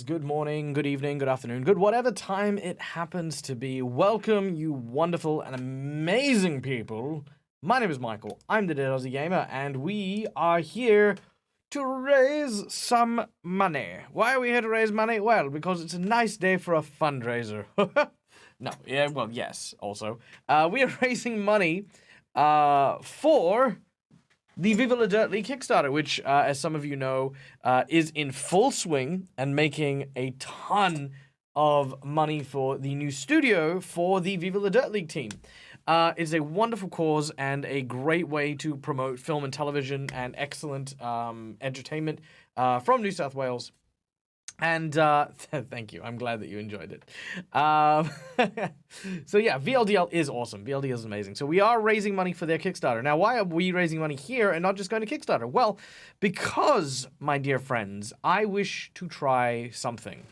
good morning, good evening, good afternoon, good whatever time it happens to be. Welcome, you wonderful and amazing people. My name is Michael, I'm the Dead Aussie Gamer, and we are here to raise some money. Why are we here to raise money? Well, because it's a nice day for a fundraiser. No, yeah, well, yes, also. We are raising money for the Viva La Dirt League Kickstarter, which, as some of you know, is in full swing and making a ton of money for the new studio for the Viva La Dirt League team. It's a wonderful cause and a great way to promote film and television and excellent entertainment from New South Wales. And thank you. I'm glad that you enjoyed it. So yeah, VLDL is awesome. VLDL is amazing. So we are raising money for their Kickstarter. Now, why are we raising money here and not just going to Kickstarter? Well, because, my dear friends, I wish to try something.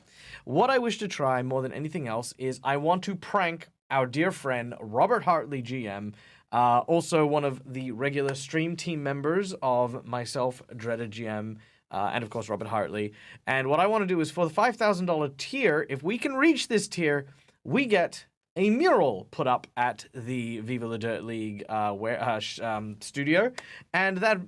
What I wish to try more than anything else is I want to prank our dear friend, Robert Hartley, GM, also one of the regular stream team members of myself, Dreaded GM, and of course Robert Hartley. And what I want to do is for the $5,000 tier, if we can reach this tier, we get a mural put up at the Viva La Dirt League studio, and that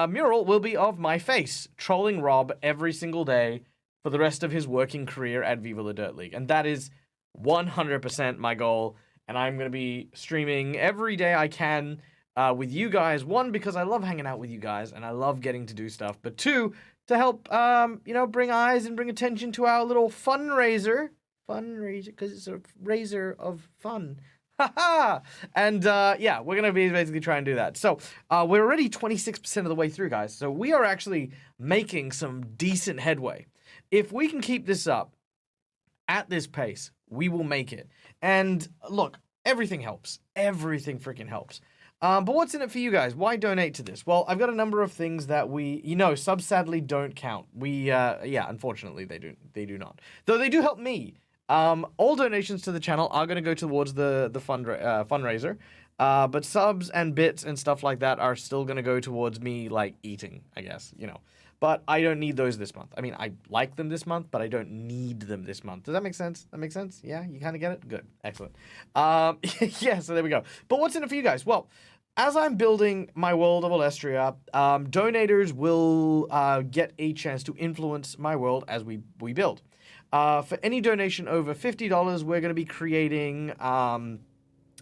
mural will be of my face trolling Rob every single day for the rest of his working career at Viva La Dirt League. And that is 100% my goal, and I'm going to be streaming every day I can with you guys. One, because I love hanging out with you guys, and I love getting to do stuff. But two, to help, bring eyes and bring attention to our little fundraiser, because it's a raiser of fun. Haha! And, yeah, we're going to be basically trying to do that. So, we're already 26% of the way through, guys. So we are actually making some decent headway. If we can keep this up at this pace, we will make it. And look, everything helps. Everything freaking helps. But what's in it for you guys? Why donate to this? Well, I've got a number of things that subs sadly don't count. Unfortunately they do not. Though they do help me. All donations to the channel are going to go towards the fundraiser. But subs and bits and stuff like that are still going to go towards me, like, eating, I guess, But I don't need those this month. I mean, I like them this month, but I don't need them this month. Does that make sense? That makes sense? Yeah? You kind of get it? Good. Excellent. Yeah, so there we go. But what's in it for you guys? Well, as I'm building my world of Aulestria, donators will get a chance to influence my world as we build. For any donation over $50, we're going to be creating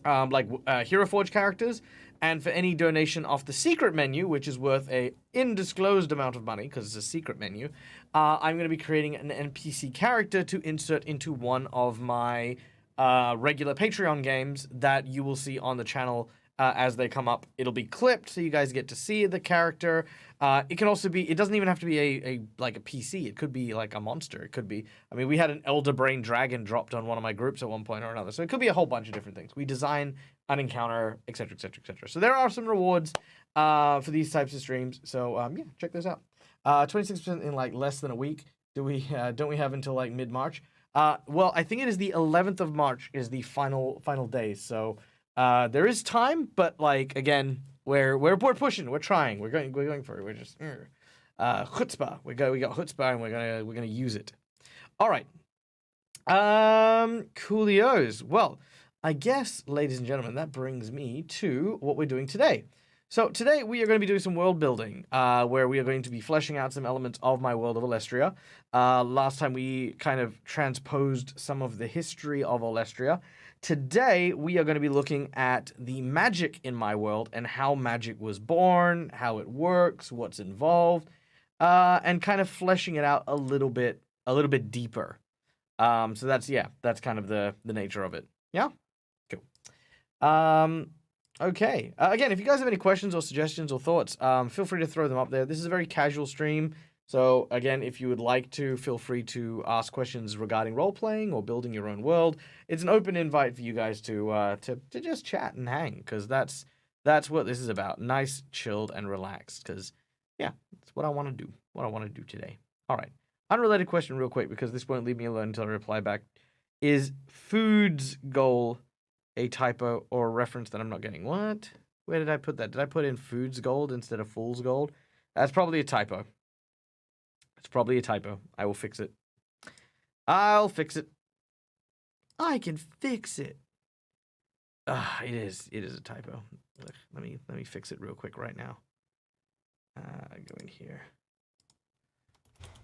Hero Forge characters. And for any donation off the secret menu, which is worth a undisclosed amount of money, because it's a secret menu, I'm going to be creating an NPC character to insert into one of my regular Patreon games that you will see on the channel as they come up. It'll be clipped, so you guys get to see the character. It can also be, it doesn't even have to be a PC. It could be like a monster. It could be, we had an Elder Brain Dragon dropped on one of my groups at one point or another. So it could be a whole bunch of different things. We design an encounter, etc., etc., etc. So there are some rewards for these types of streams. So yeah, check those out. 26% in like less than a week. Don't we have until like mid-March? Well, I think it is the 11th of March is the final day. So there is time, but like again, we're pushing, we're trying, we're going for it. We're just chutzpah. We got chutzpah, and we're gonna use it. All right. Coolios. Well, I guess, ladies and gentlemen, that brings me to what we're doing today. So today we are going to be doing some world building, where we are going to be fleshing out some elements of my world of Aulestria. Last time we kind of transposed some of the history of Aulestria. Today we are going to be looking at the magic in my world and how magic was born, how it works, what's involved, and kind of fleshing it out a little bit deeper. So that's kind of the nature of it. Yeah. Cool. Okay. Again, if you guys have any questions or suggestions or thoughts, feel free to throw them up there. This is a very casual stream. So again, if you would like to, feel free to ask questions regarding role-playing or building your own world. It's an open invite for you guys to just chat and hang, because that's what this is about. Nice, chilled, and relaxed, because, yeah, that's what I want to do. What I want to do today. All right. Unrelated question real quick, because this won't leave me alone until I reply back. Is food's goal a typo or a reference that I'm not getting? What? Where did I put that? Did I put in food's gold instead of fool's gold? That's probably a typo. It's probably a typo. I will fix it. I'll fix it. I can fix it. It is a typo. Let me fix it real quick right now. Go in here.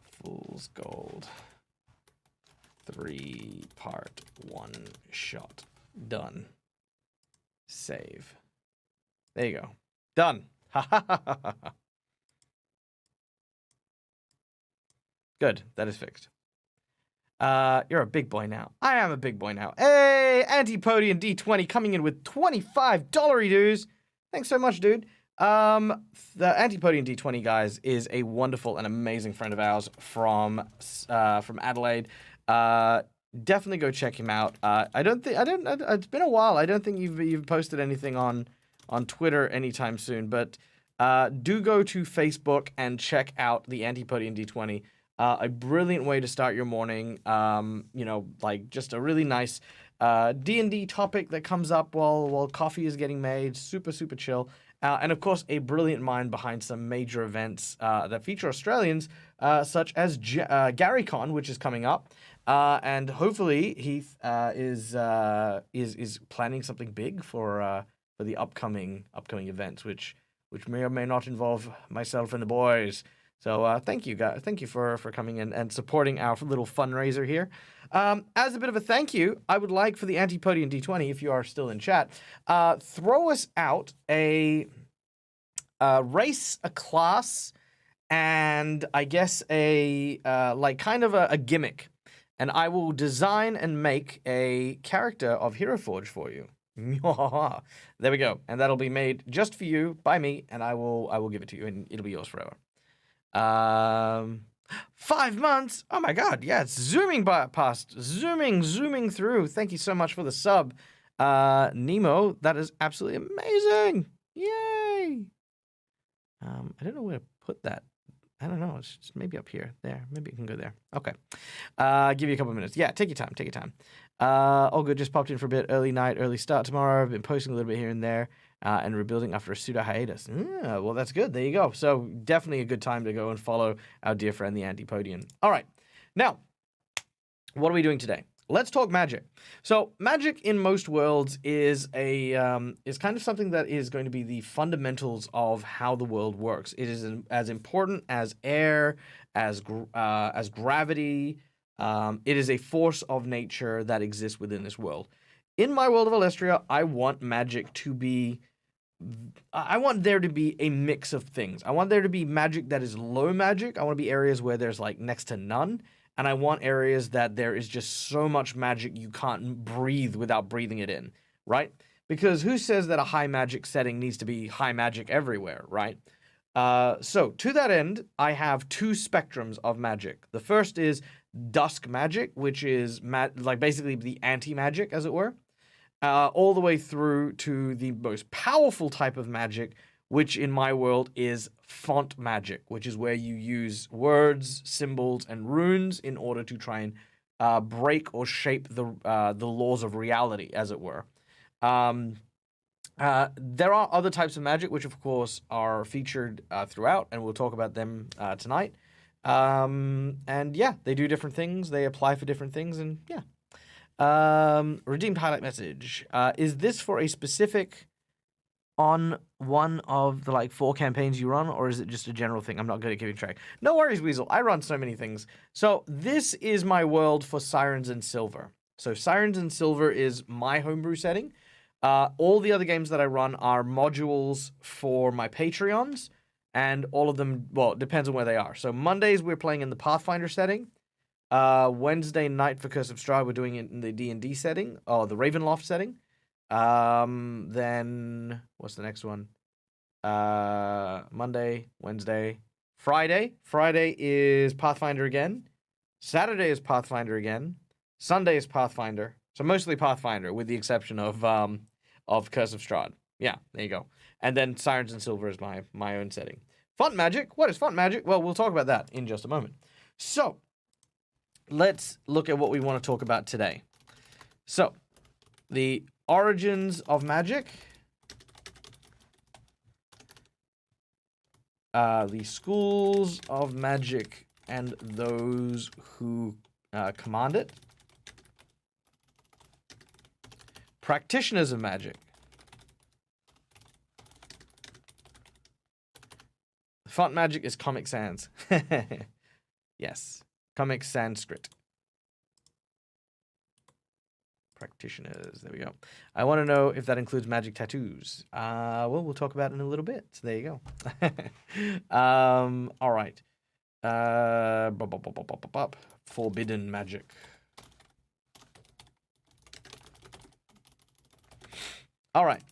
Fool's Gold. 3-part 1 shot. Done. Save. There you go. Done. Ha ha ha ha ha. Good. That is fixed. You're a big boy now. I am a big boy now. Hey, Antipodian D20 coming in with $25 dues. Thanks so much, dude. The Antipodian D20 guys is a wonderful and amazing friend of ours from Adelaide. Definitely go check him out. It's been a while. I don't think you've posted anything on Twitter anytime soon, but do go to Facebook and check out the Antipodian D20. A brilliant way to start your morning. Like just a really nice D&D topic that comes up while coffee is getting made. Super, super chill. And of course, a brilliant mind behind some major events that feature Australians, such as GaryCon, which is coming up. And hopefully Heath is planning something big for the upcoming events, which may or may not involve myself and the boys. So thank you, guys. Thank you for coming in and supporting our little fundraiser here. As a bit of a thank you, I would like for the Antipodian D20, if you are still in chat, throw us out a race, a class, and I guess a kind of a gimmick. And I will design and make a character of Hero Forge for you. There we go. And that'll be made just for you by me, and I will give it to you, and it'll be yours forever. 5 months. Oh my god, yeah, it's zooming zooming through. Thank you so much for the sub, Nemo. That is absolutely amazing. Yay. I don't know where to put that. I don't know. It's just maybe up here. There. Maybe it can go there. Okay. Give you a couple of minutes. Yeah, take your time. All good. Just popped in for a bit. Early night, early start tomorrow. I've been posting a little bit here and there. And rebuilding after a pseudo hiatus. Well, that's good. There you go. So definitely a good time to go and follow our dear friend, the Antipodian. All right. Now, what are we doing today? Let's talk magic. So magic in most worlds is kind of something that is going to be the fundamentals of how the world works. It is as important as air, as gravity. It is a force of nature that exists within this world. In my world of Aulestria, I want there to be a mix of things. I want there to be magic that is low magic. I want to be areas where there's like next to none. And I want areas that there is just so much magic you can't breathe without breathing it in, right? Because who says that a high magic setting needs to be high magic everywhere, right? So to that end, I have 2 spectrums of magic. The first is Dusk Magic, which is like basically the anti-magic, as it were. All the way through to the most powerful type of magic, which in my world is font magic, which is where you use words, symbols, and runes in order to try and break or shape the laws of reality, as it were. There are other types of magic, which of course are featured throughout, and we'll talk about them tonight. And yeah, they do different things, they apply for different things, and yeah. Redeemed highlight message. Is this for a specific on one of the 4 campaigns you run, or is it just a general thing? I'm not good at keeping track. No worries, Weasel. I run so many things. So this is my world for Sirens and Silver. So Sirens and Silver is my homebrew setting. All the other games that I run are modules for my Patreons, and all of them, well, it depends on where they are. So Mondays we're playing in the Pathfinder setting. Wednesday night for Curse of Strahd, we're doing it in the D&D setting, or the Ravenloft setting. Then, what's the next one? Monday, Wednesday, Friday. Friday is Pathfinder again. Saturday is Pathfinder again. Sunday is Pathfinder. So mostly Pathfinder, with the exception of Curse of Strahd. Yeah, there you go. And then Sirens and Silver is my own setting. Font Magic. What is Font Magic? Well, we'll talk about that in just a moment. So, let's look at what we want to talk about today. So, the origins of magic, the schools of magic, and those who command it. Practitioners of magic. Font magic is Comic Sans. Yes. Comic Sanskrit. Practitioners. There we go. I want to know if that includes magic tattoos. Well, we'll talk about it in a little bit. So there you go. All right. Forbidden magic. All right.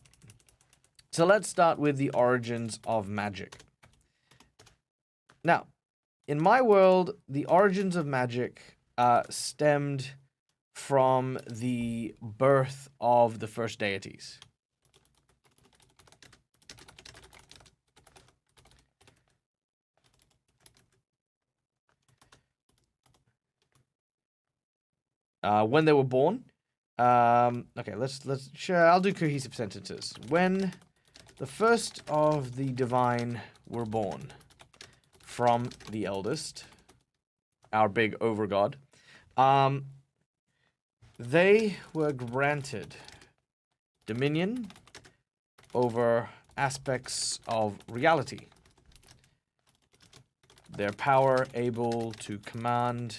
So let's start with the origins of magic. Now, in my world, the origins of magic stemmed from the birth of the first deities. When they were born. Okay, sure, I'll do cohesive sentences. When the first of the divine were born from the eldest, our big overgod, they were granted dominion over aspects of reality. Their power able to command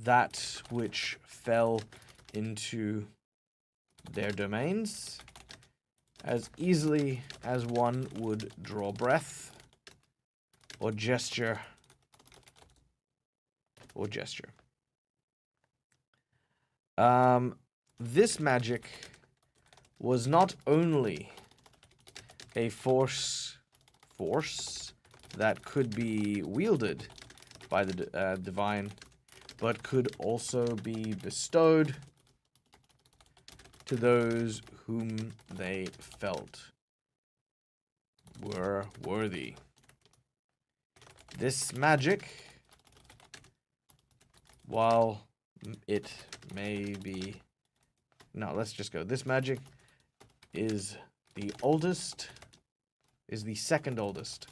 that which fell into their domains as easily as one would draw breath or gesture This magic was not only a force that could be wielded by the divine, but could also be bestowed to those whom they felt were worthy. This magic, while it may be... No, let's just go. This magic is the oldest, is the second oldest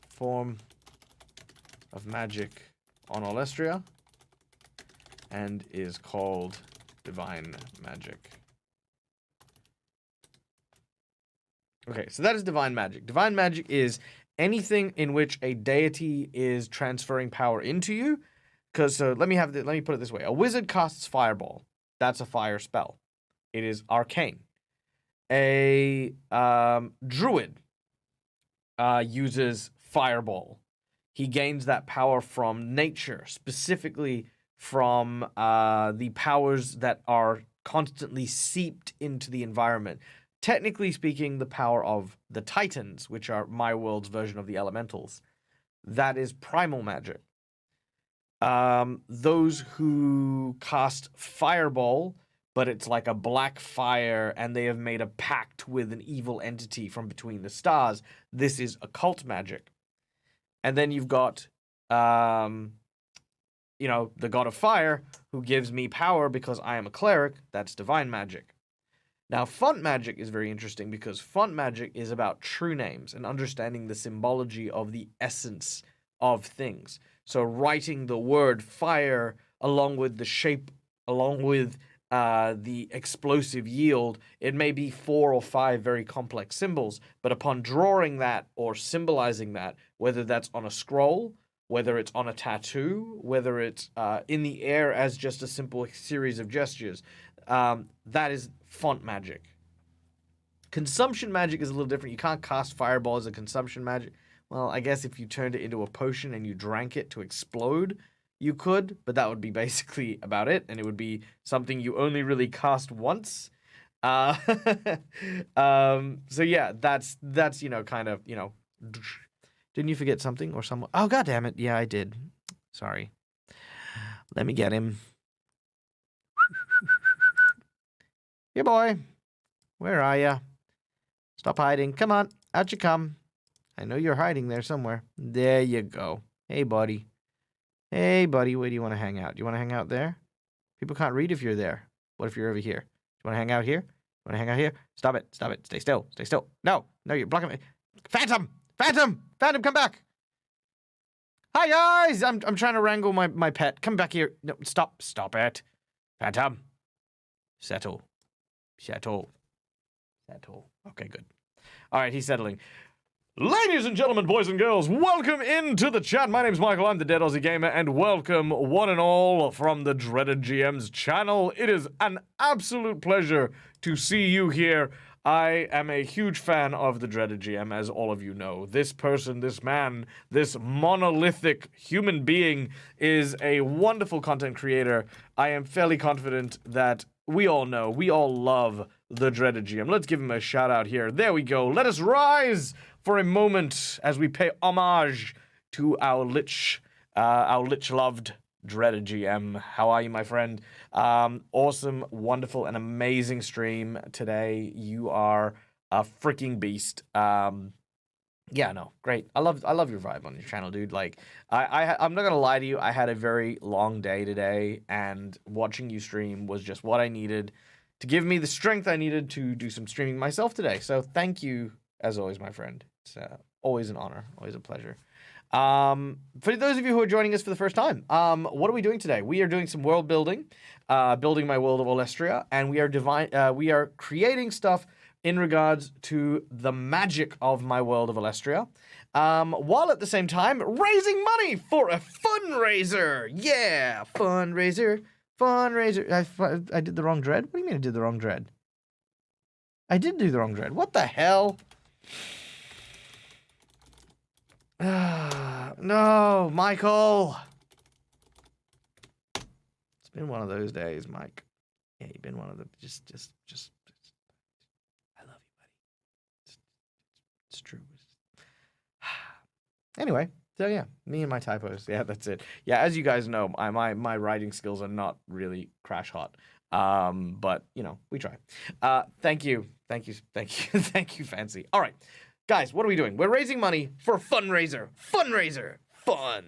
form of magic on Aulestria, and is called Divine Magic. Okay, so that is Divine Magic. Divine Magic is anything in which a deity is transferring power into you. Because so let me put it this way: a wizard casts Fireball. That's a fire spell. It is arcane. A druid uses Fireball. He gains that power from nature, specifically from the powers that are constantly seeped into the environment. Technically speaking, the power of the Titans, which are my world's version of the elementals. That is primal magic. Those who cast Fireball, but it's like a black fire, and they have made a pact with an evil entity from between the stars. This is occult magic. And then you've got, the god of fire, who gives me power because I am a cleric. That's divine magic. Now, font magic is very interesting because font magic is about true names and understanding the symbology of the essence of things. So writing the word fire along with the shape, along with the explosive yield, it may be 4 or 5 very complex symbols, but upon drawing that or symbolizing that, whether that's on a scroll, whether it's on a tattoo, whether it's in the air as just a simple series of gestures, that is font magic. Consumption magic is a little different. You can't cast Fireball as a consumption magic. Well, I guess if you turned it into a potion and you drank it to explode, you could, but that would be basically about it, and it would be something you only really cast once. So yeah, that's didn't you forget something or someone? Oh, God damn it. Yeah, I did. Sorry. Let me get him. Here, boy. Where are ya? Stop hiding. Come on. Out you come. I know you're hiding there somewhere. There you go. Hey, buddy. Hey, buddy. Where do you want to hang out? Do you want to hang out there? People can't read if you're there. What if you're over here? Do you want to hang out here? You want to hang out here? Stop it. Stop it. Stay still. Stay still. No. No, you're blocking me. Phantom! Phantom! Phantom, come back! Hi guys, I'm trying to wrangle my pet. Come back here. No, stop it. Phantom. Settle. Okay, good. All right, he's settling. Ladies and gentlemen, boys and girls, welcome into the chat. My name's Michael, I'm the Dead Aussie Gamer, and welcome one and all from the Dreaded GM's channel. It is an absolute pleasure to see you here. I am a huge fan of the Dreaded GM, as all of you know. This person, this man, this monolithic human being is a wonderful content creator. I am fairly confident that we all know, we all love the Dreaded GM. Let's give him a shout out here. There we go. Let us rise for a moment as we pay homage to our lich-loved Dreaded GM. How are you, my friend? Awesome, wonderful, and amazing stream today. You are a freaking beast. Yeah, no, great. I love your vibe on your channel, dude. Like, I'm not gonna lie to you. I had a very long day today, and watching you stream was just what I needed to give me the strength I needed to do some streaming myself today. So thank you, as always, my friend. It's always an honor, always a pleasure. For those of you who are joining us for the first time, what are we doing today? We are doing some world building, building my world of Aulestria, and we are creating stuff in regards to the magic of my world of Aulestria, while at the same time raising money for a fundraiser. Yeah, fundraiser. I did the wrong dread? What do you mean I did the wrong dread? I did do the wrong dread. What the hell? No, Michael. It's been one of those days, Mike. Yeah, you've been one of the just. I love you, buddy. It's true. Anyway, so yeah, me and my typos. Yeah, that's it. Yeah, as you guys know, my writing skills are not really crash hot. But you know, we try. Thank you, Fancy. All right. Guys, what are we doing? We're raising money for a fundraiser. Fun.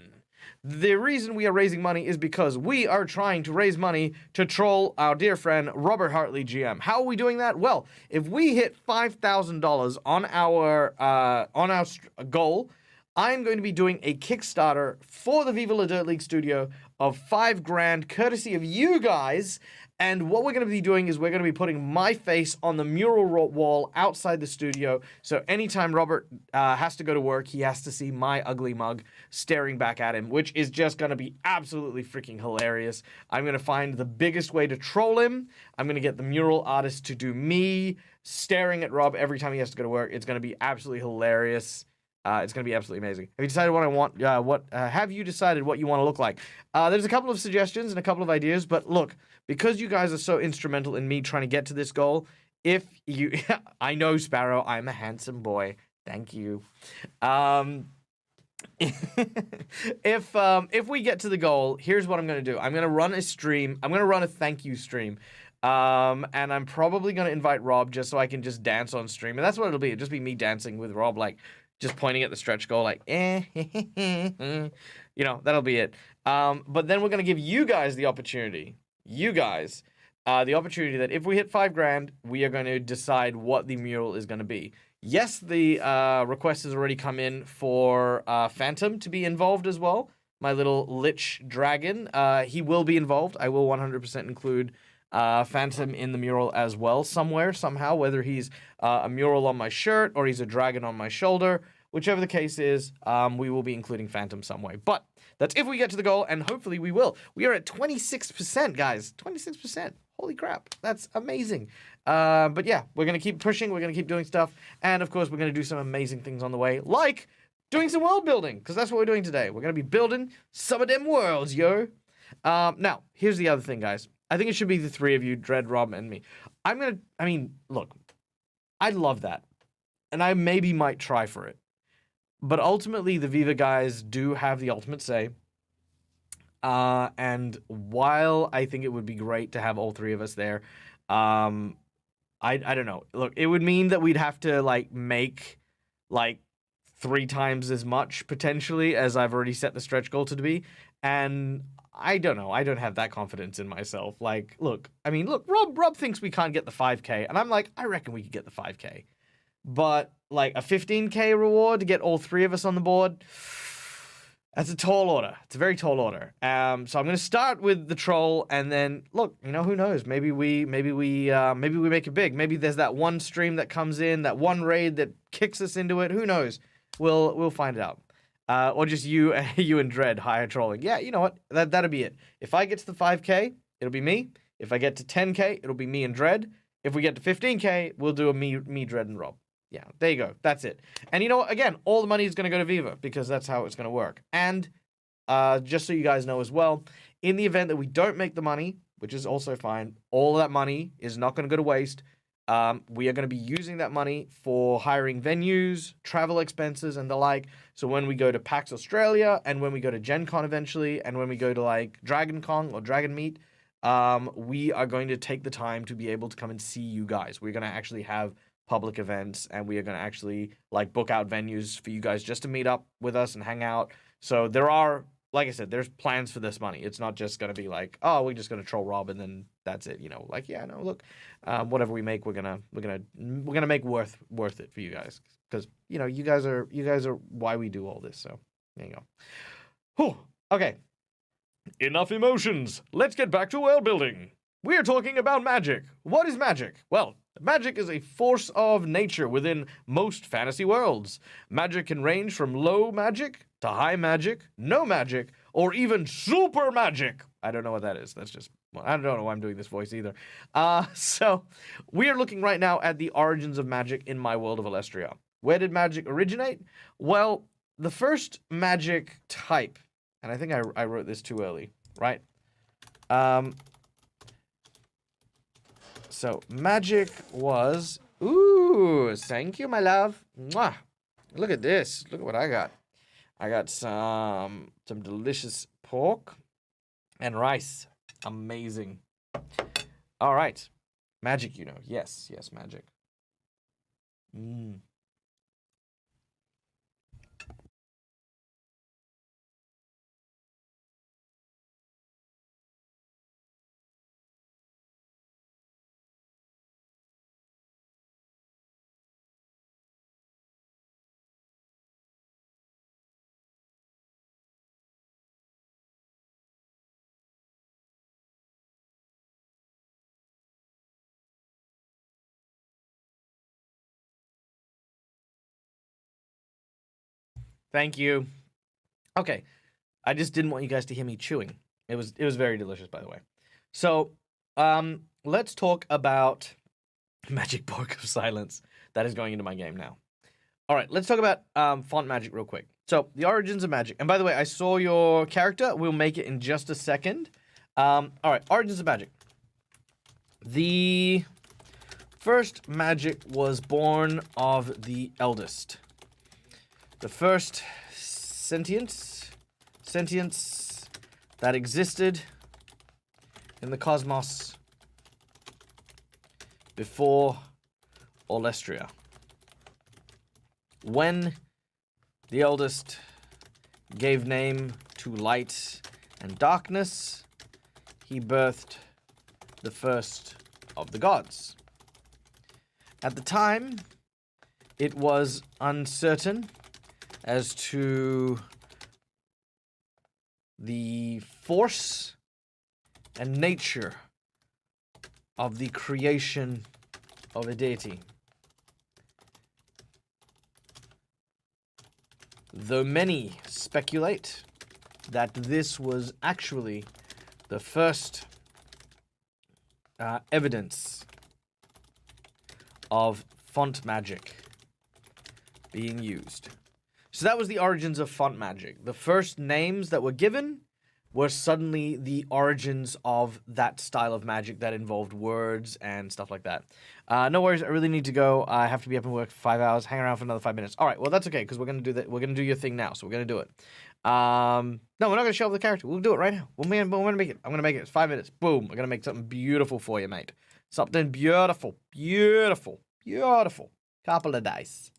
The reason we are raising money is because we are trying to raise money to troll our dear friend Robert Hartley GM. How are we doing that? Well, if we hit $5,000 on our goal, I'm going to be doing a Kickstarter for the Viva La Dirt League studio of $5,000, courtesy of you guys. And what we're going to be doing is we're going to be putting my face on the mural wall outside the studio. So anytime Robert has to go to work, he has to see my ugly mug staring back at him, which is just going to be absolutely freaking hilarious. I'm going to find the biggest way to troll him. I'm going to get the mural artist to do me staring at Rob every time he has to go to work. It's going to be absolutely hilarious. It's going to be absolutely amazing. Have you decided what I want? Have you decided what you want to look like? There's a couple of suggestions and a couple of ideas, but look, because you guys are so instrumental in me trying to get to this goal, if you, I know, Sparrow, I'm a handsome boy. Thank you. If we get to the goal, here's what I'm going to do. I'm going to run a stream. I'm going to run a thank you stream. And I'm probably going to invite Rob just so I can just dance on stream. And that's what it'll be. It'll just be me dancing with Rob, like, just pointing at the stretch goal, like, you know, that'll be it. But then we're going to give you guys the opportunity, the opportunity that if we hit $5,000, we are going to decide what the mural is going to be. Yes, the request has already come in for Phantom to be involved as well. My little lich dragon, he will be involved. I will 100% include Phantom in the mural as well, somewhere, somehow, whether he's a mural on my shirt or he's a dragon on my shoulder, whichever the case is, we will be including Phantom some way. But that's if we get to the goal, and hopefully we will. We are at 26%, guys. 26%. Holy crap. That's amazing. But yeah, we're going to keep pushing. We're going to keep doing stuff. And of course, we're going to do some amazing things on the way, like doing some world building, because that's what we're doing today. We're going to be building some of them worlds, yo. Now, here's the other thing, guys. I think it should be the three of you, Dread, Rob, and me. Look, I love that. And I maybe might try for it. But ultimately, the Viva guys do have the ultimate say. And while I think it would be great to have all three of us there, I don't know. Look, it would mean that we'd have to, like, make, like, 3 times as much, potentially, as I've already set the stretch goal to be. And I don't know. I don't have that confidence in myself. Like, look, Rob thinks we can't get the 5K. And I'm like, I reckon we could get the 5K. But, like, a 15K reward to get all 3 of us on the board, That's a tall order. It's a very tall order. So I'm going to start with the troll, and then look. You know, who knows? Maybe we make it big. Maybe there's that one stream that comes in, that one raid that kicks us into it. Who knows? We'll find out. Or just you and Dread hire trolling. Yeah, you know what? That'll be it. If I get to the 5K, it'll be me. If I get to 10K, it'll be me and Dread. If we get to 15K, we'll do a me, Dread, and Rob. Yeah, there you go. That's it. And you know what? Again, all the money is going to go to Viva because that's how it's going to work. And just so you guys know as well, in the event that we don't make the money, which is also fine, all of that money is not going to go to waste. We are going to be using that money for hiring venues, travel expenses, and the like. So when we go to PAX Australia, and when we go to Gen Con eventually, and when we go to like Dragon Con or Dragon Meet, we are going to take the time to be able to come and see you guys. We're going to actually have public events, and we are going to actually like book out venues for you guys just to meet up with us and hang out. So there are, like I said, there's plans for this money. It's not just going to be like, oh, we're just going to troll Rob and then that's it. You know, like, yeah, no, look, whatever we make, we're gonna make worth it for you guys, because you know you guys are why we do all this. So there you go. Whew. Okay, enough emotions. Let's get back to world building. We're talking about magic. What is magic? Well, magic is a force of nature within most fantasy worlds. Magic can range from low magic to high magic, no magic, or even super magic. I don't know what that is. That's just, well, I don't know why I'm doing this voice either. So we are looking right now at the origins of magic in my world of Aulestria. Where did magic originate? Well, the first magic type, and I think I wrote this too early, right? So magic was, ooh, thank you, my love. Mwah. Look at this. Look at what I got. I got some delicious pork and rice. Amazing. All right. Magic, you know. Yes, magic. Thank you. Okay. I just didn't want you guys to hear me chewing. It was very delicious, by the way. So, let's talk about Magic Book of Silence that is going into my game now. All right, let's talk about font magic real quick. So, the origins of magic. And by the way, I saw your character. We'll make it in just a second. All right, origins of magic. The first magic was born of the eldest. The first sentience that existed in the cosmos before Aulestria. When the eldest gave name to light and darkness, he birthed the first of the gods. At the time, it was uncertain as to the force and nature of the creation of a deity. Though many speculate that this was actually the first evidence of font magic being used. So that was the origins of font magic. The first names that were given were suddenly the origins of that style of magic that involved words and stuff like that. No worries, I really need to go. I have to be up and work for 5 hours. Hang around for another 5 minutes. All right, well, that's okay, because we're going to do that. We're going to do your thing now, so we're going to do it. No, we're not going to show off the character. We'll do it right now. We're going to make it. I'm going to make it. It's 5 minutes. Boom. We're going to make something beautiful for you, mate. Something beautiful. Beautiful. Beautiful. Couple of dice.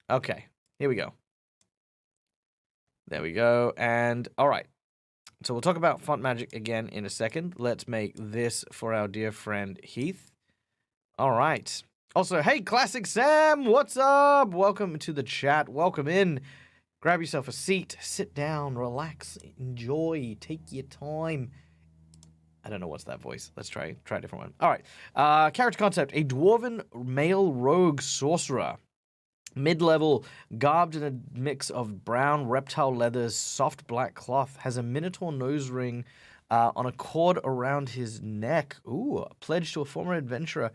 Okay. Here we go. There we go. And all right. So we'll talk about font magic again in a second. Let's make this for our dear friend Heath. All right. Also, hey, Classic Sam, what's up? Welcome to the chat. Welcome in. Grab yourself a seat, sit down, relax, enjoy, take your time. I don't know what's that voice. Let's try a different one. All right. Character concept: a Dwarven Male rogue sorcerer. Mid-level, garbed in a mix of brown reptile leathers, soft black cloth, has a minotaur nose ring on a cord around his neck. Ooh, pledged to a former adventurer.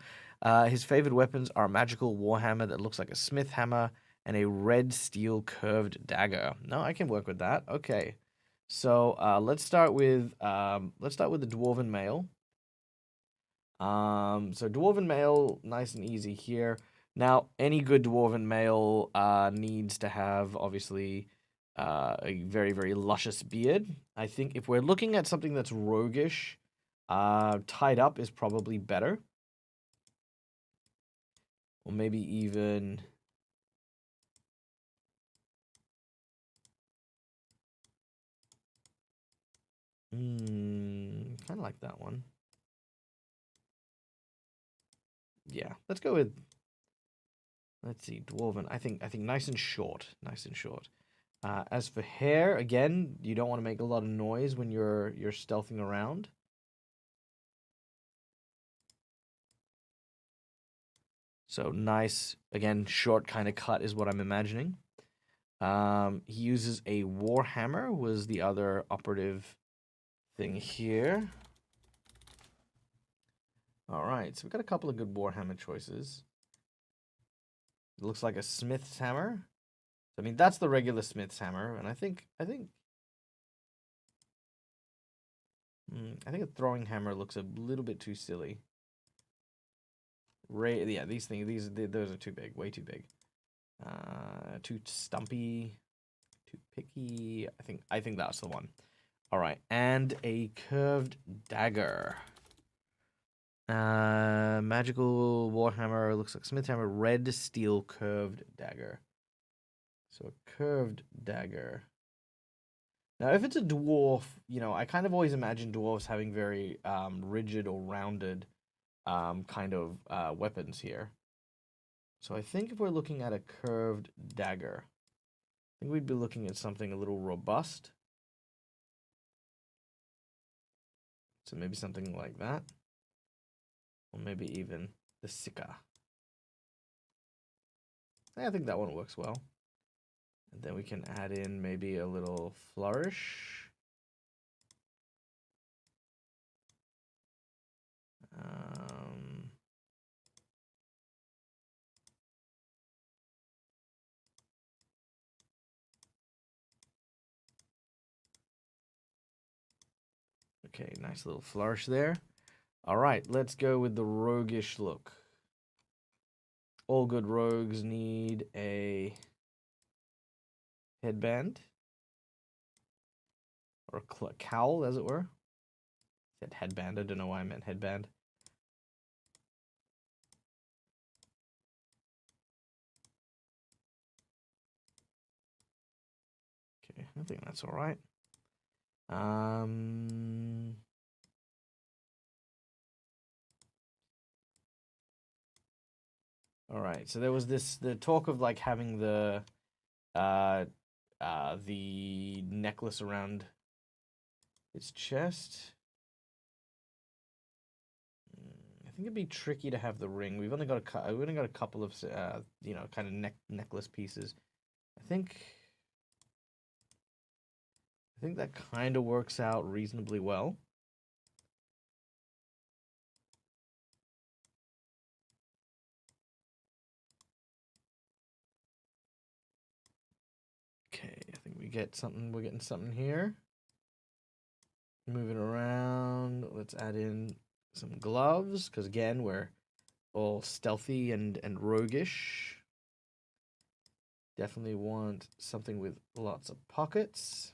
His favored weapons are a magical warhammer that looks like a smith hammer and a red steel curved dagger. No, I can work with that. Okay, so let's start with the Dwarven Male. So Dwarven Male, nice and easy here. Now, any good Dwarven Male needs to have, obviously, a very, very luscious beard. I think if we're looking at something that's roguish, tied up is probably better. Or maybe even... kind of like that one. Yeah, let's go with... Let's see, Dwarven. I think nice and short. Nice and short. As for hair, again, you don't want to make a lot of noise when you're stealthing around. So nice, again, short kind of cut is what I'm imagining. He uses a warhammer, was the other operative thing here. All right, so we've got a couple of good warhammer choices. It looks like a smith's hammer. I mean, that's the regular smith's hammer, and I think a throwing hammer looks a little bit too silly. Yeah, those are too big, way too big. Too stumpy, too picky. I think that's the one. All right, and a curved dagger. Magical warhammer, looks like smith hammer, red steel curved dagger. So a curved dagger. Now, if it's a dwarf, I kind of always imagine dwarves having very rigid or rounded kind of weapons here. So I think if we're looking at a curved dagger, I think we'd be looking at something a little robust. So maybe something like that. Or maybe even the Sika. I think that one works well. And then we can add in maybe a little flourish. Okay, nice little flourish there. All right, let's go with the roguish look. All good rogues need a headband. Or a cowl, as it were. I said headband, I don't know why I meant headband. Okay, I think that's all right. All right, so there was the talk of like having the necklace around its chest. I think it'd be tricky to have the ring. We've only got a couple of kind of necklace pieces. I think that kind of works out reasonably well. Okay, I think we're getting something here. Moving around, let's add in some gloves, because again, we're all stealthy and roguish. Definitely want something with lots of pockets.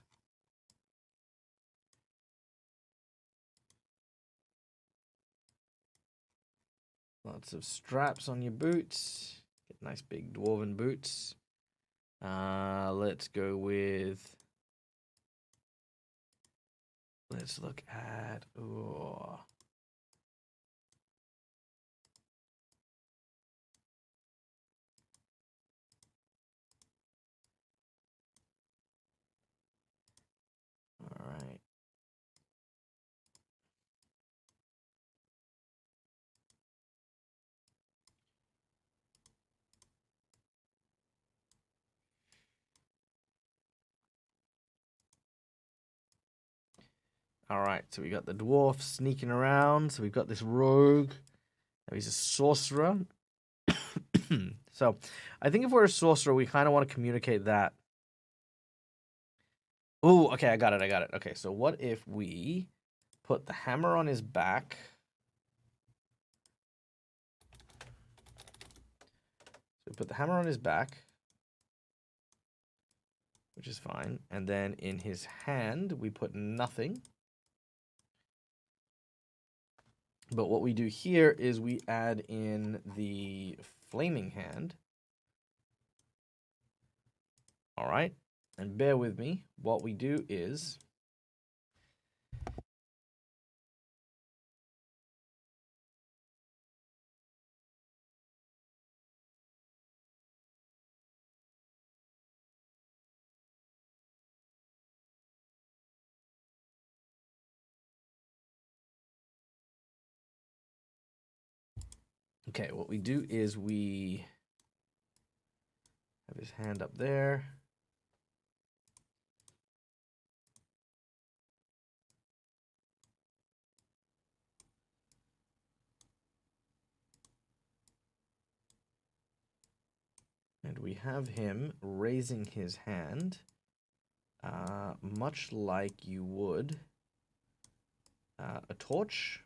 Lots of straps on your boots. Get nice big dwarven boots. Let's go with... Let's look at... Ooh. All right, so we got the dwarf sneaking around. So we've got this rogue. Now he's a sorcerer. So I think if we're a sorcerer, we kind of want to communicate that. Oh, okay, I got it. Okay, so what if we put the hammer on his back? So we put the hammer on his back, which is fine. And then in his hand, we put nothing. But what we do here is we add in the flaming hand. All right. And bear with me. What we do is okay, what we do is we have his hand up there. And we have him raising his hand, much like you would a torch.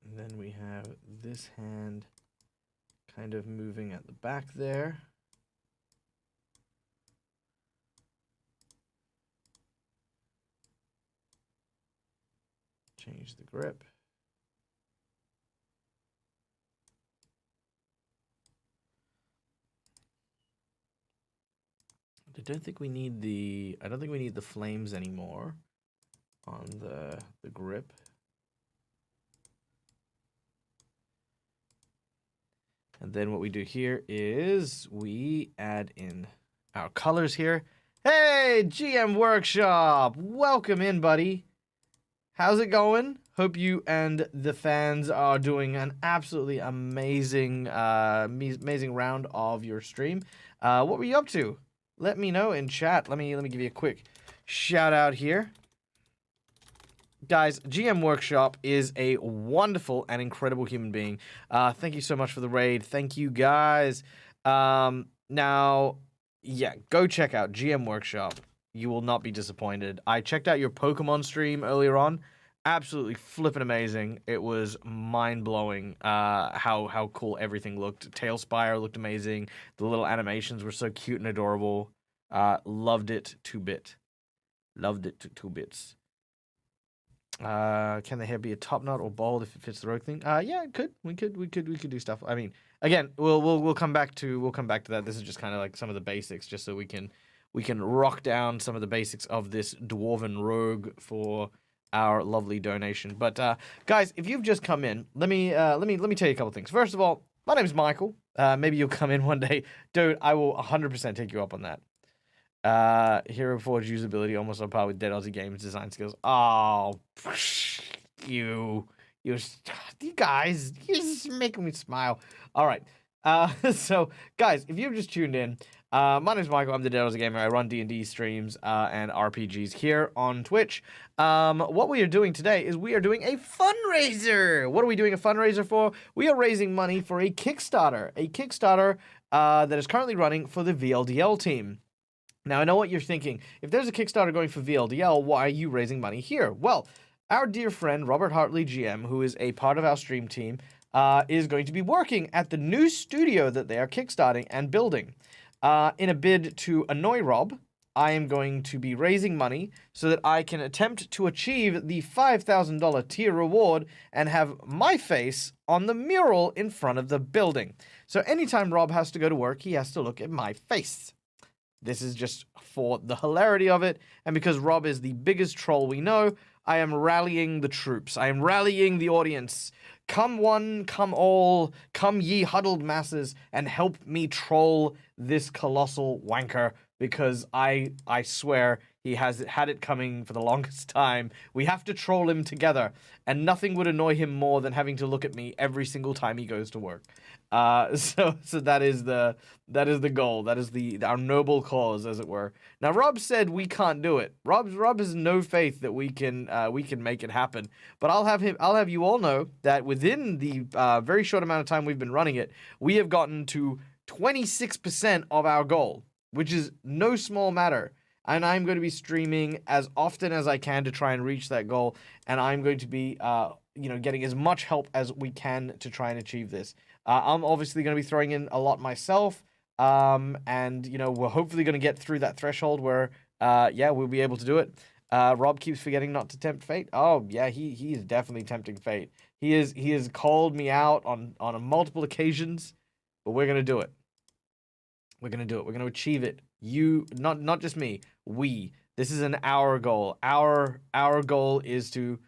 And then we have this hand kind of moving at the back there. Change the grip. I don't think we need the flames anymore on the grip. And then what we do here is we add in our colors here. Hey, GM Workshop! Welcome in, buddy. How's it going? Hope you and the fans are doing an absolutely amazing, amazing round of your stream. What were you up to? Let me know in chat. Let me give you a quick shout out here. Guys, GM Workshop is a wonderful and incredible human being. Thank you so much for the raid. Thank you, guys. Now, yeah, go check out GM Workshop. You will not be disappointed. I checked out your Pokemon stream earlier on. Absolutely flippin' amazing. It was mind-blowing how cool everything looked. Tailspire looked amazing. The little animations were so cute and adorable. Loved it to bit. Loved it to 2 bits. Can the hair be a top knot or bald if it fits the rogue thing? Yeah, it could. We could do stuff. I mean, again, we'll come back to that. This is just kind of like some of the basics, just so we can rock down some of the basics of this dwarven rogue for our lovely donation. But guys, if you've just come in, let me tell you a couple things. First of all, my name's Michael. Maybe you'll come in one day, dude. I will 100% take you up on that. Hero Forge usability almost on par with Dead Aussie Games design skills. Oh, you guys, you're just making me smile. All right. So guys, if you've just tuned in, my name's Michael. I'm the Dead Aussie Gamer. I run D&D streams and RPGs here on Twitch. What we are doing today is we are doing a fundraiser. What are we doing a fundraiser for? We are raising money for a Kickstarter. A Kickstarter that is currently running for the VLDL team. Now, I know what you're thinking. If there's a Kickstarter going for VLDL, why are you raising money here? Well, our dear friend, Robert Hartley, GM, who is a part of our stream team, is going to be working at the new studio that they are kickstarting and building. In a bid to annoy Rob, I am going to be raising money so that I can attempt to achieve the $5,000 tier reward and have my face on the mural in front of the building. So anytime Rob has to go to work, he has to look at my face. This is just for the hilarity of it, and because Rob is the biggest troll we know, I am rallying the troops. I am rallying the audience. Come one, come all, come ye huddled masses, and help me troll this colossal wanker, because I swear He has had it coming for the longest time. We have to troll him together, and nothing would annoy him more than having to look at me every single time he goes to work. So that is the goal. That is our noble cause, as it were. Now, Rob said we can't do it. Rob has no faith that we can make it happen. But I'll have you all know that within the very short amount of time we've been running it, we have gotten to 26% of our goal, which is no small matter. And I'm going to be streaming as often as I can to try and reach that goal. And I'm going to be, getting as much help as we can to try and achieve this. I'm obviously going to be throwing in a lot myself. And, we're hopefully going to get through that threshold where, we'll be able to do it. Rob keeps forgetting not to tempt fate. Oh, yeah, he is definitely tempting fate. He has called me out on multiple occasions, but we're going to do it. We're going to do it. We're going to achieve it. You, not just me, we. This is our goal. Our goal is to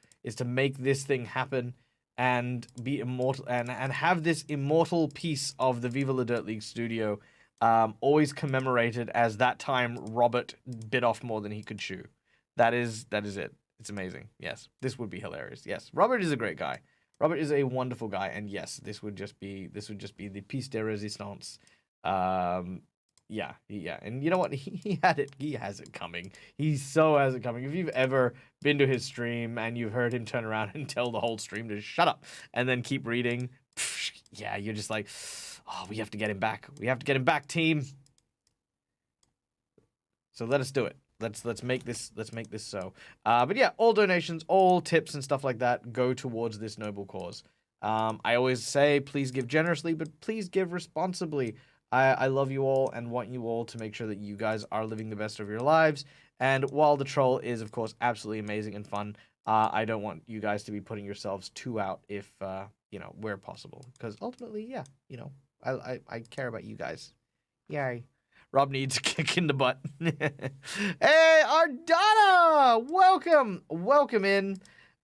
make this thing happen and be immortal and have this immortal piece of the Viva La Dirt League studio always commemorated as that time Robert bit off more than he could chew. That is it. It's amazing. Yes, this would be hilarious. Yes, Robert is a great guy. Robert is a wonderful guy, and yes, this would just be the piece de résistance. Yeah, and you know what? He has it coming. He so has it coming. If you've ever been to his stream and you've heard him turn around and tell the whole stream to shut up and then keep reading, yeah, you're just like, oh, we have to get him back. We have to get him back, team. So let us do it. Let's make this so. But yeah, all donations, all tips and stuff like that go towards this noble cause. I always say, please give generously, but please give responsibly. I love you all and want you all to make sure that you guys are living the best of your lives. And while the troll is, of course, absolutely amazing and fun, I don't want you guys to be putting yourselves too out if, where possible. Because ultimately, I care about you guys. Yay. Rob needs a kick in the butt. Hey, Ardana! Welcome in.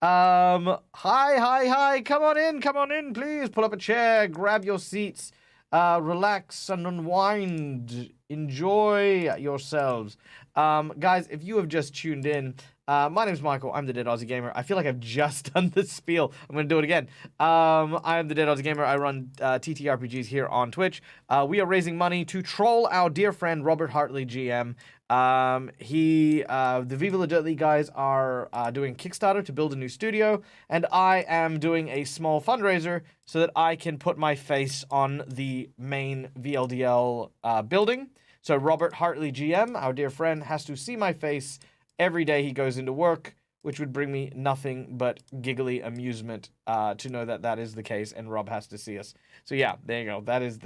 Hi. Come on in, please. Pull up a chair, grab your seats. Relax and unwind. Enjoy yourselves. Guys, if you have just tuned in, my name's Michael. I'm the Dead Aussie Gamer. I feel like I've just done the spiel. I'm going to do it again. I am the Dead Aussie Gamer. I run TTRPGs here on Twitch. We are raising money to troll our dear friend Robert Hartley, GM. The Viva La Dirt League guys are doing Kickstarter to build a new studio, and I am doing a small fundraiser so that I can put my face on the main VLDL building. So Robert Hartley, GM, our dear friend, has to see my face every day he goes into work, which would bring me nothing but giggly amusement to know that that is the case, and Rob has to see us. So yeah, there you go. That is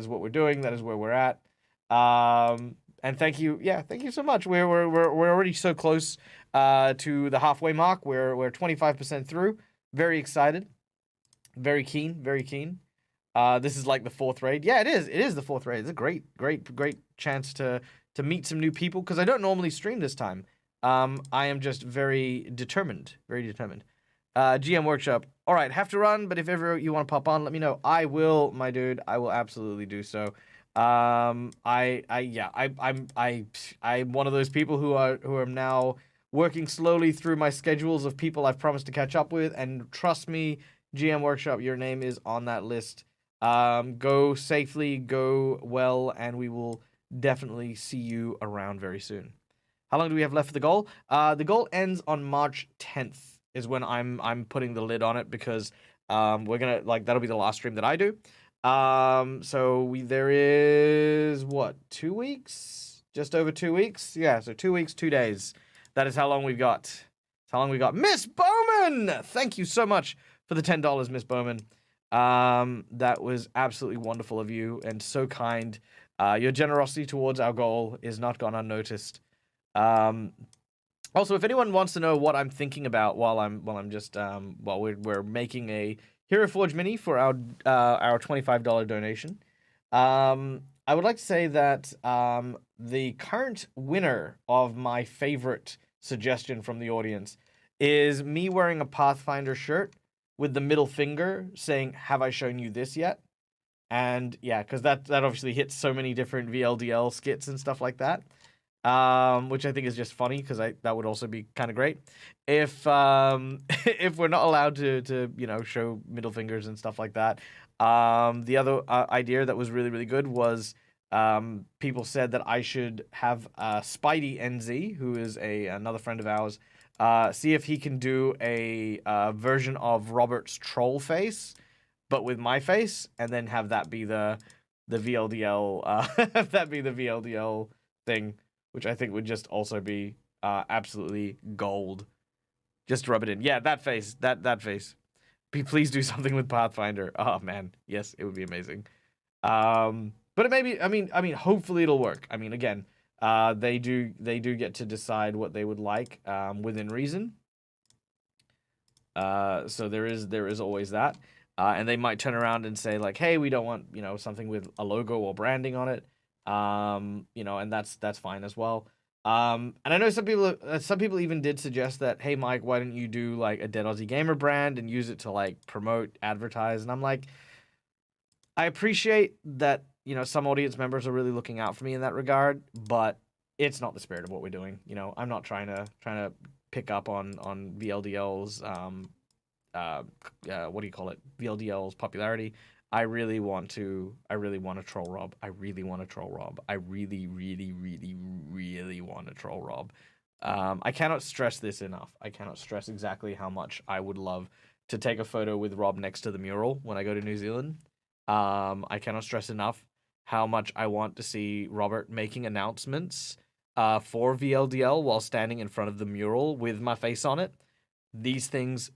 what we're doing. That is where we're at. And thank you so much. We're already so close to the halfway mark. We're 25% through. Very excited, very keen. This is like the fourth raid. Yeah, it is. It is the fourth raid. It's a great chance to meet some new people because I don't normally stream this time. I am just very determined. GM Workshop. All right, have to run, but if ever you want to pop on, let me know. I will, my dude. I will absolutely do so. I'm one of those people who are now working slowly through my schedules of people I've promised to catch up with, and trust me, GM Workshop, your name is on that list. Go safely, go well, and we will definitely see you around very soon. How long do we have left for the goal? The goal ends on March 10th is when I'm putting the lid on it because we're gonna that'll be the last stream that I do. There is 2 weeks? Just over 2 weeks? Yeah, so 2 weeks, 2 days. That is how long we've got. That's how long we got. Miss Bowman! Thank you so much for the $10, Miss Bowman. That was absolutely wonderful of you and so kind. Your generosity towards our goal is not gone unnoticed. Also, if anyone wants to know what I'm thinking about while we're making a Hero Forge mini for our $25 donation, I would like to say that the current winner of my favorite suggestion from the audience is me wearing a Pathfinder shirt with the middle finger saying, "Have I shown you this yet?" And yeah, because that obviously hits so many different VLDL skits and stuff like that. which I think is just funny because that would also be kind of great if if we're not allowed to show middle fingers and stuff like that. The other idea that was really good was people said that I should have Spidey NZ, who is another friend of ours, see if he can do a version of Robert's troll face, but with my face, and then have that be the VLDL have that be the VLDL thing, which I think would just also be absolutely gold. Just rub it in. Yeah, that face. That face. Please do something with Pathfinder. Oh man, yes, it would be amazing. But it maybe I mean hopefully it'll work. I mean again, they do get to decide what they would like within reason. So there is always that. And they might turn around and say like, hey, we don't want something with a logo or branding on it. And that's fine as well. And I know some people even did suggest that, hey Mike, why don't you do like a Dead Aussie Gamer brand and use it to like promote, advertise? And I'm like, I appreciate that some audience members are really looking out for me in that regard, but it's not the spirit of what we're doing. I'm not trying to pick up on VLDL's what do you call it? VLDL's popularity. I really want to troll Rob. I really want to troll Rob. I really want to troll Rob. I cannot stress this enough. I cannot stress exactly how much I would love to take a photo with Rob next to the mural when I go to New Zealand. I cannot stress enough how much I want to see Robert making announcements for VLDL while standing in front of the mural with my face on it. These things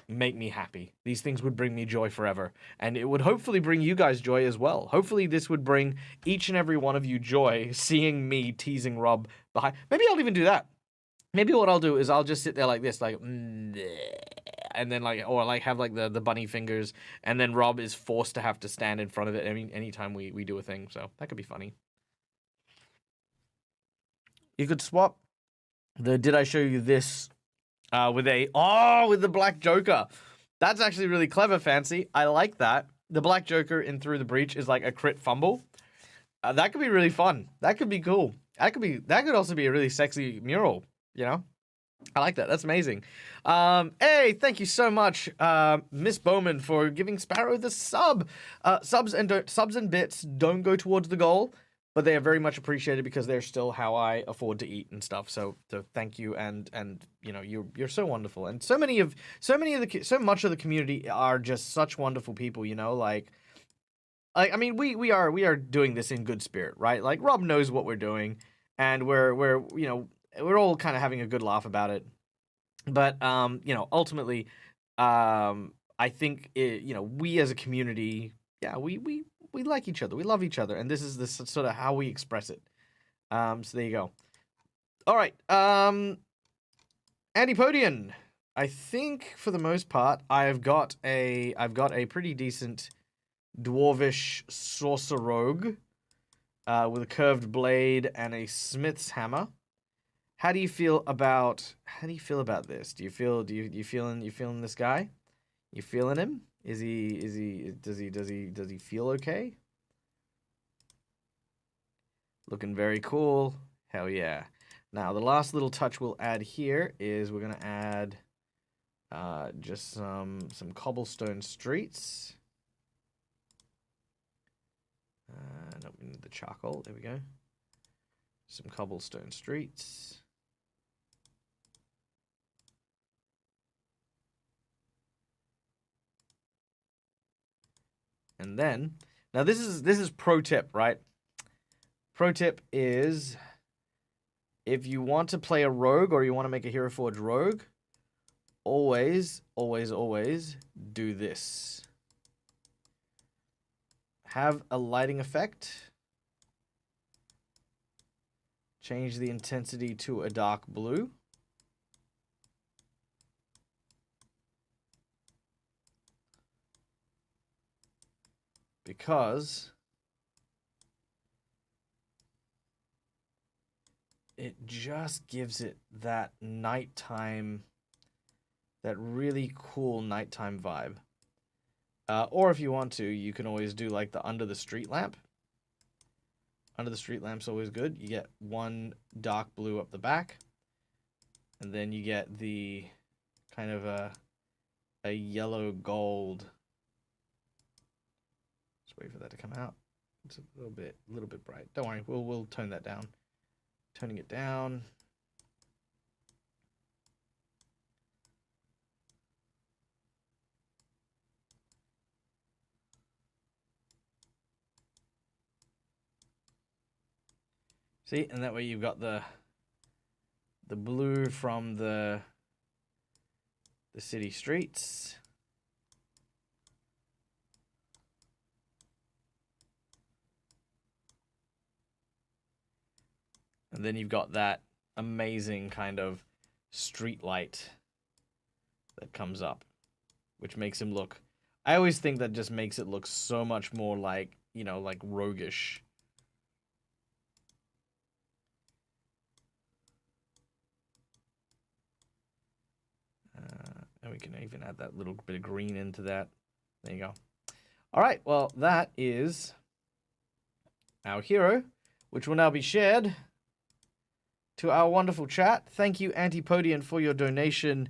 make me happy. These things would bring me joy forever, and it would hopefully bring you guys joy as well. Hopefully this would bring each and every one of you joy, seeing me teasing Rob behind. Maybe I'll even do that. Maybe what I'll do is I'll just sit there like this, like and then have like the bunny fingers, and then Rob is forced to have to stand in front of it anytime we do a thing. So that could be funny. You could swap the did I show you this with the Black Joker. That's actually really clever, Fancy. I like that. The Black Joker in Through the Breach is like a crit fumble. That could be really fun. That could be cool. That could also be a really sexy mural, I like that. That's amazing. Hey, thank you so much, Miss Bowman, for giving Sparrow the sub. Subs and bits don't go towards the goal, but they are very much appreciated because they're still how I afford to eat and stuff. So thank you, and you're so wonderful, and so much of the community are just such wonderful people. I mean, we are doing this in good spirit, right? Like Rob knows what we're doing, and we're all kind of having a good laugh about it. But ultimately, I think we as a community, yeah, we like each other, we love each other, and this is sort of how we express it. So there you go. All right, Antipodian. I think for the most part, I've got a pretty decent dwarvish sorcerer rogue with a curved blade and a smith's hammer. How do you feel about this? You feeling this guy? You feeling him? Does he feel okay? Looking very cool. Hell yeah. Now the last little touch we'll add here is we're gonna add just some Cobblestone Streets. No, we need the charcoal. There we go. Some Cobblestone Streets. And then, now this is pro tip, right? Pro tip is, if you want to play a rogue or you want to make a Hero Forge rogue, always do this. Have a lighting effect. Change the intensity to a dark blue. Because it just gives it that nighttime, that really cool nighttime vibe. Or if you want to, you can always do like the under the street lamp. Under the street lamp's always good. You get 1 dark blue up the back. And then you get the kind of a yellow gold. Just wait for that to come out. It's a little bit bright. Don't worry, we'll tone that down. Toning it down. See, and that way you've got the blue from the city streets. And then you've got that amazing kind of street light that comes up, which makes him look... I always think that just makes it look so much more like, you know, like roguish. And we can even add that little bit of green into that. There you go. All right, well, that is our hero, which will now be shared to our wonderful chat. Thank you, Antipodian, for your donation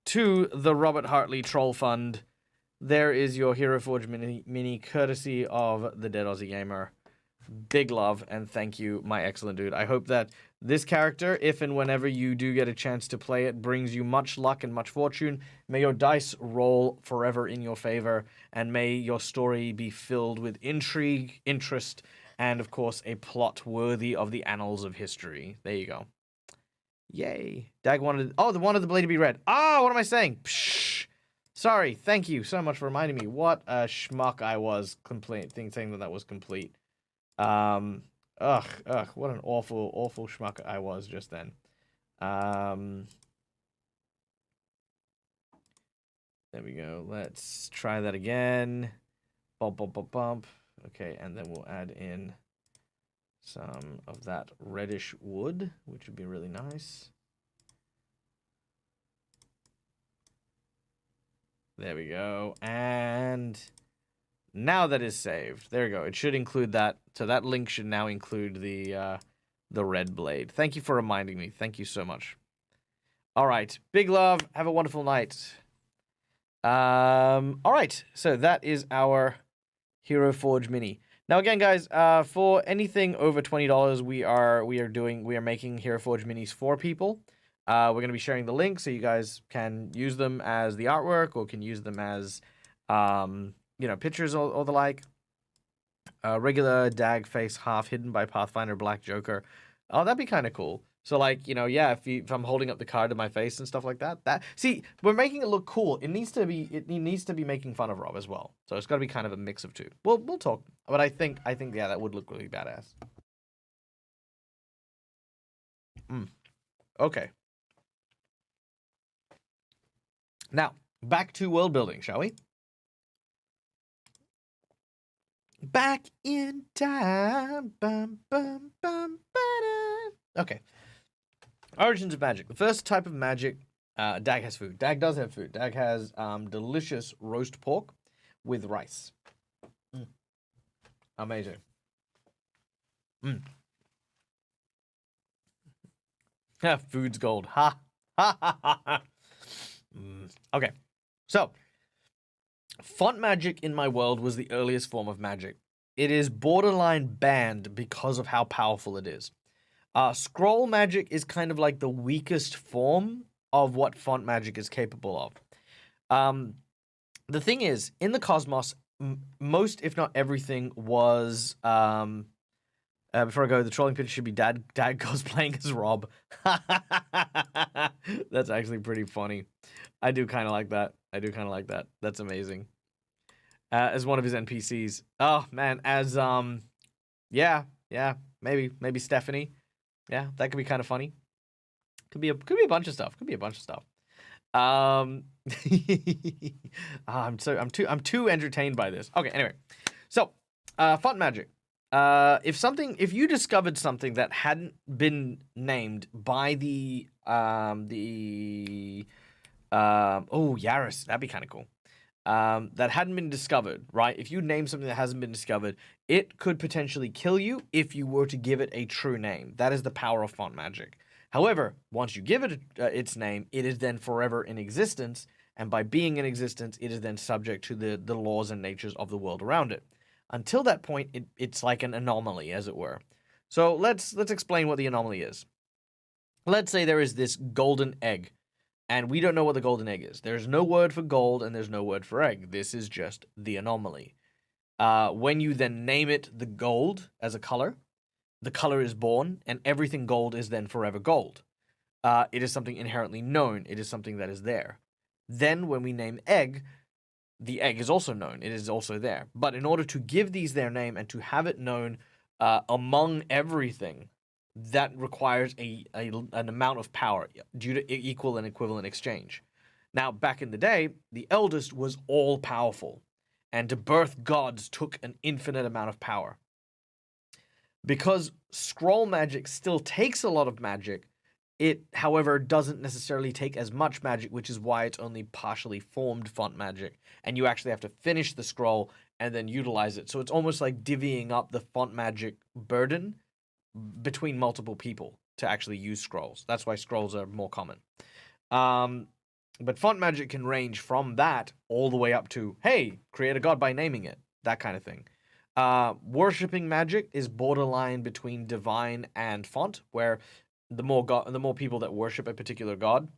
to the Robert Hartley Troll Fund. There is your Hero Forge mini courtesy of the Dead Aussie Gamer. Big love, and thank you, my excellent dude. I hope that this character, if and whenever you do get a chance to play it, brings you much luck and much fortune. May your dice roll forever in your favor, and may your story be filled with intrigue, interest, and, of course, a plot worthy of the annals of history. There you go. Yay. Dag wanted... Oh, the one of the blade to be red. Ah, what am I saying? Psh. Sorry. Thank you so much for reminding me. What a schmuck I was saying that was complete. What an awful schmuck I was just then. There we go. Let's try that again. Bump, bump, bump, bump. Okay, and then we'll add in some of that reddish wood, which would be really nice. There we go. And now that is saved. There we go. It should include that. So that link should now include the red blade. Thank you for reminding me. Thank you so much. All right. Big love. Have a wonderful night. All right. So that is our Hero Forge mini. Now again, guys, for anything over $20, we are making Hero Forge minis for people. We're going to be sharing the link so you guys can use them as the artwork or can use them as you know, pictures or the like. Regular dag face half hidden by Pathfinder Black Joker. Oh, that'd be kind of cool. So, like, you know, yeah, if I'm holding up the card to my face and stuff like that. See, we're making it look cool. It needs to be making fun of Rob as well. So it's got to be kind of a mix of two. We'll talk. But I think yeah, that would look really badass. Okay. Now, back to world building, shall we? Back in time. Bum, bum, bum, ba-da. Okay. Origins of magic. The first type of magic, Dag has food. Dag does have food. Dag has delicious roast pork with rice. Amazing. Food's gold. Ha. Ha ha ha ha. Okay. So, font magic in my world was the earliest form of magic. It is borderline banned because of how powerful it is. Scroll magic is kind of like the weakest form of what font magic is capable of. The thing is, in the cosmos, most, if not everything, was... before I go, the trolling picture should be Dad cosplaying as Rob. That's actually pretty funny. I do kind of like that. That's amazing. As one of his NPCs. Oh, man, as, yeah, maybe Stephanie. Yeah, that could be kind of funny. Could be a bunch of stuff. I'm too entertained by this. Okay, anyway. So, font magic. If you discovered something that hadn't been named by the Yaris, that'd be kind of cool. that hadn't been discovered, right? If you name something that hasn't been discovered, it could potentially kill you if you were to give it a true name. That is the power of font magic. However, once you give it its name, it is then forever in existence, and by being in existence, it is then subject to the laws and natures of the world around it. Until that point, it's like an anomaly, as it were. So let's explain what the anomaly is. Let's say there is this golden egg, and we don't know what the golden egg is. There's no word for gold, and there's no word for egg. This is just the anomaly. When you then name it the gold as a color, the color is born, and everything gold is then forever gold. It is something inherently known. It is something that is there. Then when we name egg, the egg is also known. It is also there. But in order to give these their name and to have it known among everything, that requires an amount of power due to equal and equivalent exchange. Now, back in the day, the eldest was all powerful, and to birth gods took an infinite amount of power. Because scroll magic still takes a lot of magic, it, however, doesn't necessarily take as much magic, which is why it's only partially formed font magic, and you actually have to finish the scroll and then utilize it. So it's almost like divvying up the font magic burden between multiple people to actually use scrolls. That's why scrolls are more common. But font magic can range from that all the way up to, hey, create a god by naming it, that kind of thing. Worshipping magic is borderline between divine and font, where the more people that worship a particular god,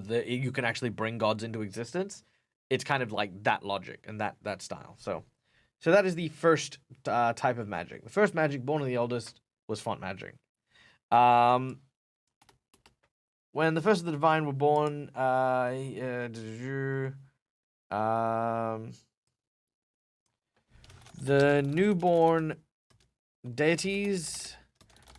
you can actually bring gods into existence. It's kind of like that logic and that style. So that is the first type of magic. The first magic born of the eldest was font magic. When the first of the divine were born, the newborn deities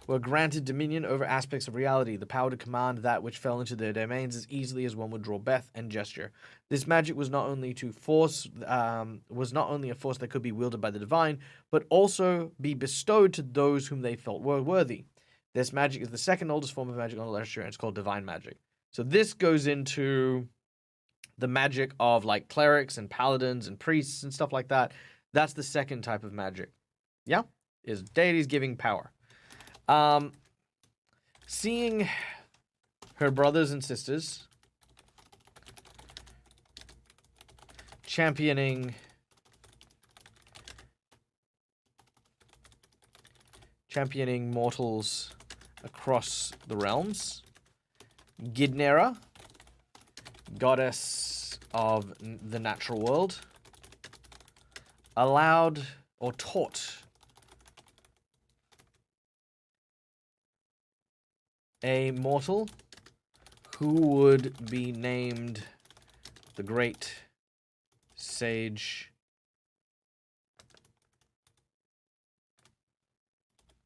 were granted dominion over aspects of reality, the power to command that which fell into their domains as easily as one would draw breath and gesture. This magic was not only a force that could be wielded by the divine, but also be bestowed to those whom they felt were worthy. This magic is the second oldest form of magic on Aulestria, and it's called divine magic. So this goes into the magic of like clerics and paladins and priests and stuff like that. That's the second type of magic. Yeah, is deities giving power. Seeing her brothers and sisters championing mortals across the realms, Gidnera, goddess of the natural world, allowed or taught a mortal who would be named the Great Sage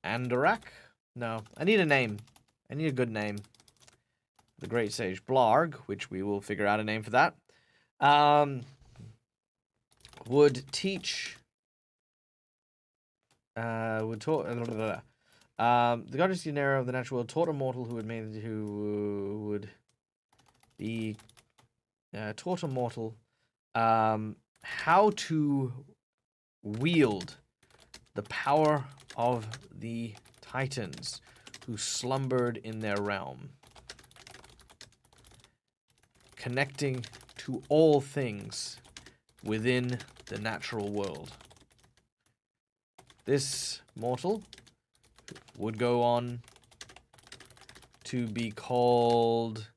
Andorak? No, I need a name. I need a good name. The Great Sage Blarg, which we will figure out a name for that, would teach... the goddess Gidnera of the natural world taught a mortal who how to wield the power of the Titans who slumbered in their realm, connecting to all things within the natural world. This mortal would go on to be called...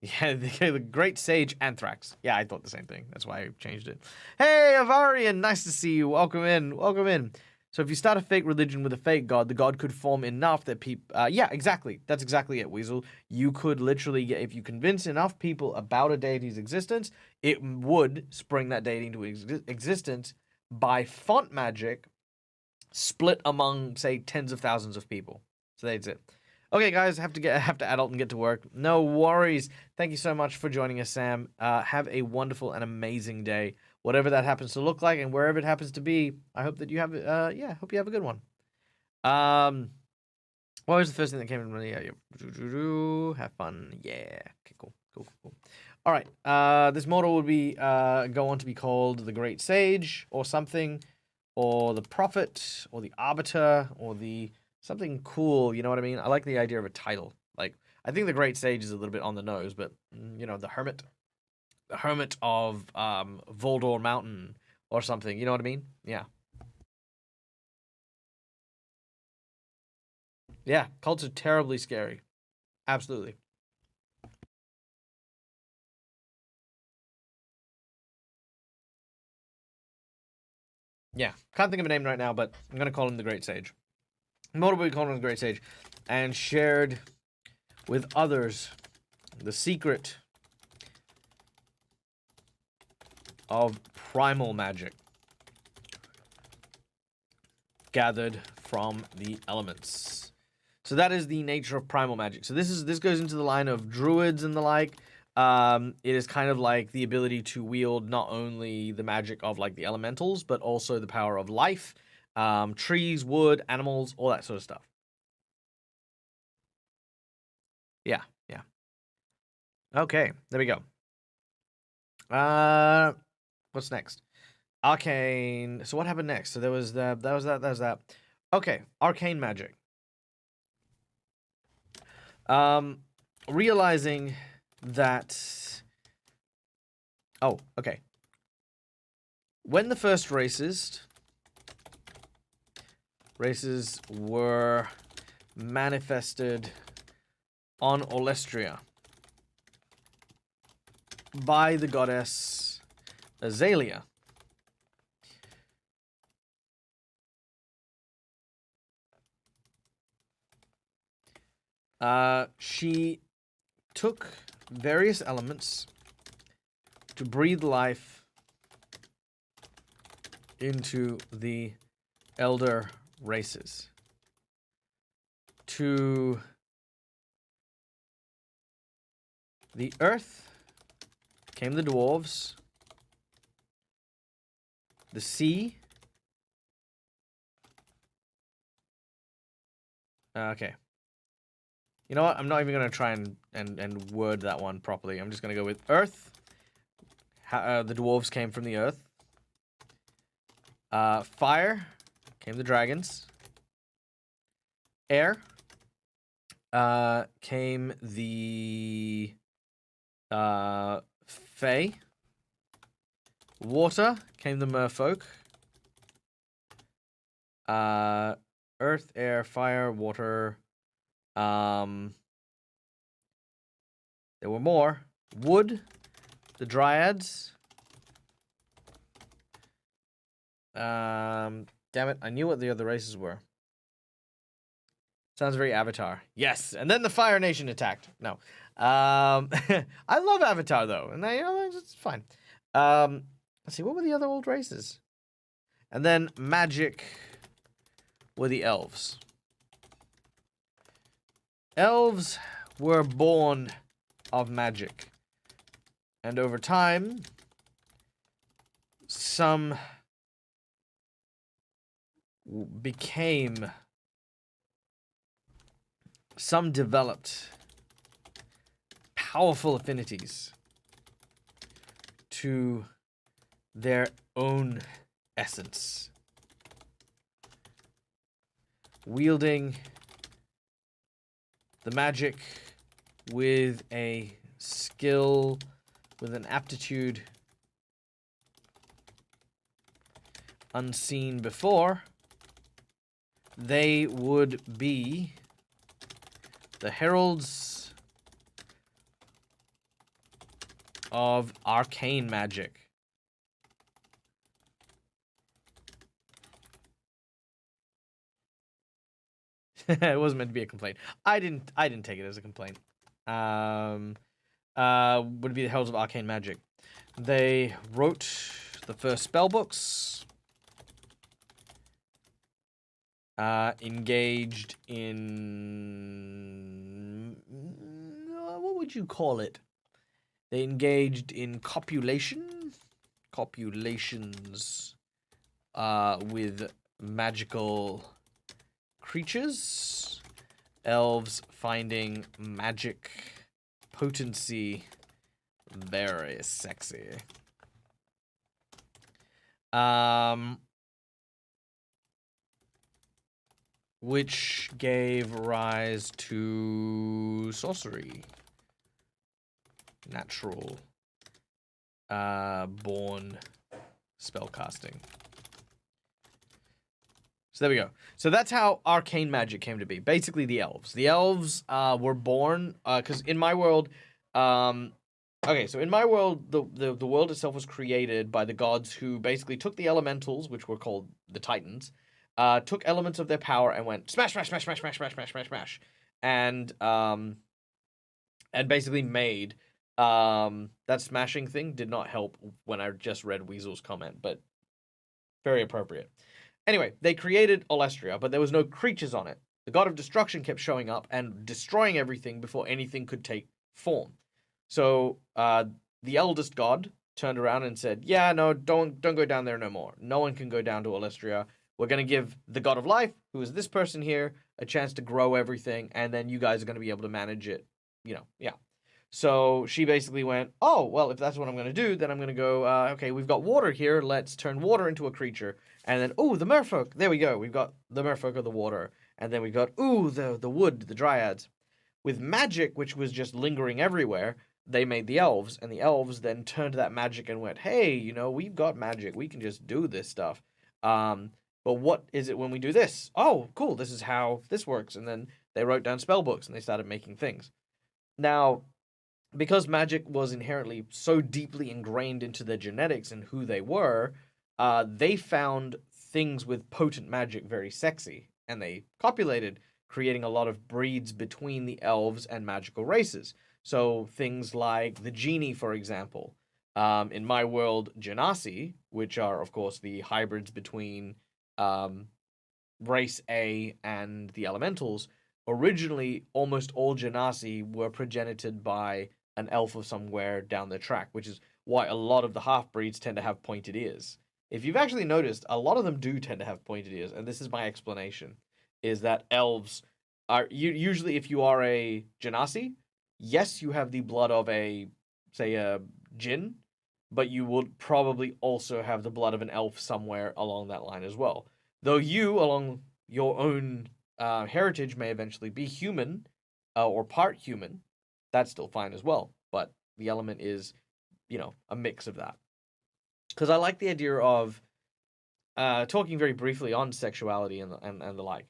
Yeah, the Great Sage Anthrax. Yeah, I thought the same thing. That's why I changed it. Hey, Avarian, nice to see you. Welcome in. Welcome in. So if you start a fake religion with a fake god, the god could form enough that people... yeah, exactly. That's exactly it, Weasel. You could literally get... If you convince enough people about a deity's existence, it would spring that deity into existence by font magic split among, say, tens of thousands of people. So that's it. Okay, guys, have to adult and get to work. No worries. Thank you so much for joining us, Sam. Have a wonderful and amazing day. Whatever that happens to look like and wherever it happens to be, I hope that you have hope you have a good one. What was the first thing that came in? Yeah, have fun. Yeah. Okay, cool. All right. This mortal would be go on to be called the Great Sage or something, or the Prophet, or the Arbiter, or the something cool. You know what I mean? I like the idea of a title. Like, I think the Great Sage is a little bit on the nose, but you know, the Hermit of Voldor Mountain or something. You know what I mean? Yeah. Yeah. Cults are terribly scary. Absolutely. Yeah, can't think of a name right now, but I'm going to call him the Great Sage. Multiple called him the Great Sage, and shared with others the secret of primal magic gathered from the elements. So that is the nature of primal magic. So this goes into the line of druids and the like. It is kind of like the ability to wield not only the magic of like the elementals, but also the power of life, trees, wood, animals, all that sort of stuff. Yeah, yeah. Okay, there we go. What's next? Arcane. So what happened next? So there was that was that. Okay, Arcane Magic. Realizing that... Oh, okay. When the first races were manifested on Aulestria by the goddess Azalea, she took various elements to breathe life into the elder races. To the earth came the dwarves, the sea. Okay. You know what? I'm not even going to try and word that one properly. I'm just going to go with earth. The dwarves came from the earth. Fire came the dragons. Air came the fae. Water came the merfolk. Earth, air, fire, water. There were more. Wood, the dryads. Damn it, I knew what the other races were. Sounds very Avatar. Yes, and then the Fire Nation attacked. No. I love Avatar, though, and it's fine. Let's see, what were the other old races? And then magic were the elves. Elves were born of magic. And over time, some developed powerful affinities to their own essence, wielding the magic with a skill, with an aptitude unseen before. They would be the heralds of Arcane Magic. It wasn't meant to be a complaint. I didn't take it as a complaint. Would be the heralds of Arcane Magic. They wrote the first spell books. Engaged in... what would you call it? They engaged in copulations with magical creatures. Elves finding magic potency Very sexy. Which gave rise to sorcery. Natural. Born spellcasting. So there we go. So that's how Arcane Magic came to be. Basically, the Elves. The Elves were born because in my world, okay, so in my world, the world itself was created by the gods who basically took the elementals, which were called the Titans, took elements of their power and went smash, smash, smash, smash, smash, smash, smash, smash, smash, and basically made that smashing thing did not help when I just read Weasel's comment, but very appropriate. Anyway, they created Aulestria, but there was no creatures on it. The god of destruction kept showing up and destroying everything before anything could take form. So the eldest god turned around and said, "Yeah, no, don't go down there no more. No one can go down to Aulestria. We're going to give the god of life, who is this person here, a chance to grow everything, and then you guys are going to be able to manage it, you know, yeah." So she basically went, "Oh, well, if that's what I'm going to do, then I'm going to go, okay, we've got water here. Let's turn water into a creature. And then, oh, the merfolk. There we go. We've got the merfolk of the water. And then we've got, ooh, the wood, the dryads." With magic, which was just lingering everywhere, they made the elves. And the elves then turned to that magic and went, "Hey, you know, we've got magic. We can just do this stuff. But what is it when we do this? Oh, cool. This is how this works." And then they wrote down spell books and they started making things. Now, because magic was inherently so deeply ingrained into their genetics and who they found things with potent magic very sexy, and they copulated, creating a lot of breeds between the elves and magical races. So things like the genie, for example. In my world, genasi, which are, of course, the hybrids between race A and the elementals, originally almost all genasi were progenited by an elf of somewhere down the track, which is why a lot of the half-breeds tend to have pointed ears. If you've actually noticed, a lot of them do tend to have pointed ears, and this is my explanation, is that elves are, usually if you are a genasi, yes, you have the blood of a, say, a djinn, but you would probably also have the blood of an elf somewhere along that line as well. Though you, along your own heritage, may eventually be human or part human, that's still fine as well. But the element is, you know, a mix of that. Because I like the idea of talking very briefly on sexuality and the like.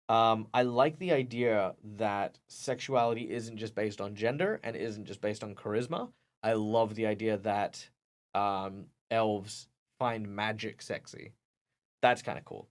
I like the idea that sexuality isn't just based on gender and isn't just based on charisma. I love the idea that elves find magic sexy. That's kind of cool.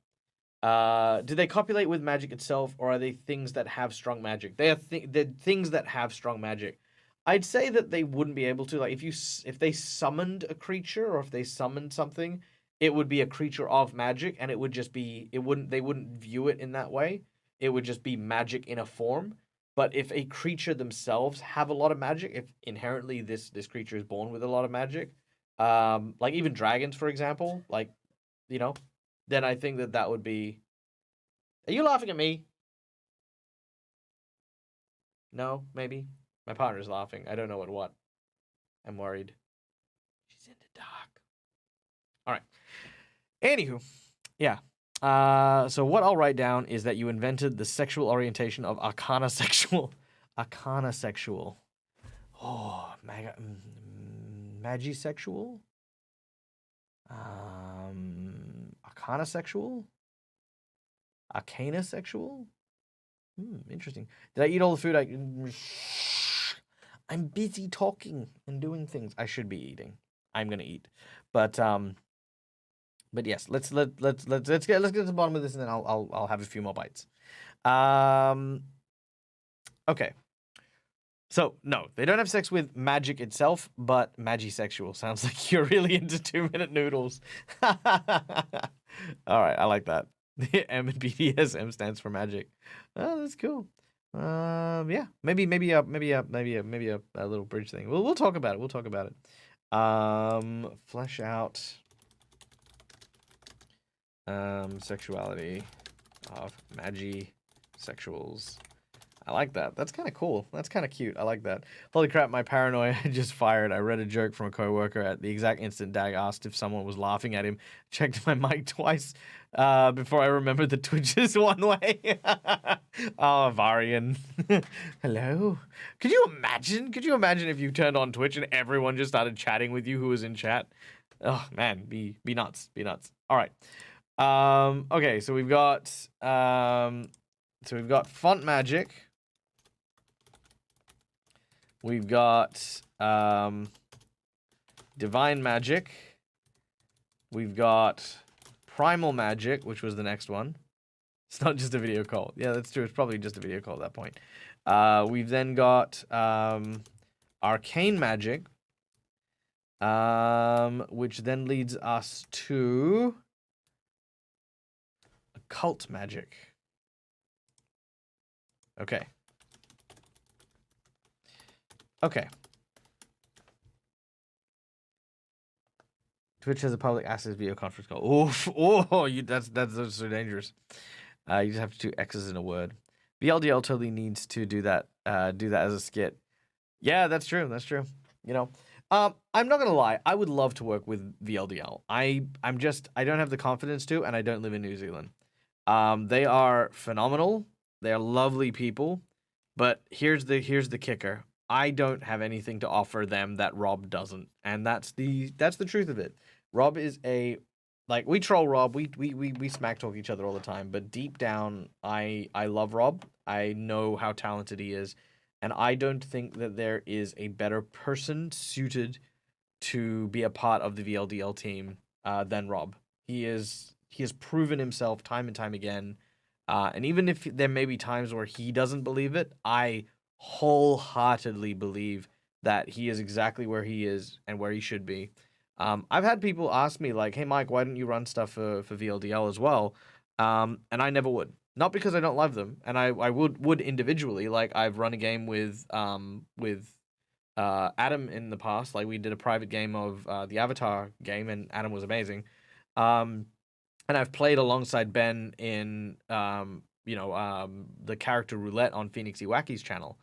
Do they copulate with magic itself, or are they things that have strong magic? They're things that have strong magic. I'd say that they wouldn't be able to. Like if they summoned a creature or if they summoned something, it would be a creature of magic, and it would just be they wouldn't view it in that way. It would just be magic in a form. But if a creature themselves have a lot of magic, if inherently this creature is born with a lot of magic, like even dragons, for example, like, you know, then I think that would be. Are you laughing at me? No, maybe. My partner's laughing. I don't know what. I'm worried. She's in the dark. All right. Anywho, yeah. So what I'll write down is that you invented the sexual orientation of Arcanisexual. Arcanisexual. Oh, Magisexual? Arcanisexual? Arcanisexual? Interesting. Did I eat all the food? I'm busy talking and doing things. I should be eating. I'm gonna eat, but yes. Let's get to the bottom of this, and then I'll have a few more bites. Okay. So no, they don't have sex with magic itself, but Magisexual sounds like you're really into 2-minute noodles. All right, I like that. The M in BDSM stands for magic. Oh, that's cool. Yeah, maybe a little bridge thing. We'll talk about it. Flesh out sexuality of Magisexuals. I like that. That's kind of cool. That's kind of cute. I like that. Holy crap, my paranoia just fired. I read a joke from a coworker at the exact instant Dag asked if someone was laughing at him. Checked my mic twice before I remembered the Twitch is one way. Oh, Varian. Hello? Could you imagine? Could you imagine if you turned on Twitch and everyone just started chatting with you who was in chat? Oh, man. Be nuts. Be nuts. All right. Okay, so we've got... we've got Font Magic. We've got Divine Magic. We've got Primal Magic, which was the next one. It's not just a video call. Yeah, that's true. It's probably just a video call at that point. We've then got Arcane Magic, which then leads us to Occult Magic. Okay. Okay. Twitch has a public access video conference call. Oof. Oh, that's so dangerous. You just have to do X's in a word. VLDL totally needs to do that as a skit. Yeah, that's true. That's true. You know, I'm not gonna lie. I would love to work with VLDL. I don't have the confidence to, and I don't live in New Zealand. They are phenomenal. They are lovely people, but here's the kicker. I don't have anything to offer them that Rob doesn't, and that's the truth of it. Rob is we troll Rob, we smack talk each other all the time, but deep down, I love Rob. I know how talented he is, and I don't think that there is a better person suited to be a part of the VLDL team than Rob. He has proven himself time and time again, and even if there may be times where he doesn't believe it, I wholeheartedly believe that he is exactly where he is and where he should be. I've had people ask me like, "Hey, Mike, why don't you run stuff for VLDL as well?" And I never would. Not because I don't love them, and I would individually. Like I've run a game with Adam in the past. Like we did a private game of the Avatar game, and Adam was amazing. And I've played alongside Ben in the character roulette on Phoenix Iwaki's channel.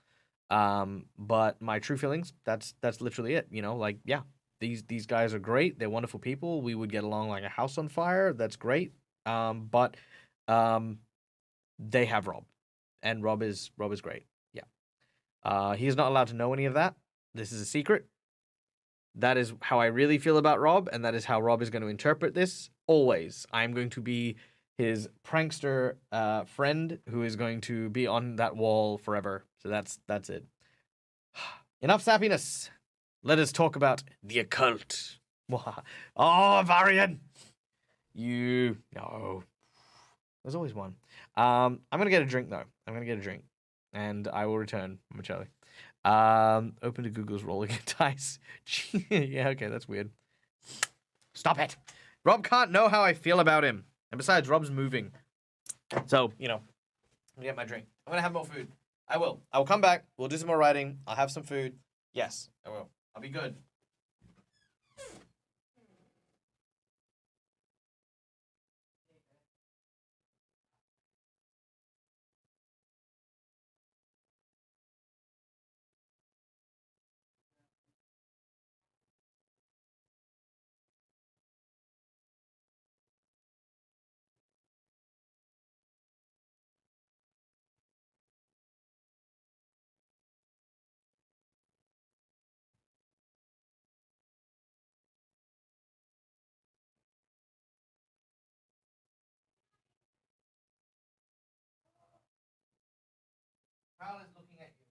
But my true feelings, that's literally it. You know, like, yeah, these guys are great. They're wonderful people. We would get along like a house on fire. That's great. But they have Rob, and Rob is great. Yeah. He is not allowed to know any of that. This is a secret. That is how I really feel about Rob, and that is how Rob is going to interpret this. Always. I'm going to be his prankster friend who is going to be on that wall forever. So that's it. Enough sappiness. Let us talk about the occult. Oh, Varian! No. There's always one. I'm going to get a drink, though. I'm going to get a drink. And I will return momentarily. Open to Google's rolling dice. Yeah, okay, that's weird. Stop it. Rob can't know how I feel about him. And besides, Rob's moving. So, I'm going to get my drink. I'm going to have more food. I will. I will come back. We'll do some more writing. I'll have some food. Yes, I will. I'll be good. Carl is looking at you.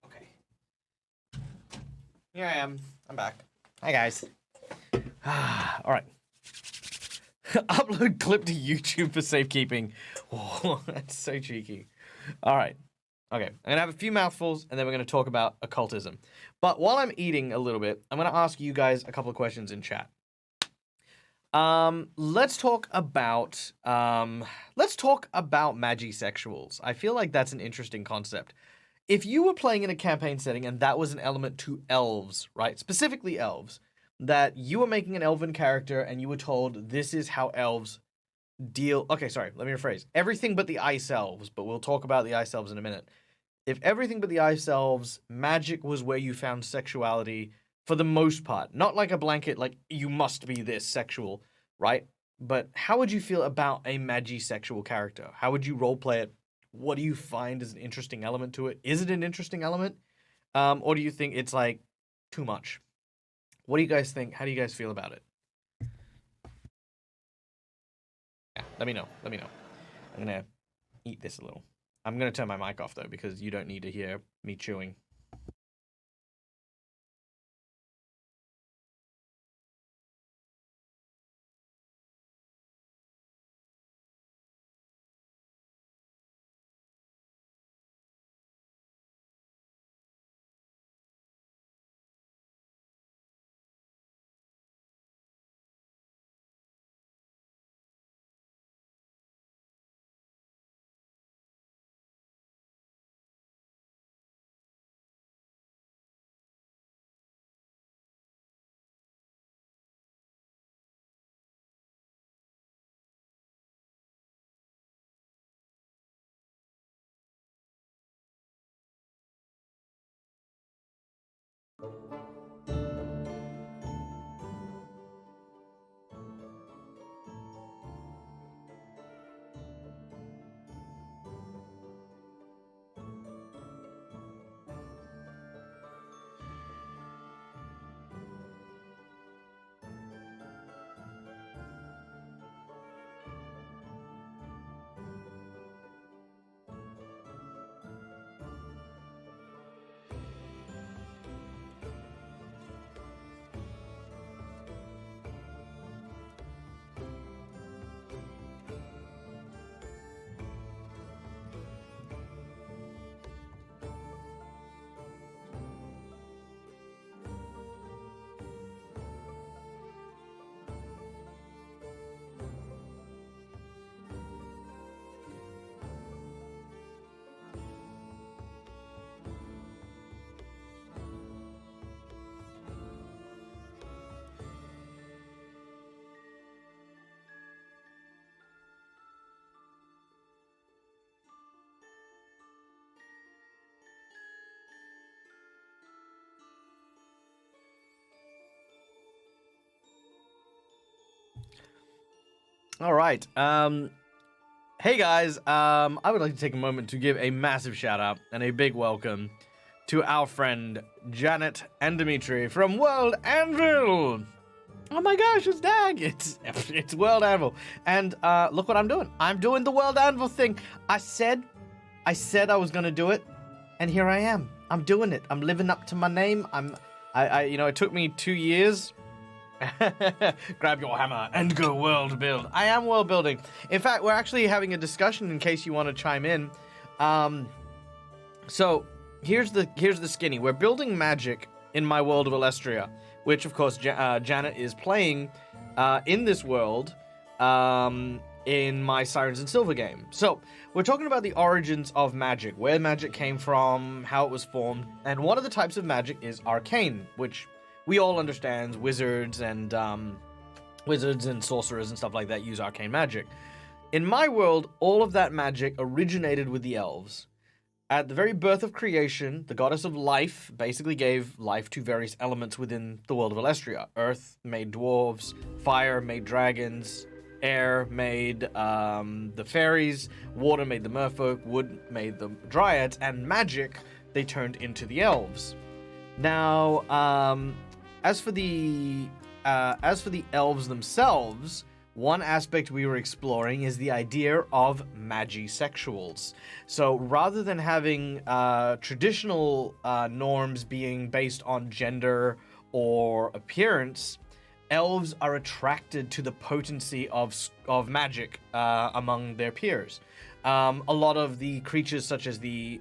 Okay. Here I am. I'm back. Hi, guys. All right. Upload clip to YouTube for safekeeping. Oh, that's so cheeky. All right. Okay. I'm going to have a few mouthfuls, and then we're going to talk about occultism. But while I'm eating a little bit, I'm going to ask you guys a couple of questions in chat. Let's talk about Magisexuals. I feel like that's an interesting concept. If you were playing in a campaign setting and that was an element to elves, right? Specifically elves, that you were making an elven character and you were told this is how elves deal... Okay, sorry, let me rephrase. Everything but the Ice Elves, but we'll talk about the Ice Elves in a minute. If everything but the Ice Elves, magic was where you found sexuality for the most part. Not like a blanket, like, you must be this sexual, right? But how would you feel about a Magisexual character? How would you roleplay it? What do you find as an interesting element to it? Is it an interesting element? Or do you think it's, like, too much? What do you guys think? How do you guys feel about it? Yeah, let me know. Let me know. I'm going to eat this a little. I'm going to turn my mic off, though, because you don't need to hear me chewing. All right. Hey guys. I would like to take a moment to give a massive shout out and a big welcome to our friend Janet and Dimitri from World Anvil. Oh my gosh, it's Dag. It's World Anvil. And look what I'm doing. I'm doing the World Anvil thing. I said I was gonna do it, and here I am. I'm doing it. I'm living up to my name. It took me 2 years. Grab your hammer and go world build. I am world building. In fact, we're actually having a discussion in case you want to chime in. So here's the skinny. We're building magic in my world of Aulestria, which of course Janet is playing in this world in my Sirens and Silver game. So we're talking about the origins of magic, where magic came from, how it was formed, and one of the types of magic is arcane, which we all understand. Wizards and sorcerers and stuff like that use arcane magic. In my world, all of that magic originated with the elves. At the very birth of creation, the goddess of life basically gave life to various elements within the world of Aulestria. Earth made dwarves, fire made dragons, air made the fairies, water made the merfolk, wood made the dryads, and magic they turned into the elves. Now, as for the elves themselves, one aspect we were exploring is the idea of Magisexuals. So rather than having traditional norms being based on gender or appearance, elves are attracted to the potency of magic among their peers. A lot of the creatures, such as the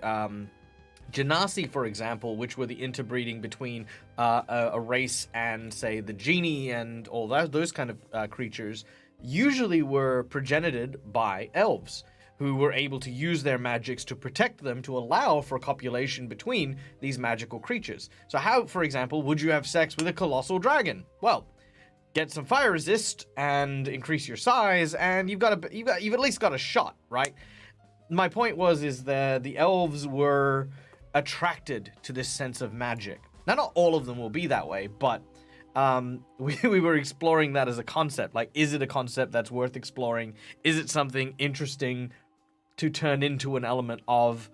Genasi, for example, which were the interbreeding between a race and, say, the genie and all those kind of creatures, usually were progenited by elves, who were able to use their magics to protect them, to allow for copulation between these magical creatures. So how, for example, would you have sex with a colossal dragon? Well, get some fire resist and increase your size, and you've at least got a shot, right? My point is that the elves were attracted to this sense of magic. Now, not all of them will be that way, but we were exploring that as a concept. Like, is it a concept that's worth exploring? Is it something interesting to turn into an element of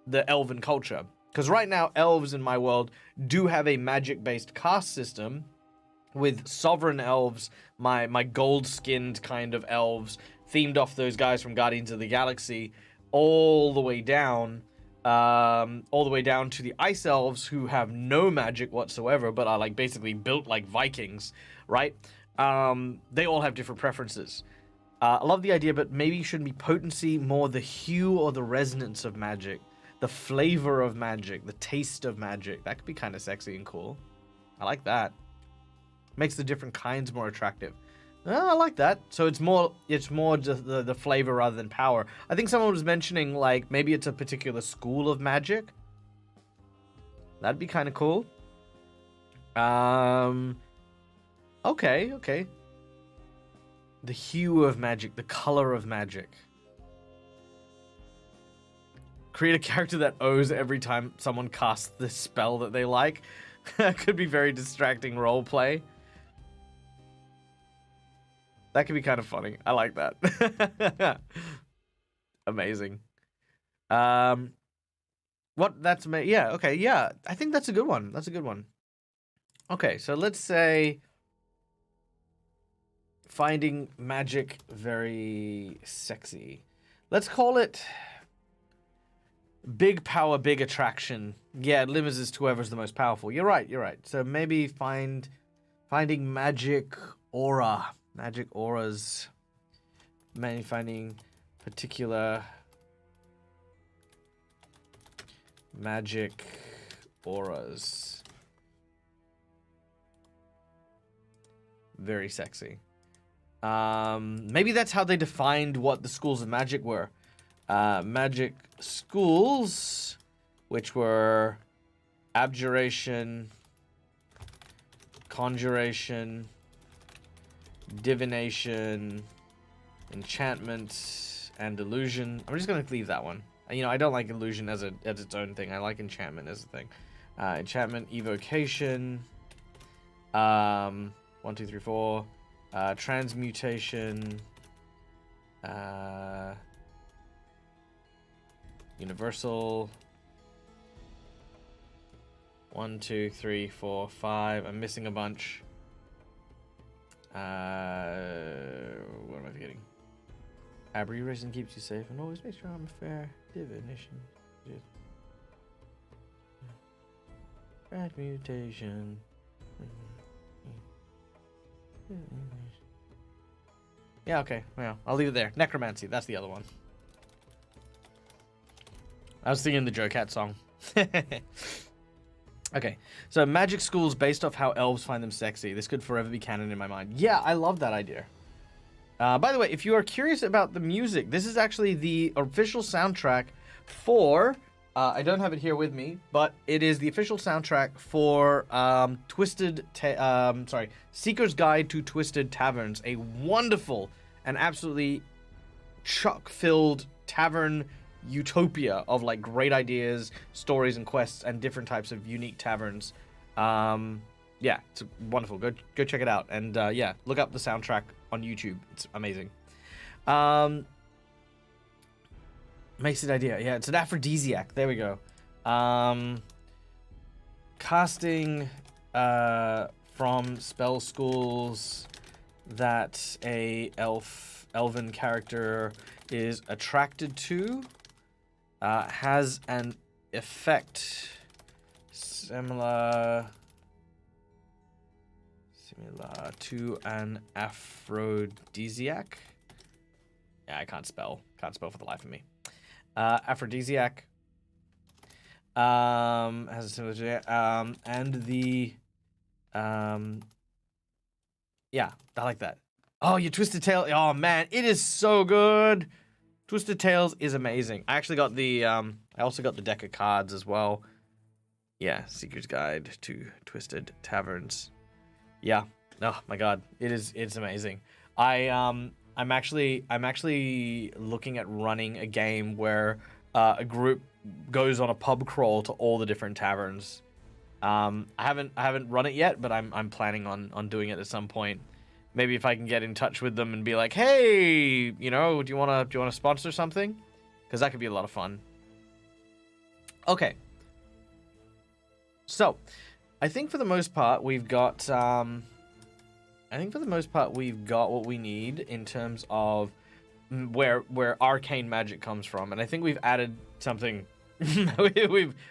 the elven culture? Because right now, elves in my world do have a magic-based caste system with sovereign elves, my gold-skinned kind of elves, themed off those guys from Guardians of the Galaxy, all the way down to the ice elves who have no magic whatsoever, but are like basically built like Vikings, right? They all have different preferences. I love the idea, but maybe it shouldn't be potency, more the hue or the resonance of magic, the flavor of magic, the taste of magic. That could be kind of sexy and cool. I like that. Makes the different kinds more attractive. I like that. So it's more just the flavor rather than power. I think someone was mentioning, like, maybe it's a particular school of magic. That'd be kind of cool. Okay. The hue of magic, the color of magic. Create a character that owes every time someone casts the spell that they like. Could be very distracting roleplay. That could be kind of funny. I like that. Amazing. Yeah, okay, yeah. I think that's a good one. Okay, so let's say finding magic very sexy. Let's call it big power, big attraction. Yeah, it limits us to whoever's the most powerful. You're right. So maybe finding magic aura. Magic auras. Maybe finding particular magic auras. Very sexy. Maybe that's how they defined what the schools of magic were. Magic schools, which were abjuration, conjuration, divination, enchantment, and illusion. I'm just gonna leave that one. You know, I don't like illusion as its own thing. I like enchantment as a thing. Enchantment, evocation. 1, 2, 3, 4. Transmutation. Universal. 1, 2, 3, 4, 5. I'm missing a bunch. What am I forgetting? Aberration keeps you safe and always makes your armor fair. Divination. Transmutation. Yeah, okay. Well, I'll leave it there. Necromancy, that's the other one. I was singing the Joe Cat song. Okay, so magic schools based off how elves find them sexy. This could forever be canon in my mind. Yeah, I love that idea. By the way, if you are curious about the music, this is actually the official soundtrack for... I don't have it here with me, but it is the official soundtrack for Seeker's Guide to Twisted Taverns, a wonderful and absolutely chock-filled tavern utopia of like great ideas, stories, and quests, and different types of unique taverns. Yeah, it's wonderful. Go check it out, and yeah, look up the soundtrack on YouTube. It's amazing. Makes it idea. Yeah, it's an aphrodisiac. There we go. Casting from spell schools that a elven character is attracted to has an effect similar to an aphrodisiac. Yeah, I can't spell for the life of me. Aphrodisiac has a similar and the yeah, I like that. Oh, your Twisted Tail. Oh man, it is so good. Twisted Tales is amazing. I actually got the I also got the deck of cards as well. Yeah, Seeker's Guide to Twisted Taverns. Yeah, Oh my god, it's amazing. I'm actually looking at running a game where a group goes on a pub crawl to all the different taverns. I haven't run it yet, but I'm planning on doing it at some point. Maybe if I can get in touch with them and be like, hey, you know, do you wanna sponsor something? Because that could be a lot of fun. Okay. So, I think for the most part we've got what we need in terms of where Arcane Magic comes from, and I think we've added something.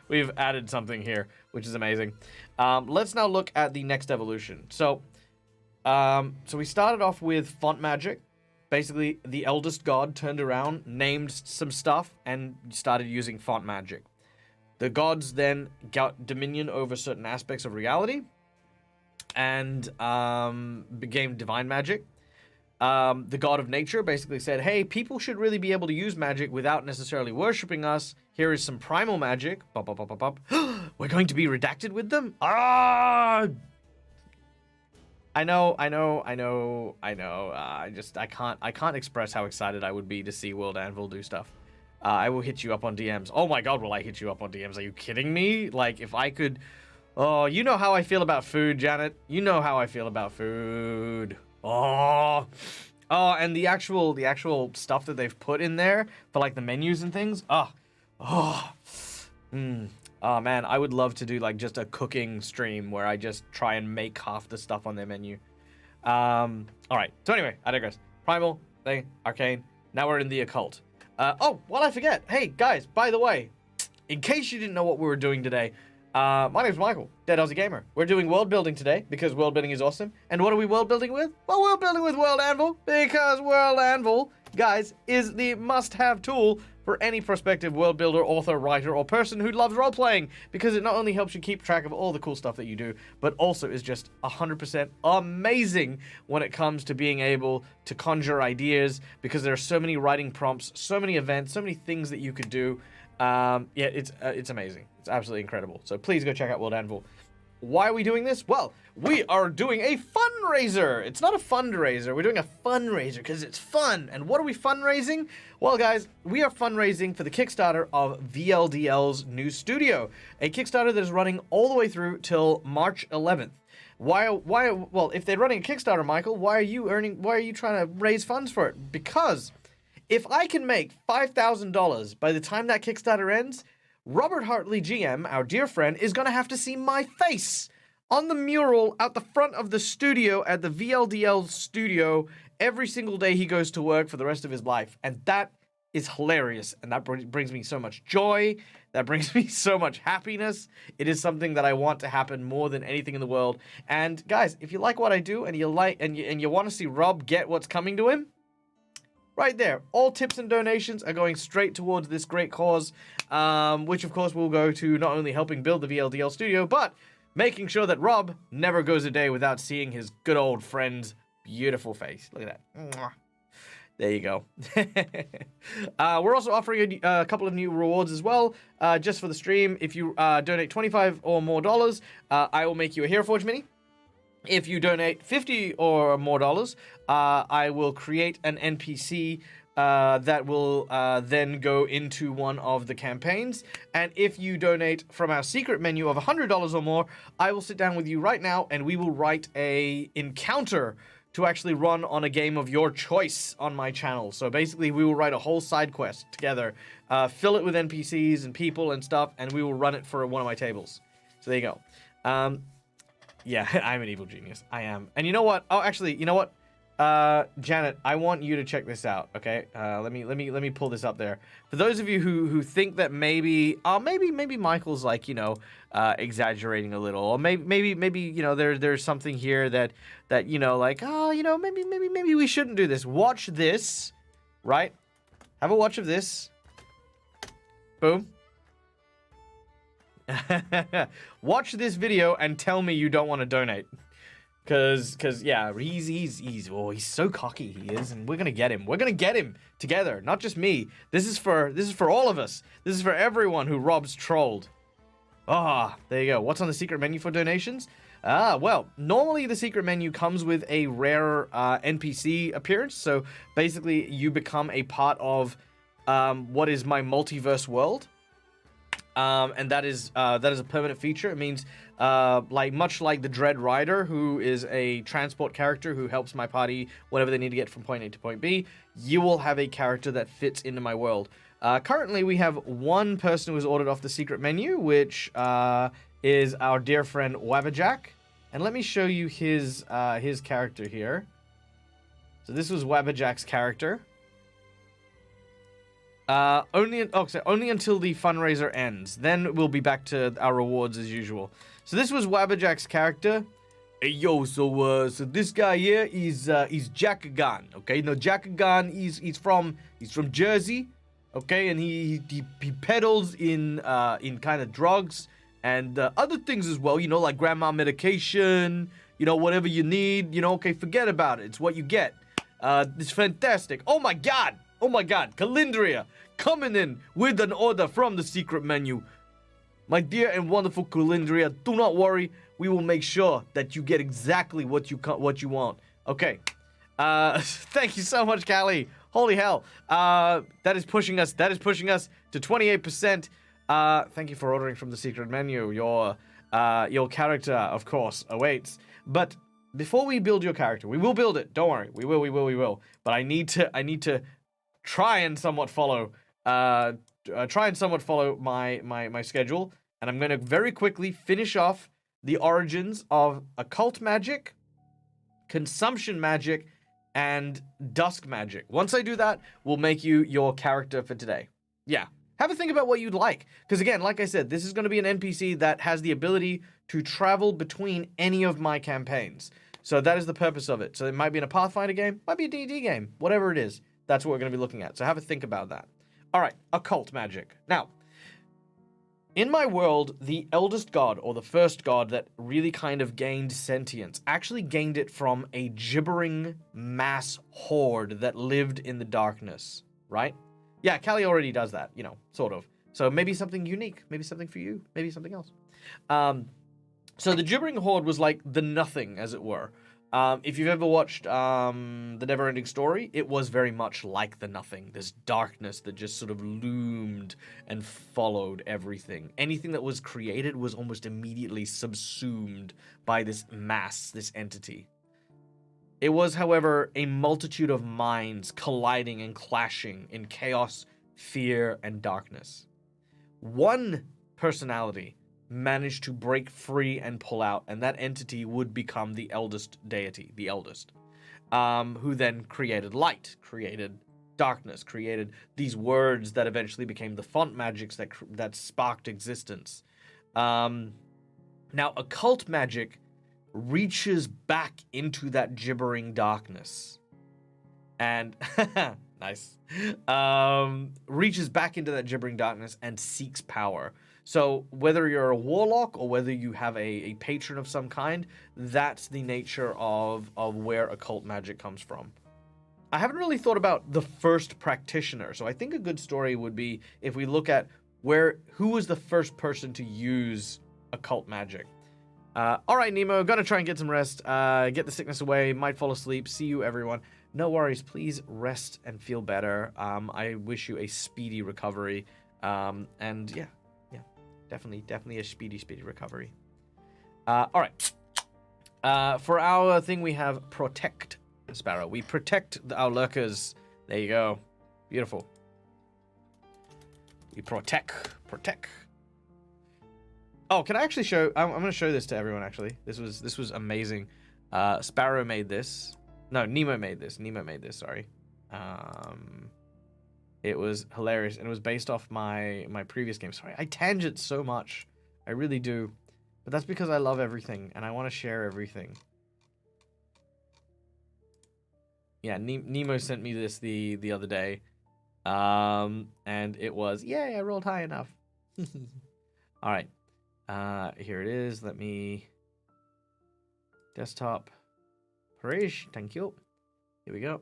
we've added something here, which is amazing. Let's now look at the next evolution. So we started off with font magic. Basically, the eldest god turned around, named some stuff, and started using font magic. The gods then got dominion over certain aspects of reality and became divine magic. The god of nature basically said, hey, people should really be able to use magic without necessarily worshipping us. Here is some primal magic. We're going to be redacted with them? Ah! I know. I can't express how excited I would be to see World Anvil do stuff. I will hit you up on DMs. Oh my god, will I hit you up on DMs? Are you kidding me? Like, if I could... Oh, you know how I feel about food, Janet. You know how I feel about food. Oh, and the actual stuff that they've put in there for like the menus and things. Oh man, I would love to do like just a cooking stream where I just try and make half the stuff on their menu. All right. So anyway, I digress. Primal thing, arcane. Now we're in the occult. Oh, while I forget, hey guys, by the way, in case you didn't know what we were doing today. My name's Michael, Dead Aussie Gamer. We're doing world building today because world building is awesome. And what are we world building with? Well, we're building with World Anvil because World Anvil, guys, is the must-have tool for any prospective world builder, author, writer, or person who loves role-playing, because it not only helps you keep track of all the cool stuff that you do, but also is just 100% amazing when it comes to being able to conjure ideas, because there are so many writing prompts, so many events, so many things that you could do. Yeah, it's amazing. It's absolutely incredible. So please go check out World Anvil. Why are we doing this? Well, we are doing a fundraiser. It's not a fundraiser. We're doing a fundraiser because it's fun. And what are we fundraising? Well, guys, we are fundraising for the Kickstarter of VLDL's new studio, a Kickstarter that is running all the way through till March 11th. Well, if they're running a Kickstarter, Michael, why are you trying to raise funds for it? Because if I can make $5,000 by the time that Kickstarter ends, Robert Hartley GM, our dear friend, is going to have to see my face on the mural out the front of the studio at the VLDL studio every single day he goes to work for the rest of his life. And that is hilarious. And that brings me so much joy. That brings me so much happiness. It is something that I want to happen more than anything in the world. And guys, if you like what I do and you want to see Rob get what's coming to him, right there, all tips and donations are going straight towards this great cause, which of course will go to not only helping build the VLDL studio, but making sure that Rob never goes a day without seeing his good old friend's beautiful face. Look at that. Mwah. There you go. We're also offering a couple of new rewards as well, just for the stream. If you donate $25 or more, I will make you a Hero Forge mini. If you donate $50 or more, I will create an NPC that will then go into one of the campaigns. And if you donate from our secret menu of $100 or more, I will sit down with you right now and we will write a encounter to actually run on a game of your choice on my channel. So basically, we will write a whole side quest together, fill it with NPCs and people and stuff, and we will run it for one of my tables. So there you go. Yeah, I'm an evil genius. I am. And you know what? Oh, actually, you know what? Janet, I want you to check this out, okay? Let me pull this up there. For those of you who think that maybe Michael's like, you know, exaggerating a little, or maybe you know, there's something here that you know, like, oh, you know, maybe we shouldn't do this. Watch this, right? Have a watch of this. Boom. Watch this video and tell me you don't want to donate, cause yeah, he's so cocky, he is, and we're gonna get him together, not just me. This is for all of us. This is for everyone who Rob's trolled. There you go. What's on the secret menu for donations? Well, normally the secret menu comes with a rare NPC appearance. So basically, you become a part of what is my multiverse world. And that is a permanent feature. It means, much like the Dread Rider, who is a transport character who helps my party whatever they need to get from point A to point B, you will have a character that fits into my world. Currently, we have one person who was ordered off the secret menu, which is our dear friend Wabbajack. And let me show you his character here. So this was Wabbajack's character. Only until the fundraiser ends. Then we'll be back to our rewards as usual. So this was Wabbajack's character. Hey yo, so this guy here is Jackagon. Okay, now Jackagon he's from Jersey. Okay, and he peddles in kind of drugs and other things as well. You know, like grandma medication. You know, whatever you need. You know, okay, forget about it. It's what you get. It's fantastic. Oh my god, Calendria coming in with an order from the secret menu. My dear and wonderful Calendria, do not worry. We will make sure that you get exactly what you want. Okay. Thank you so much, Callie. Holy hell. That is pushing us to 28%. Thank you for ordering from the secret menu. Your character, of course, awaits. But before we build your character, we will build it. Don't worry. We will. But I need to try and somewhat follow my schedule, and I'm going to very quickly finish off the origins of Occult Magic, Consumption Magic, and Dusk Magic. Once I do that, we'll make you your character for today. Yeah. Have a think about what you'd like. Because again, like I said, this is going to be an NPC that has the ability to travel between any of my campaigns. So that is the purpose of it. So it might be in a Pathfinder game, might be a D&D game, whatever it is. That's what we're going to be looking at. So have a think about that. All right, Occult Magic. Now, in my world, the eldest god, or the first god that really kind of gained sentience, actually gained it from a gibbering mass horde that lived in the darkness, right? Yeah, Callie already does that, you know, sort of. So maybe something unique, maybe something for you, maybe something else. So the gibbering horde was like the nothing, as it were. If you've ever watched The Neverending Story, it was very much like the nothing. This darkness that just sort of loomed and followed everything. Anything that was created was almost immediately subsumed by this mass, this entity. It was, however, a multitude of minds colliding and clashing in chaos, fear, and darkness. One personality managed to break free and pull out, and that entity would become the eldest deity, the eldest, who then created light, created darkness, created these words that eventually became the font magics that sparked existence. Now, occult magic reaches back into that gibbering darkness, and nice, reaches back into that gibbering darkness and seeks power. So whether you're a warlock or whether you have a patron of some kind, that's the nature of where occult magic comes from. I haven't really thought about the first practitioner, so I think a good story would be if we look at who was the first person to use occult magic. All right, Nemo, gonna try and get some rest, get the sickness away, might fall asleep. See you, everyone. No worries, please rest and feel better. I wish you a speedy recovery, and yeah. Definitely a speedy recovery. All right. For our thing, we have Protect Sparrow. We protect our lurkers. There you go. Beautiful. We protect. Oh, can I actually show? I'm going to show this to everyone, actually. This was amazing. Sparrow made this. No, Nemo made this. Sorry. It was hilarious, and it was based off my previous game. Sorry, I tangent so much. I really do. But that's because I love everything, and I want to share everything. Yeah, Nemo sent me this the other day. And it was, yay, I rolled high enough. All right. Here it is. Let me... Desktop. Parish, thank you. Here we go.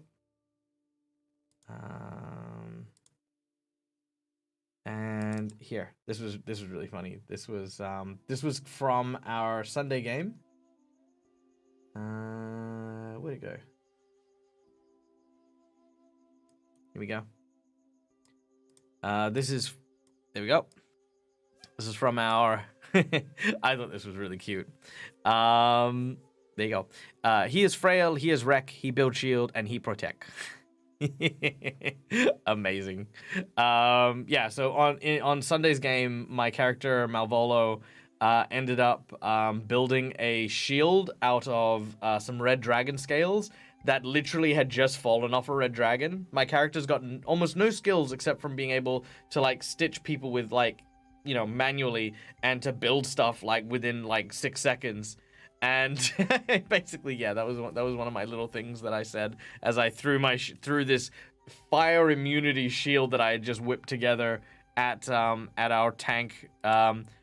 And here, this was really funny. This was from our Sunday game. Where'd it go? Here we go. This is... There we go. This is from our... I thought this was really cute. There you go. He is frail, he is wreck, he build shield, and he protect. Amazing. Yeah, so on Sunday's game, my character, Malvolo, ended up building a shield out of some red dragon scales that literally had just fallen off a red dragon. My character's got almost no skills except from being able to, like, stitch people with, like, you know, manually, and to build stuff, like, within, like, 6 seconds. And basically, yeah, that was one of my little things that I said as I threw threw this fire immunity shield that I had just whipped together at our tank,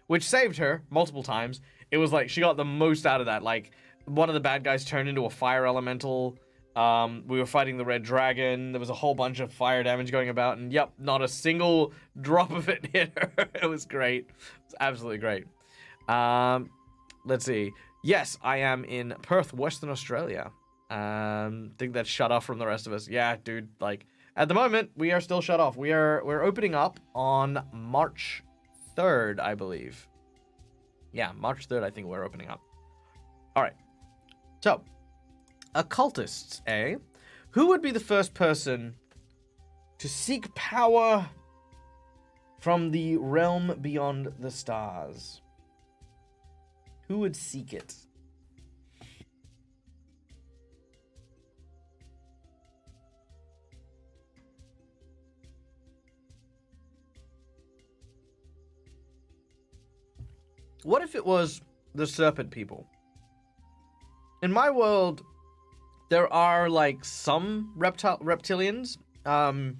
which saved her multiple times. It was like she got the most out of that. Like, one of the bad guys turned into a fire elemental. We were fighting the red dragon. There was a whole bunch of fire damage going about, and yep, not a single drop of it hit her. It was great. It was absolutely great. Let's see. Yes, I am in Perth, Western Australia. Think that's shut off from the rest of us. Yeah, dude, like, at the moment, we are still shut off. We're opening up on March 3rd, I believe. Yeah, March 3rd, I think we're opening up. All right. So, occultists, eh? Who would be the first person to seek power from the realm beyond the stars? Who would seek it? What if it was the serpent people? In my world, there are, like, some reptilians. I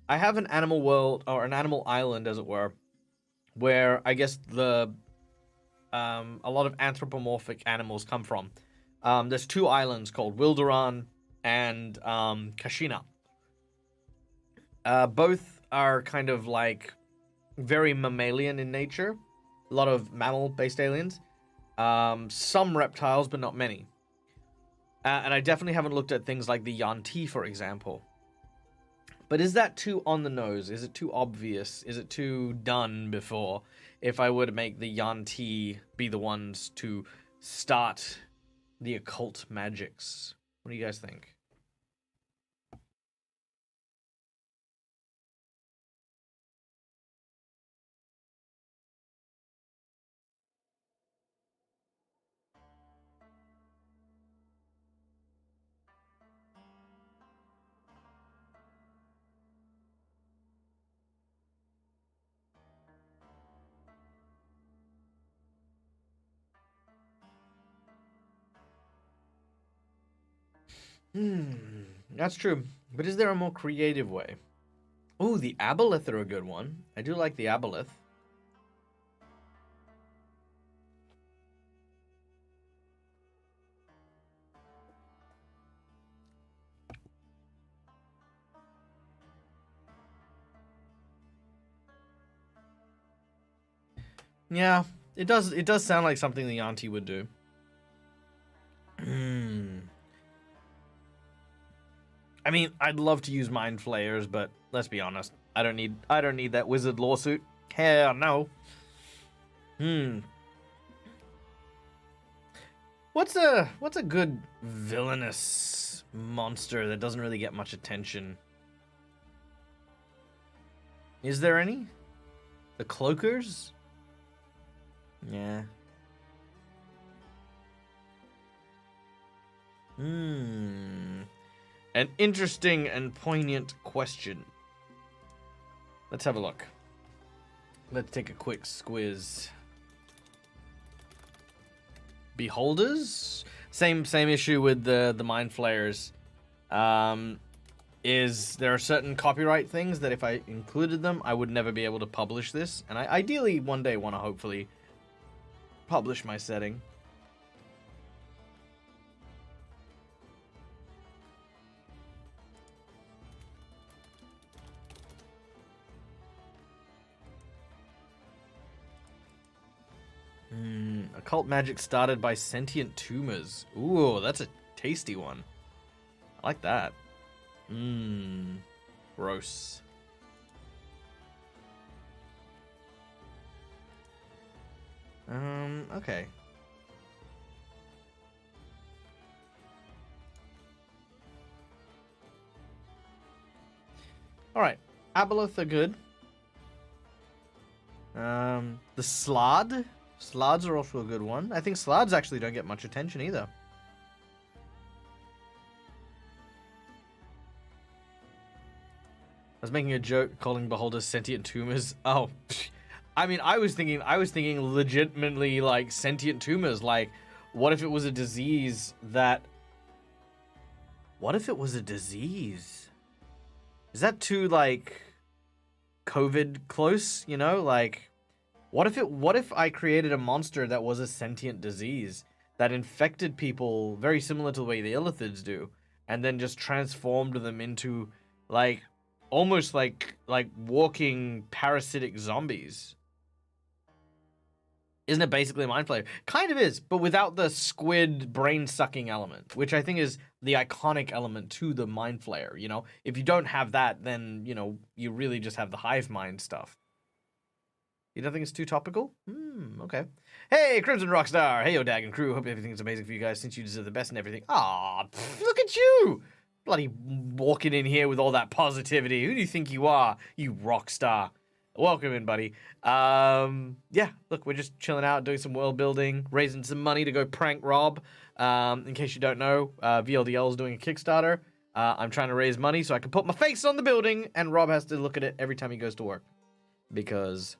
have an animal world, or an animal island, as it were, where I guess a lot of anthropomorphic animals come from. There's 2 islands called Wilderon and Kashina. Both are kind of like very mammalian in nature. A lot of mammal-based aliens. Some reptiles, but not many. And I definitely haven't looked at things like the Yanti, for example. But is that too on the nose? Is it too obvious? Is it too done before? If I were to make the Yanti be the ones to start the occult magics. What do you guys think? That's true. But is there a more creative way? Oh, the Aboleth are a good one. I do like the Aboleth. Yeah, it does sound like something the Auntie would do. I mean, I'd love to use Mind Flayers, but let's be honest. I don't need that wizard lawsuit. Hell no. What's a good villainous monster that doesn't really get much attention? Is there any? The Cloakers? Yeah. An interesting and poignant question. Let's have a look. Let's take a quick squiz. Beholders? Same issue with the Mind Flayers. Is there are certain copyright things that if I included them, I would never be able to publish this. And I ideally one day want to hopefully publish my setting. Occult magic started by sentient tumors. Ooh, that's a tasty one. I like that. Mmm. Gross. Okay. Alright. Aboleth are good. The Slod. Slods are also a good one. I think Slods actually don't get much attention either. I was making a joke calling beholders sentient tumors. Oh, I mean, I was thinking legitimately like sentient tumors. Like, what if it was a disease that? What if it was a disease? Is that too like COVID close? You know, like, what if I created a monster that was a sentient disease that infected people very similar to the way the Illithids do, and then just transformed them into like almost like walking parasitic zombies? Isn't it basically a mind flayer? Kind of is, but without the squid brain sucking element, which I think is the iconic element to the mind flayer. You know, if you don't have that, then you know you really just have the hive mind stuff. You don't think it's too topical? Okay. Hey, Crimson Rockstar. Hey, Dagger and crew. Hope everything's amazing for you guys since you deserve the best and everything. Ah, look at you. Bloody walking in here with all that positivity. Who do you think you are, you rock star? Welcome in, buddy. Yeah, look, we're just chilling out, doing some world building, raising some money to go prank Rob. In case you don't know, VLDL is doing a Kickstarter. I'm trying to raise money so I can put my face on the building, and Rob has to look at it every time he goes to work. Because...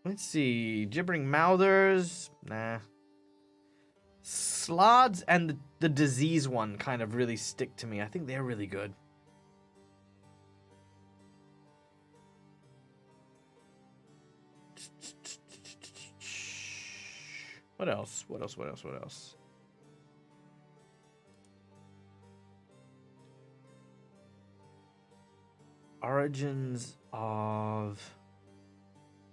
Let's see. Gibbering Mouthers. Nah. Slods and the disease one kind of really stick to me. I think they're really good. What else? What else? What else? What else? Origins of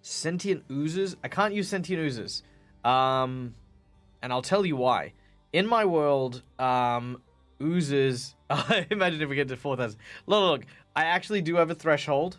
sentient oozes. I can't use sentient oozes. And I'll tell you why. In my world, oozes... Imagine if we get to 4,000. Look, I actually do have a threshold.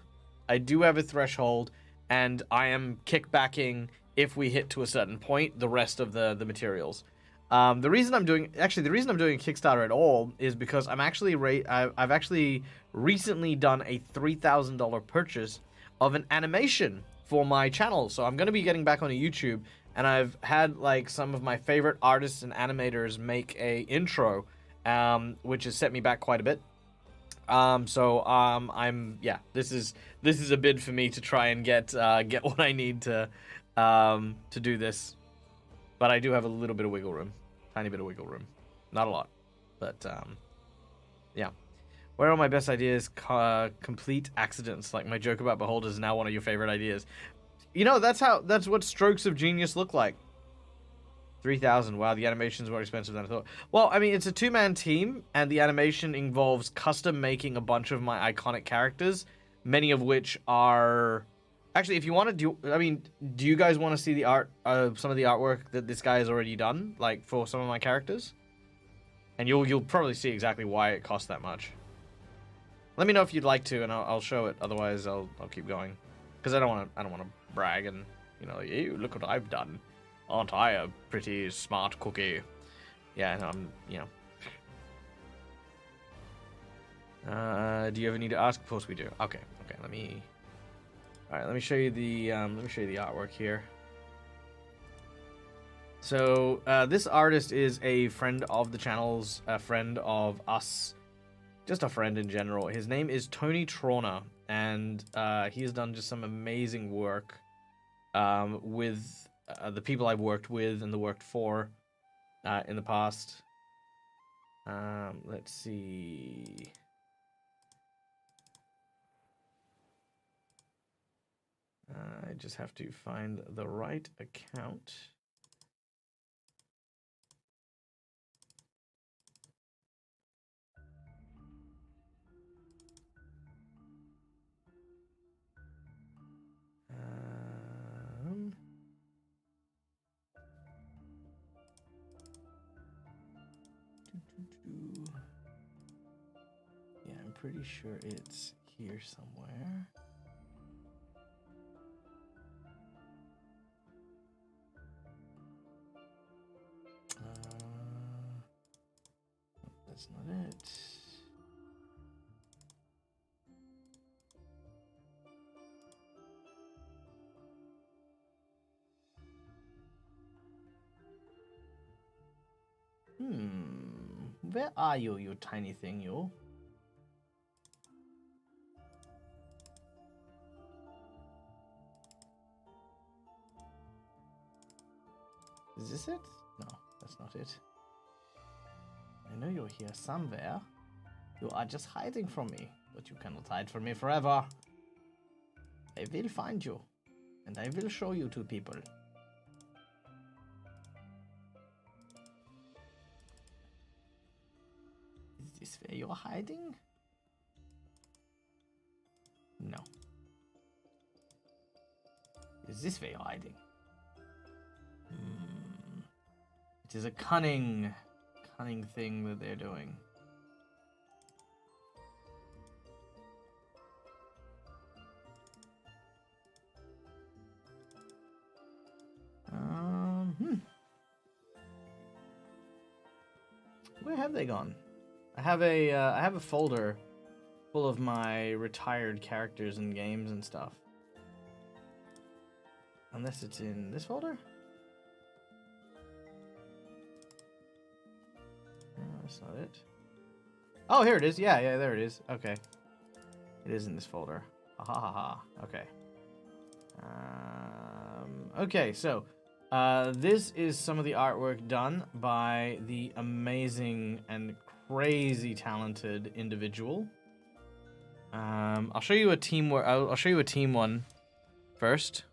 And I am kickbacking if we hit to a certain point the rest of the materials. The reason I'm doing a Kickstarter at all is because I've actually recently done a $3,000 purchase of an animation for my channel. So I'm going to be getting back onto YouTube. And I've had like some of my favorite artists and animators make a intro, which has set me back quite a bit. This is a bid for me to try and get what I need to do this. But I do have a little bit of wiggle room, tiny bit of wiggle room, not a lot, but yeah. Where are my best ideas? Complete accidents, like my joke about beholders is now one of your favorite ideas. You know, that's what strokes of genius look like. 3,000. Wow, the animation's more expensive than I thought. Well, I mean, it's a two-man team, and the animation involves custom making a bunch of my iconic characters, many of which are... Actually, if you want to do... I mean, do you guys want to see the art, some of the artwork that this guy has already done, like, for some of my characters? And you'll probably see exactly why it costs that much. Let me know if you'd like to, and I'll show it. Otherwise, I'll keep going. Because I don't want to brag and, you know, hey, look what I've done. Aren't I a pretty smart cookie? Yeah, no, I'm, you know. Do you ever need to ask? Of course we do. Okay, let me show you the artwork here. So, this artist is a friend of the channel's, a friend of us, just a friend in general. His name is Tony Trona, and he has done just some amazing work with the people I've worked with and worked for in the past. Let's see. I just have to find the right account. pretty sure it's here somewhere. That's not it. Where are you, you tiny thing, you? Is this it? No, that's not it. I know you're here somewhere. You are just hiding from me, but you cannot hide from me forever. I will find you, and I will show you to people. Is this where you're hiding? No. Is this where you're hiding? It is a cunning thing that they're doing. Where have they gone? I have a folder full of my retired characters and games and stuff. Unless it's in this folder? No, that's not it. Oh, here it is. Yeah, there it is. Okay. It is in this folder. Ha ha ha ha. Okay. Okay, so this is some of the artwork done by the amazing and crazy talented individual. I'll show you a team where I'll show you a team one first.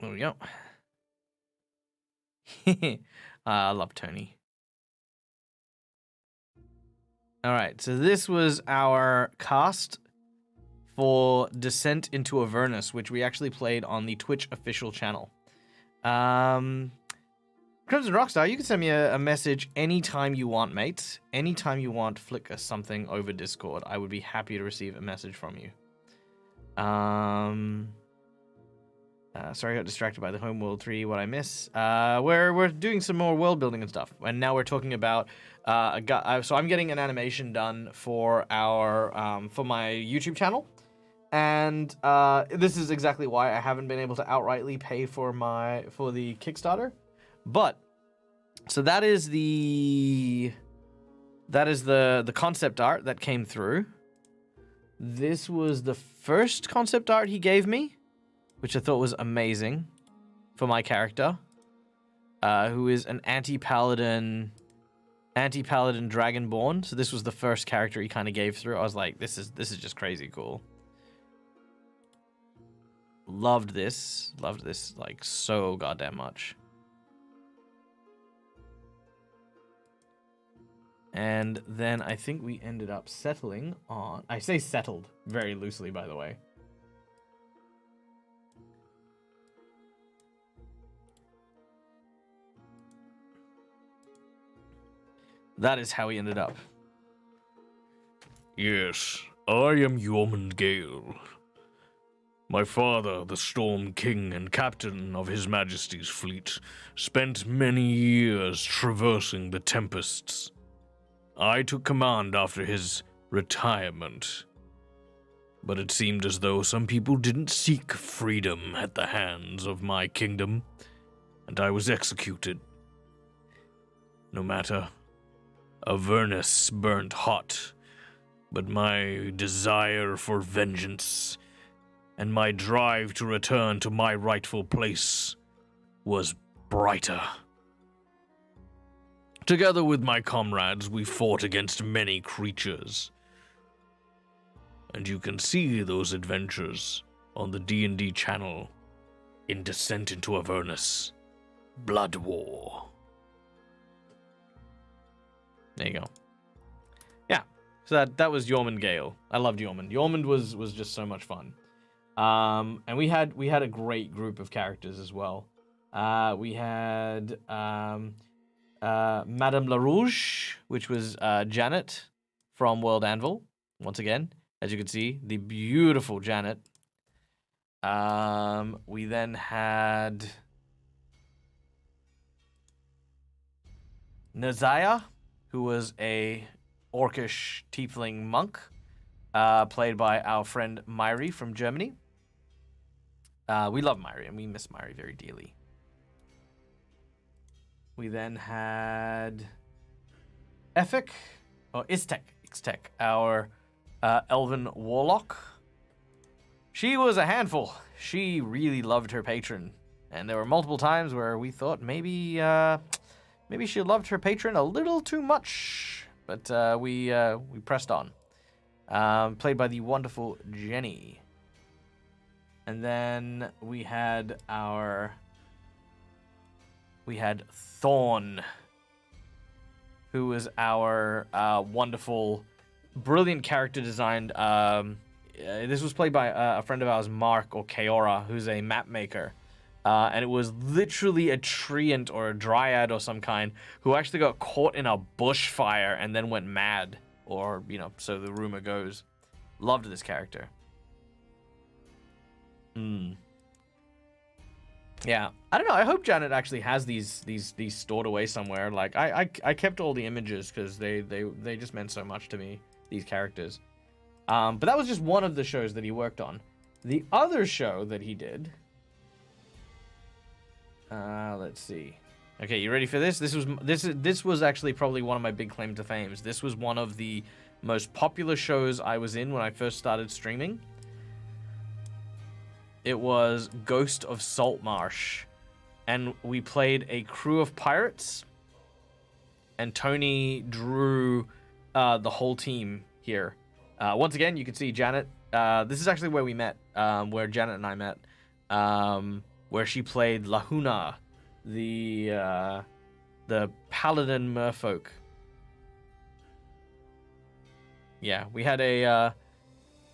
There we go. I love Tony. All right, so this was our cast for Descent into Avernus, which we actually played on the Twitch official channel. Crimson Rockstar, you can send me a message anytime you want, mate. Anytime you want, flick us something over Discord. I would be happy to receive a message from you. Sorry, I got distracted by the Homeworld 3. What I miss? We're doing some more world building and stuff, and now we're talking about so I'm getting an animation done for our for my YouTube channel, and this is exactly why I haven't been able to outrightly pay for the Kickstarter. But so that is the concept art that came through. This was the first concept art he gave me, which I thought was amazing for my character, who is an anti-paladin dragonborn. So this was the first character he kind of gave through. I was like, this is just crazy cool. Loved this like so goddamn much. And then I think we ended up settling on, I say settled very loosely, by the way. That is how we ended up. Yes, I am Yeoman Gale. My father, the Storm King and captain of His Majesty's fleet, spent many years traversing the tempests. I took command after his retirement, but it seemed as though some people didn't seek freedom at the hands of my kingdom, and I was executed. No matter. Avernus burnt hot, but my desire for vengeance and my drive to return to my rightful place was brighter. Together with my comrades, we fought against many creatures, and you can see those adventures on the D&D channel in Descent into Avernus, Blood War. There you go. Yeah, so that was Yeoman Gale. I loved Yeoman. Yeoman was just so much fun. And we had a great group of characters as well. We had Madame LaRouge, which was Janet from World Anvil. Once again, as you can see, the beautiful Janet. We then had Nazaya, who was a orcish tiefling monk, played by our friend Myri from Germany. We love Myri, and we miss Myri very dearly. We then had Efik, or Istek, our elven warlock. She was a handful. She really loved her patron, and there were multiple times where we thought maybe she loved her patron a little too much, but we pressed on. Played by the wonderful Jenny. And then we had Thorne, who was our wonderful, brilliant character designed. This was played by a friend of ours, Mark, or Kaora, who's a map maker. And it was literally a treant or a dryad or some kind who actually got caught in a bushfire and then went mad. Or, so the rumor goes. Loved this character. Yeah, I don't know. I hope Janet actually has these stored away somewhere. Like I kept all the images because they just meant so much to me. These characters. But that was just one of the shows that he worked on. The other show that he did. Let's see. Okay, you ready for this? This was actually probably one of my big claim to fame. This was one of the most popular shows I was in when I first started streaming. It was Ghost of Saltmarsh, and we played a crew of pirates, and Tony drew the whole team here. Once again, you can see Janet. This is actually where we met, where Janet and I met, where she played Lahuna, the Paladin merfolk. Yeah, we had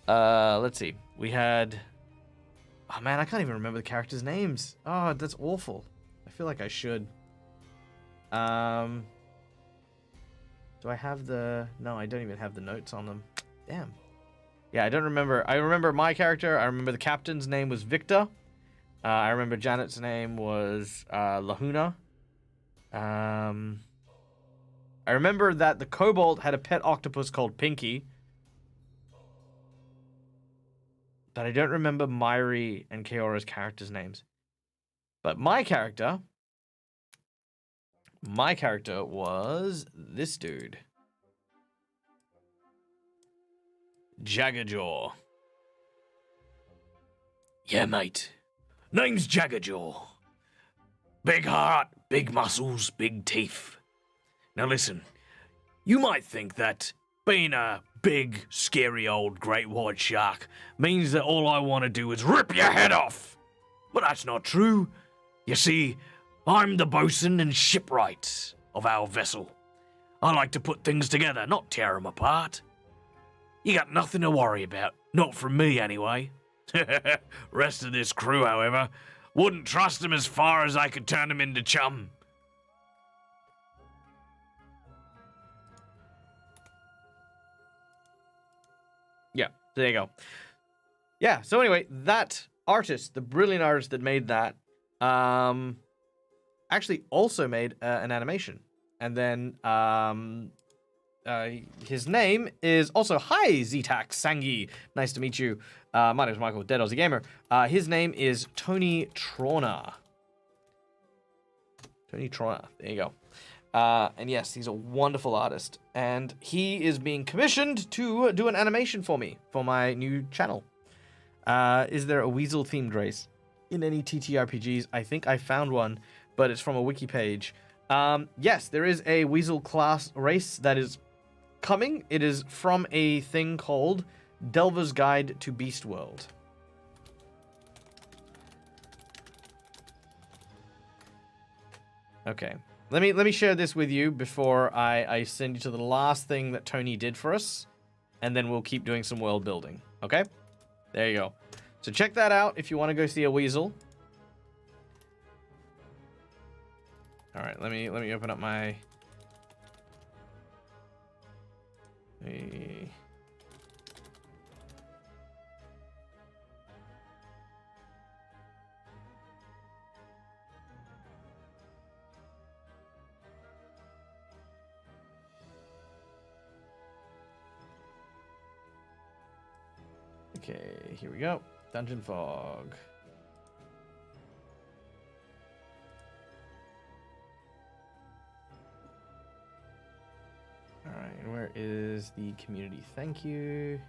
let's see, we had. Oh man, I can't even remember the characters' names. Oh, that's awful. I feel like I should. Do I have the... No, I don't even have the notes on them. Damn. Yeah, I don't remember. I remember my character. I remember the captain's name was Victor. I remember Janet's name was Lahuna. I remember that the kobold had a pet octopus called Pinky. But I don't remember Myri and Kaora's characters' names. But my character was this dude. Jaggerjaw. Yeah, mate. Name's Jaggerjaw. Big heart, big muscles, big teeth. Now listen, you might think that being a big, scary old great white shark means that all I want to do is rip your head off. But that's not true. You see, I'm the bosun and shipwright of our vessel. I like to put things together, not tear them apart. You got nothing to worry about. Not from me, anyway. Rest of this crew, however, wouldn't trust them as far as I could turn them into chum. Yeah, there you go. Yeah, so anyway, that artist, the brilliant artist that made that, actually also made an animation. And then his name is also... Hi, Zetax Sangi. Nice to meet you. My name is Michael, Dead Aussie Gamer. His name is Tony Trona. Tony Trona. There you go. And yes, he's a wonderful artist. And he is being commissioned to do an animation for me for my new channel. Is there a Weasel-themed race in any TTRPGs? I think I found one, but it's from a wiki page. Yes, there is a Weasel class race that is coming. It is from a thing called Delver's Guide to Beast World. Okay. Let me share this with you before I send you to the last thing that Tony did for us, and then we'll keep doing some world building. Okay? There you go. So check that out if you want to go see a Weasel. All right, let me open up my. Okay, here we go. Dungeon Fog. All right, where is the community? Thank you.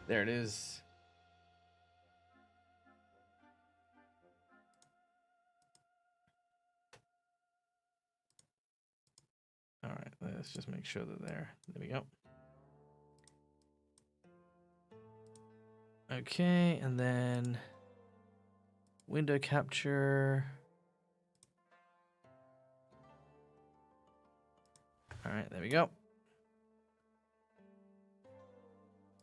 There it is. All right, let's just make sure that there we go. Okay, and then window capture. All right, there we go.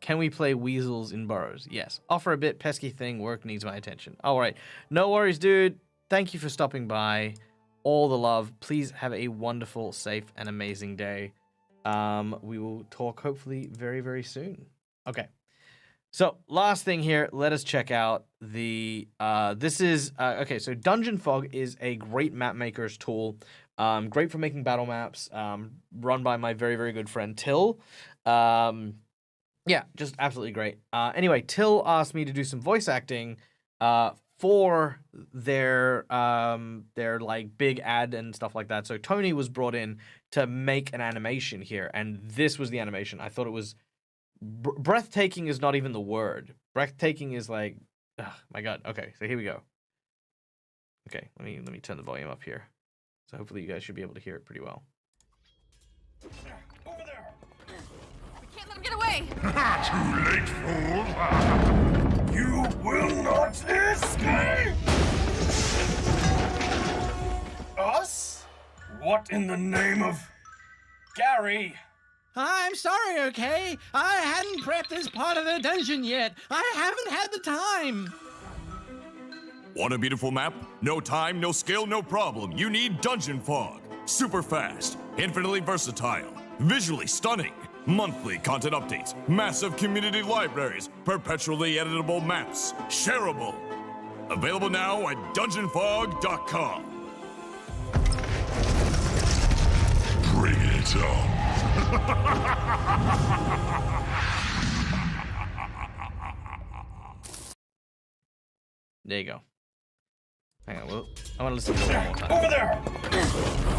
Can we play Weasels in burrows? Yes. Offer a bit, pesky thing, work needs my attention. All right. No worries, dude. Thank you for stopping by. All the love. Please have a wonderful, safe, and amazing day. We will talk hopefully very, very soon. Okay. So last thing here, let us check out the, okay, so Dungeon Fog is a great map maker's tool. Great for making battle maps, run by my very, very good friend Till. Yeah, just absolutely great. Anyway, Till asked me to do some voice acting for their like big ad and stuff like that. So Tony was brought in to make an animation here, and this was the animation. I thought it was breathtaking is not even the word. Breathtaking is like, oh my god. Okay, so here we go. Okay, let me turn the volume up here. So hopefully you guys should be able to hear it pretty well. Over there! We can't let him get away! Too late, fool! You will not escape! Us? What in the name of... Gary? I'm sorry, okay? I hadn't prepped this part of the dungeon yet. I haven't had the time. Want a beautiful map? No time, no skill, no problem. You need Dungeon Fog. Super fast, infinitely versatile, visually stunning, monthly content updates, massive community libraries, perpetually editable maps, shareable. Available now at dungeonfog.com. Bring it on. There you go. Hang on, I want to listen to it one more time. Over there!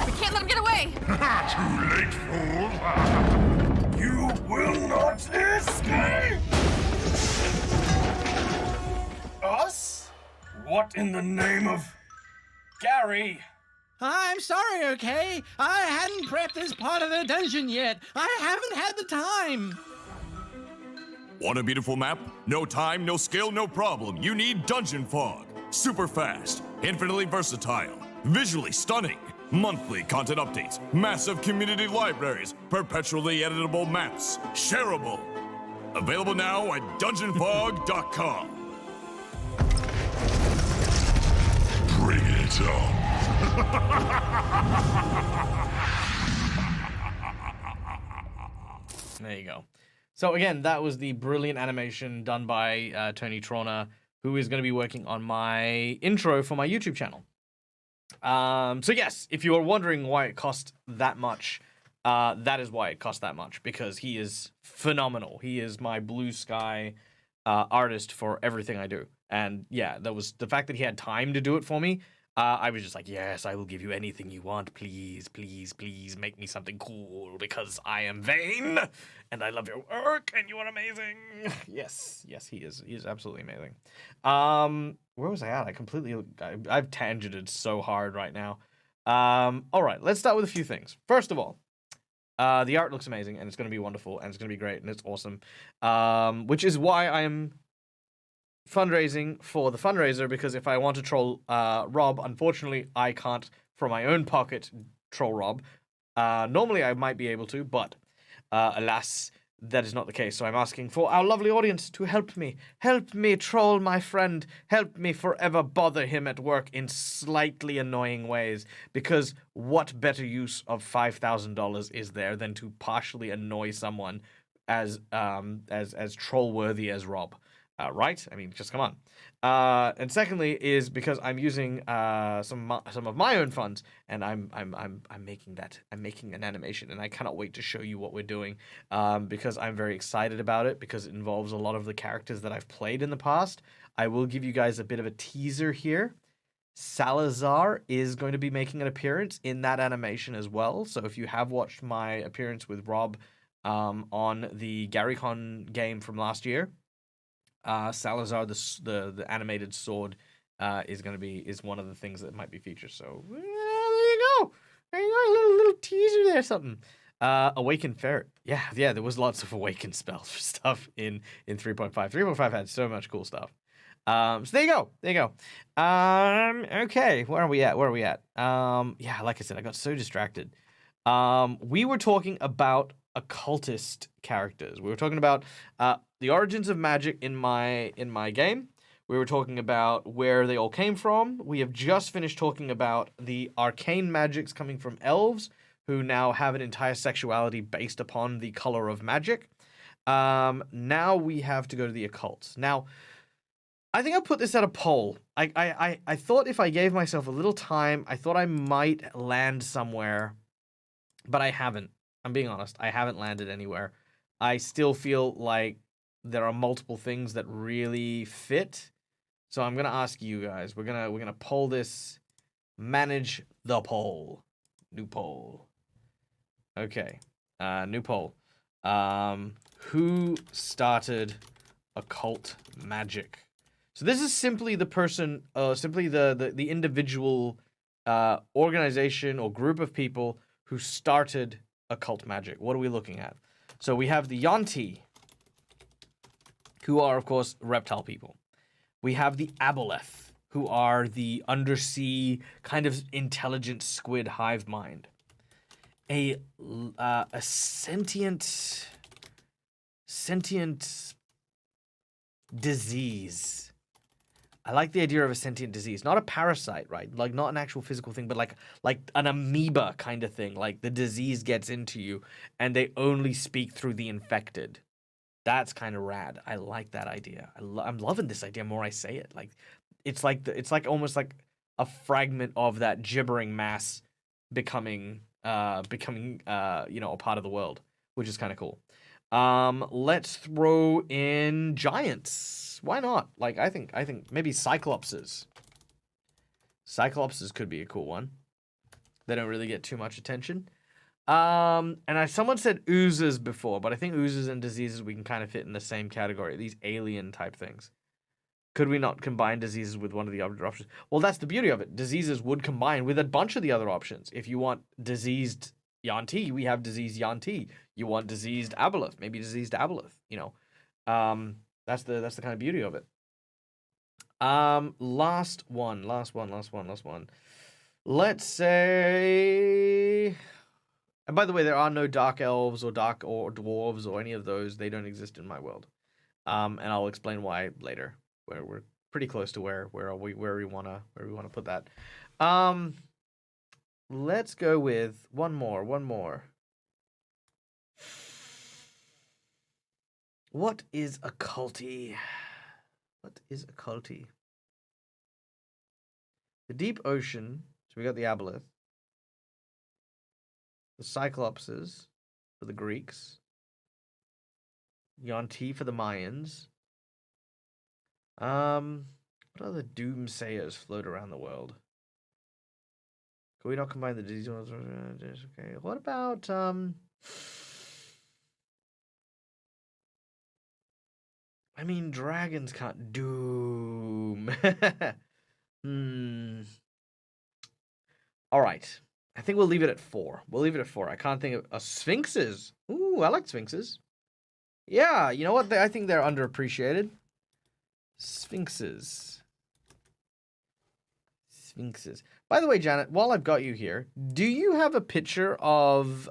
We can't let him get away! Too late, fool! You will not escape! Us? What in the name of... Gary? I'm sorry, okay? I hadn't prepped this part of the dungeon yet. I haven't had the time. Want a beautiful map? No time, no skill, no problem. You need Dungeon Fog. Super fast, infinitely versatile, visually stunning, monthly content updates, massive community libraries, perpetually editable maps, shareable. Available now at dungeonfog.com. Bring it on. There you go. So again, that was the brilliant animation done by Tony Trona, who is going to be working on my intro for my YouTube channel. So yes, if you are wondering why it cost that much, that is why it cost that much, because he is phenomenal. He is my blue sky artist for everything I do. And yeah, that was the fact that he had time to do it for me. I was just like, yes, I will give you anything you want. Please, please, please make me something cool because I am vain and I love your work and you are amazing. Yes, he is. He is absolutely amazing. Where was I at? I've tangented so hard right now. All right, let's start with a few things. First of all, the art looks amazing and it's going to be wonderful and it's going to be great and it's awesome. Which is why I am fundraising for the fundraiser, because if I want to troll Rob, unfortunately I can't from my own pocket troll Rob. Normally I might be able to, but alas, that is not the case. So I'm asking for our lovely audience to help me. Help me troll my friend. Help me forever bother him at work in slightly annoying ways. Because what better use of $5,000 is there than to partially annoy someone as troll worthy as Rob? Right? I mean, just come on. And secondly is because I'm using some of my own funds, and I'm making that. I'm making an animation, and I cannot wait to show you what we're doing. Because I'm very excited about it, because it involves a lot of the characters that I've played in the past. I will give you guys a bit of a teaser here. Salazar is going to be making an appearance in that animation as well. So if you have watched my appearance with Rob on the GaryCon game from last year, Salazar, the animated sword, is one of the things that might be featured. So there you go, a little teaser there, something. Awaken Ferret, yeah, there was lots of awaken spells for stuff in 3.5. 3.5 had so much cool stuff. So there you go. Okay, where are we at? Yeah, like I said, I got so distracted. We were talking about occultist characters. We were talking about the origins of magic in my game. We were talking about where they all came from. We have just finished talking about the arcane magics coming from elves, who now have an entire sexuality based upon the color of magic. Now we have to go to the occult. Now, I think I'll put this at a poll. I thought if I gave myself a little time, I thought I might land somewhere, but I haven't. I'm being honest. I haven't landed anywhere. I still feel like there are multiple things that really fit. So I'm gonna ask you guys. We're gonna poll this. Manage the poll. New poll. Okay. New poll. Who started occult magic? So this is simply the person, simply the individual organization or group of people who started occult magic. What are we looking at? So we have the Yuan-ti, who are, of course, reptile people. We have the Aboleth, who are the undersea kind of intelligent squid hive mind. A sentient disease. I like the idea of a sentient disease, not a parasite, right? Like not an actual physical thing, but like an amoeba kind of thing. Like the disease gets into you, and they only speak through the infected. That's kind of rad. I like that idea. I'm loving this idea more I say it. Like it's like almost like a fragment of that gibbering mass becoming a part of the world, which is kind of cool. Let's throw in giants. Why not? Like I think maybe cyclopses. Cyclopses could be a cool one. They don't really get too much attention. Someone said oozes before, but I think oozes and diseases we can kind of fit in the same category. These alien type things. Could we not combine diseases with one of the other options? Well, that's the beauty of it. Diseases would combine with a bunch of the other options. If you want diseased Yuan-ti, we have diseased Yuan-ti. You want diseased Aboleth, maybe diseased Aboleth, you know. That's the kind of beauty of it. Last one. Let's say, and by the way, there are no dark elves or dwarves or any of those. They don't exist in my world. And I'll explain why later. Where we're pretty close to where we wanna put that. Let's go with one more. What is occulty? The deep ocean. So we got the Aboleth. The Cyclopses for the Greeks. Yuan-ti for the Mayans. What other doomsayers float around the world? Can we not combine the disease ones? Okay. What about I mean, dragons can't doom. All right. I think we'll leave it at 4. I can't think of sphinxes. Ooh, I like sphinxes. Yeah, you know what? I think they're underappreciated. Sphinxes. By the way, Janet, while I've got you here, do you have a picture of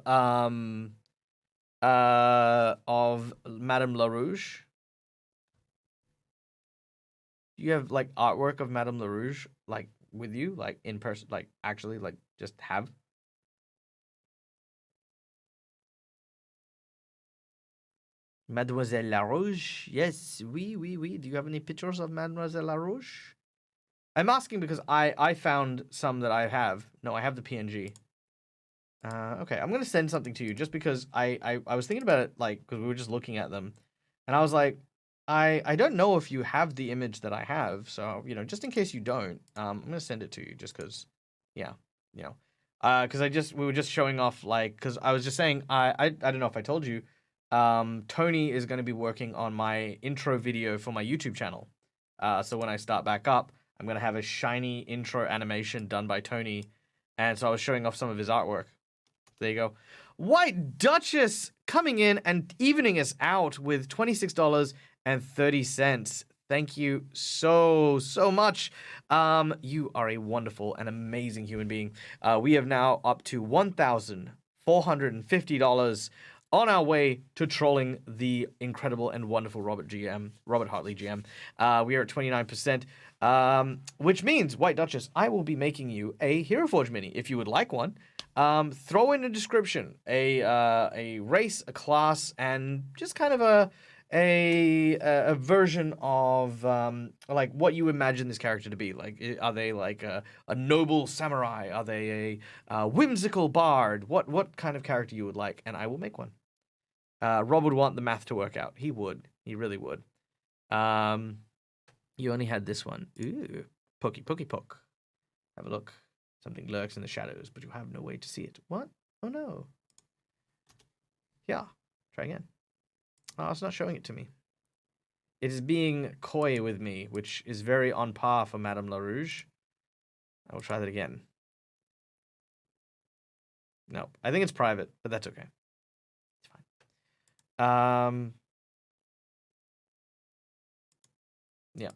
of Madame LaRouge. Do you have like artwork of Madame LaRouge like with you, like in person, like actually, like just have? Mademoiselle LaRouge? Yes, oui. Do you have any pictures of Mademoiselle LaRouge? I'm asking because I found some that I have. No, I have the PNG. Okay, I'm gonna send something to you just because I was thinking about it, like, because we were just looking at them, and I was like, I don't know if you have the image that I have, so you know, just in case you don't, I'm gonna send it to you just because, yeah, you know, because we were just showing off, like, because I was just saying I don't know if I told you, Tony is gonna be working on my intro video for my YouTube channel, so when I start back up, I'm gonna have a shiny intro animation done by Tony, and so I was showing off some of his artwork. There you go. White Duchess coming in and evening us out with $26.30. Thank you so much. You are a wonderful and amazing human being. We have now up to $1,450 on our way to trolling the incredible and wonderful Robert Hartley GM. We are at 29%, which means, White Duchess, I will be making you a Hero Forge mini if you would like one. Throw in a description, a race, a class, and just kind of a version of like what you imagine this character to be. Like, are they like a noble samurai? Are they a whimsical bard? What kind of character you would like, and I will make one. Rob would want the math to work out. He would. He really would. You only had this one. Ooh, pokey poke. Have a look. Something lurks in the shadows, but you have no way to see it. What? Oh no. Yeah. Try again. Oh, it's not showing it to me. It is being coy with me, which is very on par for Madame LaRouge. I will try that again. No, I think it's private, but that's okay. It's fine. Yeah.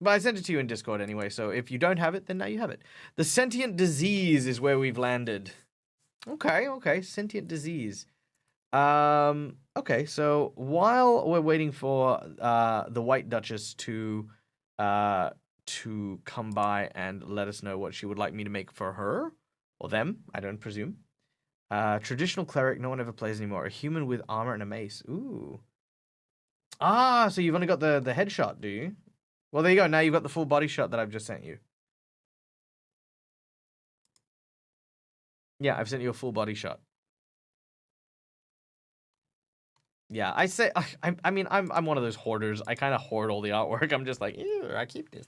But I sent it to you in Discord anyway, so if you don't have it, then now you have it. The Sentient Disease is where we've landed. Okay. Sentient Disease. Okay, so while we're waiting for the White Duchess to come by and let us know what she would like me to make for her, or them, I don't presume. Traditional Cleric, no one ever plays anymore. A human with armor and a mace. Ooh. Ah, so you've only got the headshot, do you? Well, there you go. Now you've got the full body shot that I've just sent you. Yeah, I've sent you a full body shot. Yeah, I say, I mean, I'm one of those hoarders. I kind of hoard all the artwork. I'm just like, ew, I keep this.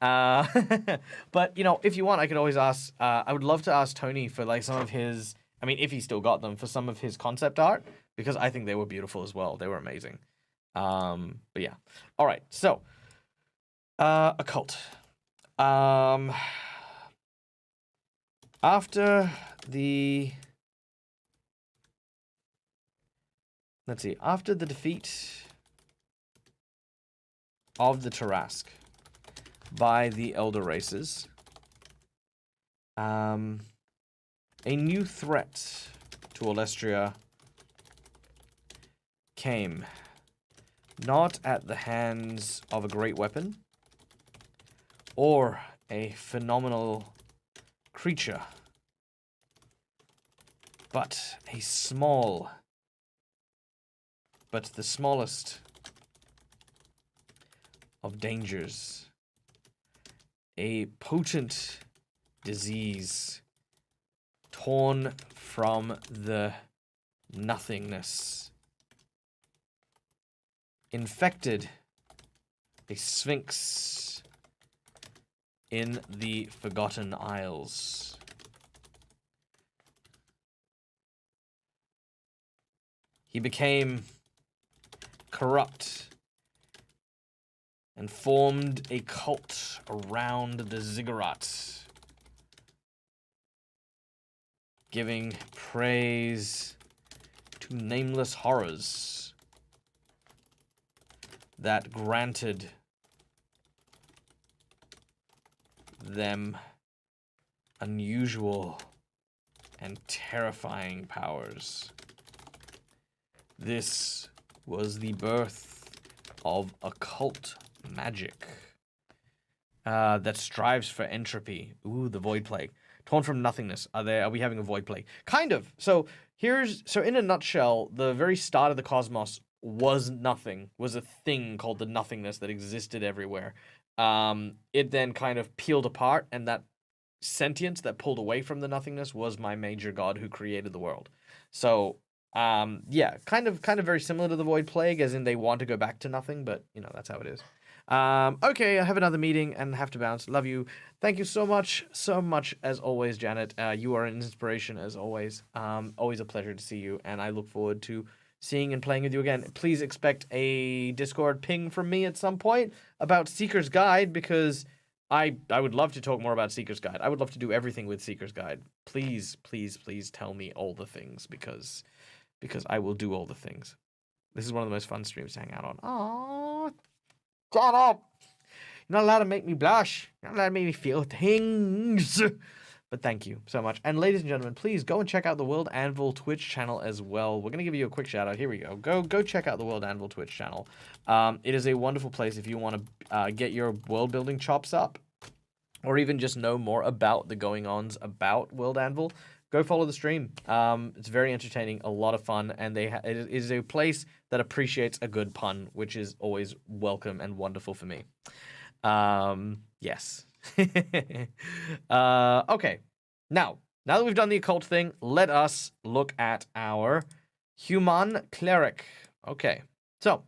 But, you know, if you want, I could always ask, I would love to ask Tony for, like, some of his, I mean, if he still got them, for some of his concept art, because I think they were beautiful as well. They were amazing. But yeah. All right, so. Occult. After the... Let's see. After the defeat of the Tarrasque by the Elder Races, a new threat to Aulestria came, not at the hands of a great weapon, or a phenomenal creature, but a small, but the smallest of dangers, a potent disease torn from the nothingness, infected a sphinx in the Forgotten Isles. He became corrupt and formed a cult around the ziggurat, giving praise to nameless horrors that granted them unusual and terrifying powers. This was the birth of occult magic that strives for entropy. Ooh, the void plague. Torn from nothingness. Are we having a void plague? Kind of. So in a nutshell, the very start of the cosmos was nothing, was a thing called the nothingness that existed everywhere. It then kind of peeled apart, and that sentience that pulled away from the nothingness was my major god who created the world. So yeah, kind of very similar to the void plague, as in they want to go back to nothing, but you know, that's how it is. Okay, I have another meeting and have to bounce. Love you. Thank you so much as always, Janet. You are an inspiration as always. Always a pleasure to see you, and I look forward to seeing and playing with you again. Please expect a Discord ping from me at some point about Seeker's Guide, because I would love to talk more about Seeker's Guide. I would love to do everything with Seeker's Guide. Please tell me all the things, because I will do all the things. This is one of the most fun streams to hang out on. Aww. Shut up! You're not allowed to make me blush. You're not allowed to make me feel things. But thank you so much. And ladies and gentlemen, please go and check out the World Anvil Twitch channel as well. We're going to give you a quick shout out. Here we go. Go check out the World Anvil Twitch channel. It is a wonderful place if you want to get your world building chops up, or even just know more about the going-ons about World Anvil. Go follow the stream. It's very entertaining, a lot of fun, and it is a place that appreciates a good pun, which is always welcome and wonderful for me. Yes. Okay. Now that we've done the occult thing, let us look at our human cleric. Okay. So,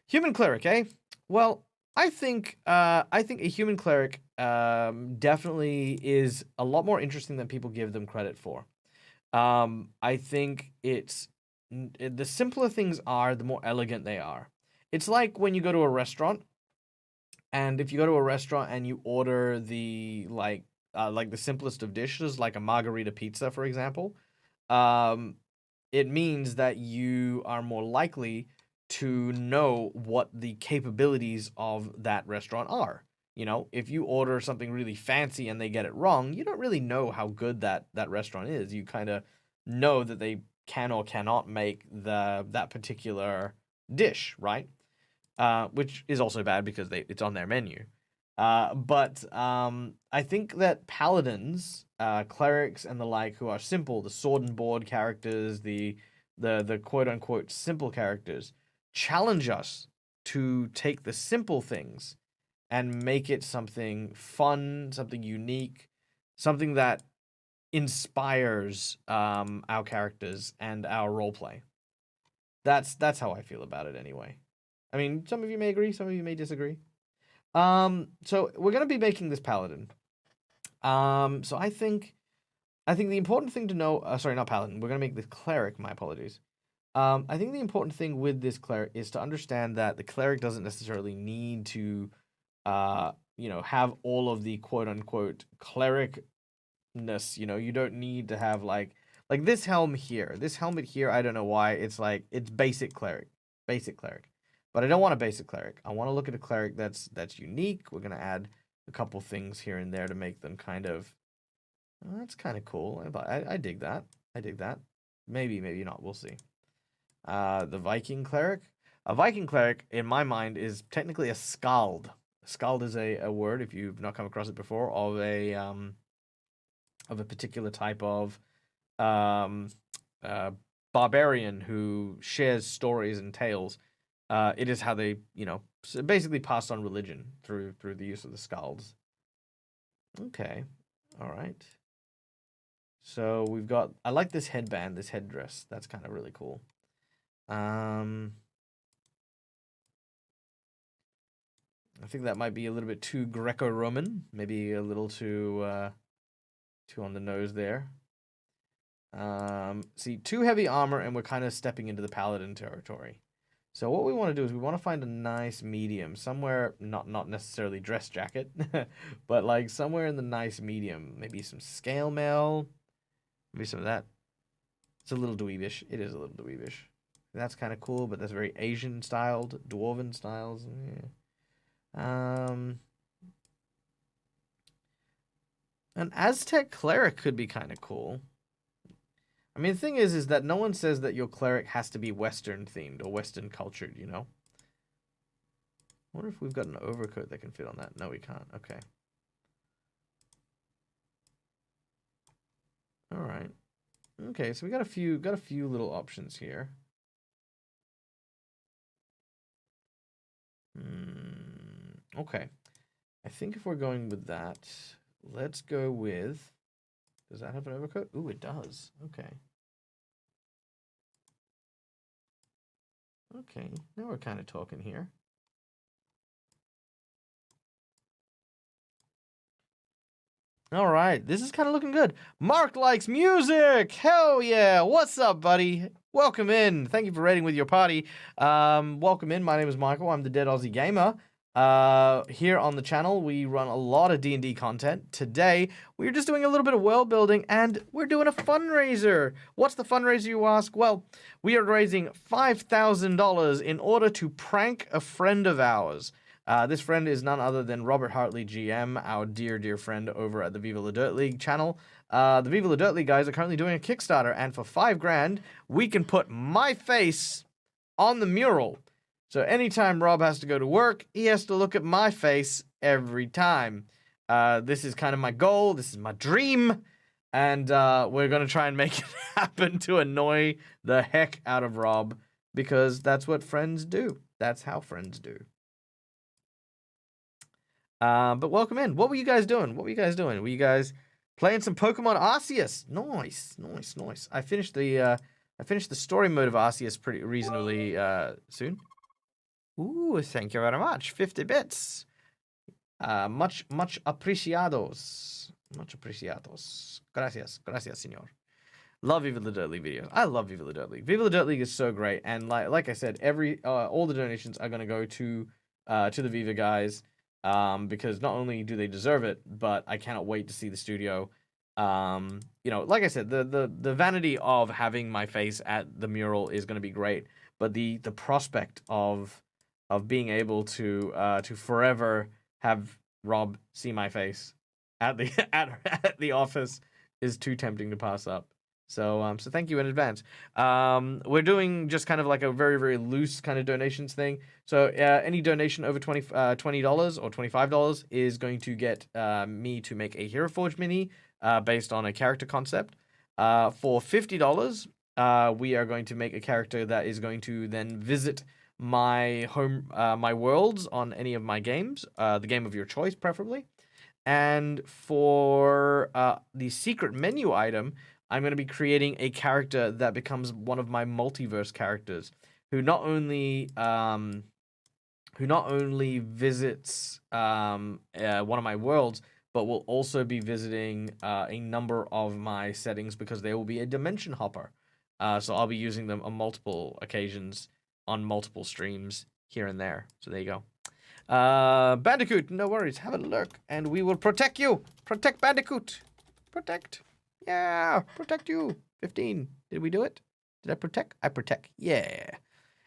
human cleric, eh? Well, I think a human cleric definitely is a lot more interesting than people give them credit for. I think the simpler things are, the more elegant they are. It's like when you go to a restaurant, and if you go to a restaurant and you order the like the simplest of dishes, like a margarita pizza, for example, it means that you are more likely to know what the capabilities of that restaurant are. You know, if you order something really fancy and they get it wrong, you don't really know how good that restaurant is. You kind of know that they can or cannot make that particular dish, right? Which is also bad because it's on their menu. But I think that paladins, clerics, and the like, who are simple, the sword and board characters, the quote unquote simple characters, challenge us to take the simple things and make it something fun, something unique, something that inspires our characters and our roleplay. That's how I feel about it anyway. I mean, some of you may agree, some of you may disagree. So we're gonna be making this paladin. So I think the important thing to know, sorry, not paladin. We're gonna make this cleric. My apologies. I think the important thing with this cleric is to understand that the cleric doesn't necessarily need to, have all of the quote unquote clericness. You know, you don't need to have like this helm here. This helmet here, I don't know why it's basic cleric. But I don't want a basic cleric. I want to look at a cleric that's unique. We're gonna add a couple things here and there to make them kind of. Oh, that's kind of cool. I dig that. Maybe not. We'll see. The Viking cleric. A Viking cleric, in my mind, is technically a skald. Skald is a word, if you've not come across it before, of a particular type of barbarian who shares stories and tales. It is how they, basically passed on religion through the use of the skalds. Okay, all right. So we've got. I like this headband, this headdress. That's kind of really cool. I think that might be a little bit too Greco-Roman. Maybe a little too on the nose there. See, too heavy armor, and we're kind of stepping into the paladin territory. So what we want to do is we want to find a nice medium, somewhere, not necessarily dress jacket, but like somewhere in the nice medium. Maybe some scale mail, maybe some of that. It's a little dweebish. It is a little dweebish. That's kind of cool, but that's very Asian styled, dwarven styles. Yeah. An Aztec cleric could be kind of cool. I mean, the thing is that no one says that your cleric has to be Western themed or Western cultured, you know? I wonder if we've got an overcoat that can fit on that. No, we can't. Okay. All right. Okay, so we got a few little options here. Okay. I think if we're going with that, let's go with... Does that have an overcoat? Ooh, it does. Okay. Okay, now we're kind of talking here. All right, this is kind of looking good. Mark likes music. Hell yeah. What's up, buddy? Welcome in. Thank you for raiding with your party. Welcome in. My name is Michael. I'm the Dead Aussie Gamer. Here on the channel, we run a lot of D&D content. Today, we're just doing a little bit of world building, and we're doing a fundraiser. What's the fundraiser, you ask? Well, we are raising $5,000 in order to prank a friend of ours. This friend is none other than Robert Hartley, GM, our dear friend over at the Viva La Dirt League channel. The Viva La Dirt League guys are currently doing a Kickstarter, and for $5,000, we can put my face on the mural. So anytime Rob has to go to work, he has to look at my face every time. This is kind of my goal. This is my dream. And we're going to try and make it happen to annoy the heck out of Rob, because that's what friends do. That's how friends do. But welcome in. What were you guys doing? Were you guys playing some Pokemon Arceus? Nice. I finished the story mode of Arceus pretty reasonably soon. Ooh, thank you very much. 50 bits. Much apreciados. Much apreciados. Gracias, señor. Love Viva La Dirt League videos. I love Viva La Dirt League. Viva La Dirt League is so great, and like I said, all the donations are going to go to the Viva guys. Because not only do they deserve it, but I cannot wait to see the studio. Like I said, the vanity of having my face at the mural is going to be great, but the prospect of being able to forever have Rob see my face at the at the office is too tempting to pass up. So thank you in advance. We're doing just kind of like a very loose kind of donations thing. So any donation over $20 or $25 is going to get me to make a Hero Forge mini based on a character concept. For $50, we are going to make a character that is going to then visit my my worlds on any of my games, the game of your choice preferably. And for the secret menu item, I'm going to be creating a character that becomes one of my multiverse characters, who not only visits one of my worlds, but will also be visiting a number of my settings, because they will be a dimension hopper. So I'll be using them on multiple occasions on multiple streams here and there. So there you go. Bandicoot, no worries. Have a look, and we will protect you. Protect Bandicoot. Protect. Yeah, protect you. 15. Did we do it? Did I protect? I protect. Yeah.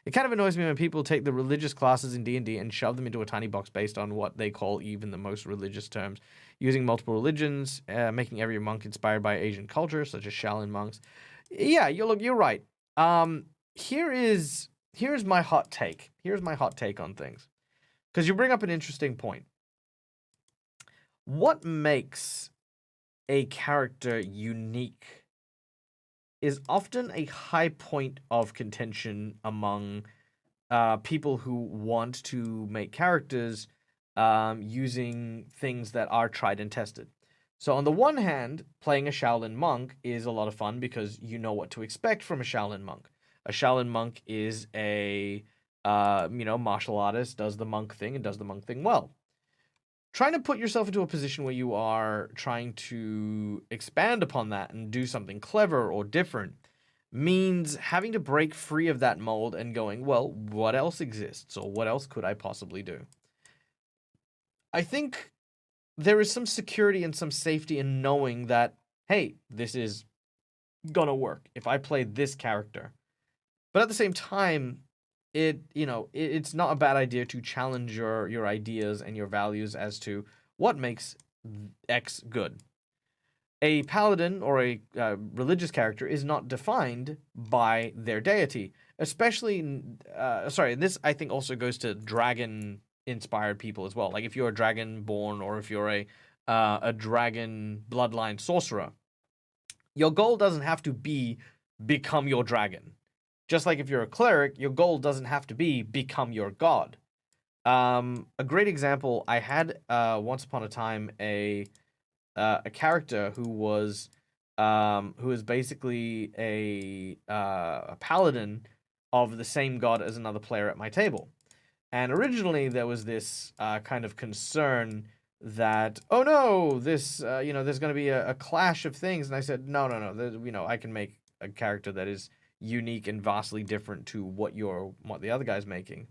It kind of annoys me when people take the religious classes in D&D and shove them into a tiny box based on what they call even the most religious terms, using multiple religions, making every monk inspired by Asian culture, such as Shaolin monks. Yeah, you're right. Here's my hot take. Here's my hot take on things, because you bring up an interesting point. What makes a character unique is often a high point of contention among people who want to make characters using things that are tried and tested. So on the one hand, playing a Shaolin monk is a lot of fun because you know what to expect from a Shaolin monk. A Shaolin monk is a martial artist, does the monk thing, and does the monk thing well. Trying to put yourself into a position where you are trying to expand upon that and do something clever or different means having to break free of that mold and going, well, what else exists, or what else could I possibly do? I think there is some security and some safety in knowing that, hey, this is gonna work if I play this character. But at the same time, it's not a bad idea to challenge your ideas and your values as to what makes X good. A paladin or a religious character is not defined by their deity, especially. This I think also goes to dragon-inspired people as well. Like if you're a dragon-born or if you're a dragon bloodline sorcerer, your goal doesn't have to be become your dragon. Just like if you're a cleric, your goal doesn't have to be become your god. A great example, I had once upon a time a character who was basically a paladin of the same god as another player at my table. And originally there was this kind of concern that, oh no, this there's going to be a clash of things. And I said, no, I can make a character that is unique and vastly different to what the other guy's making.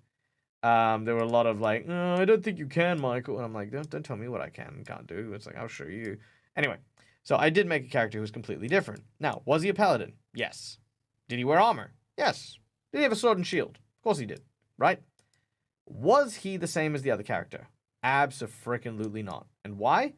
There were a lot of like, oh, I don't think you can, Michael. And I'm like, don't tell me what I can and can't do. It's like, I'll show you. Anyway, so I did make a character who was completely different. Now, was he a paladin? Yes. Did he wear armor? Yes. Did he have a sword and shield? Of course he did, right? Was he the same as the other character? Abso-frickin-lutely not. And why?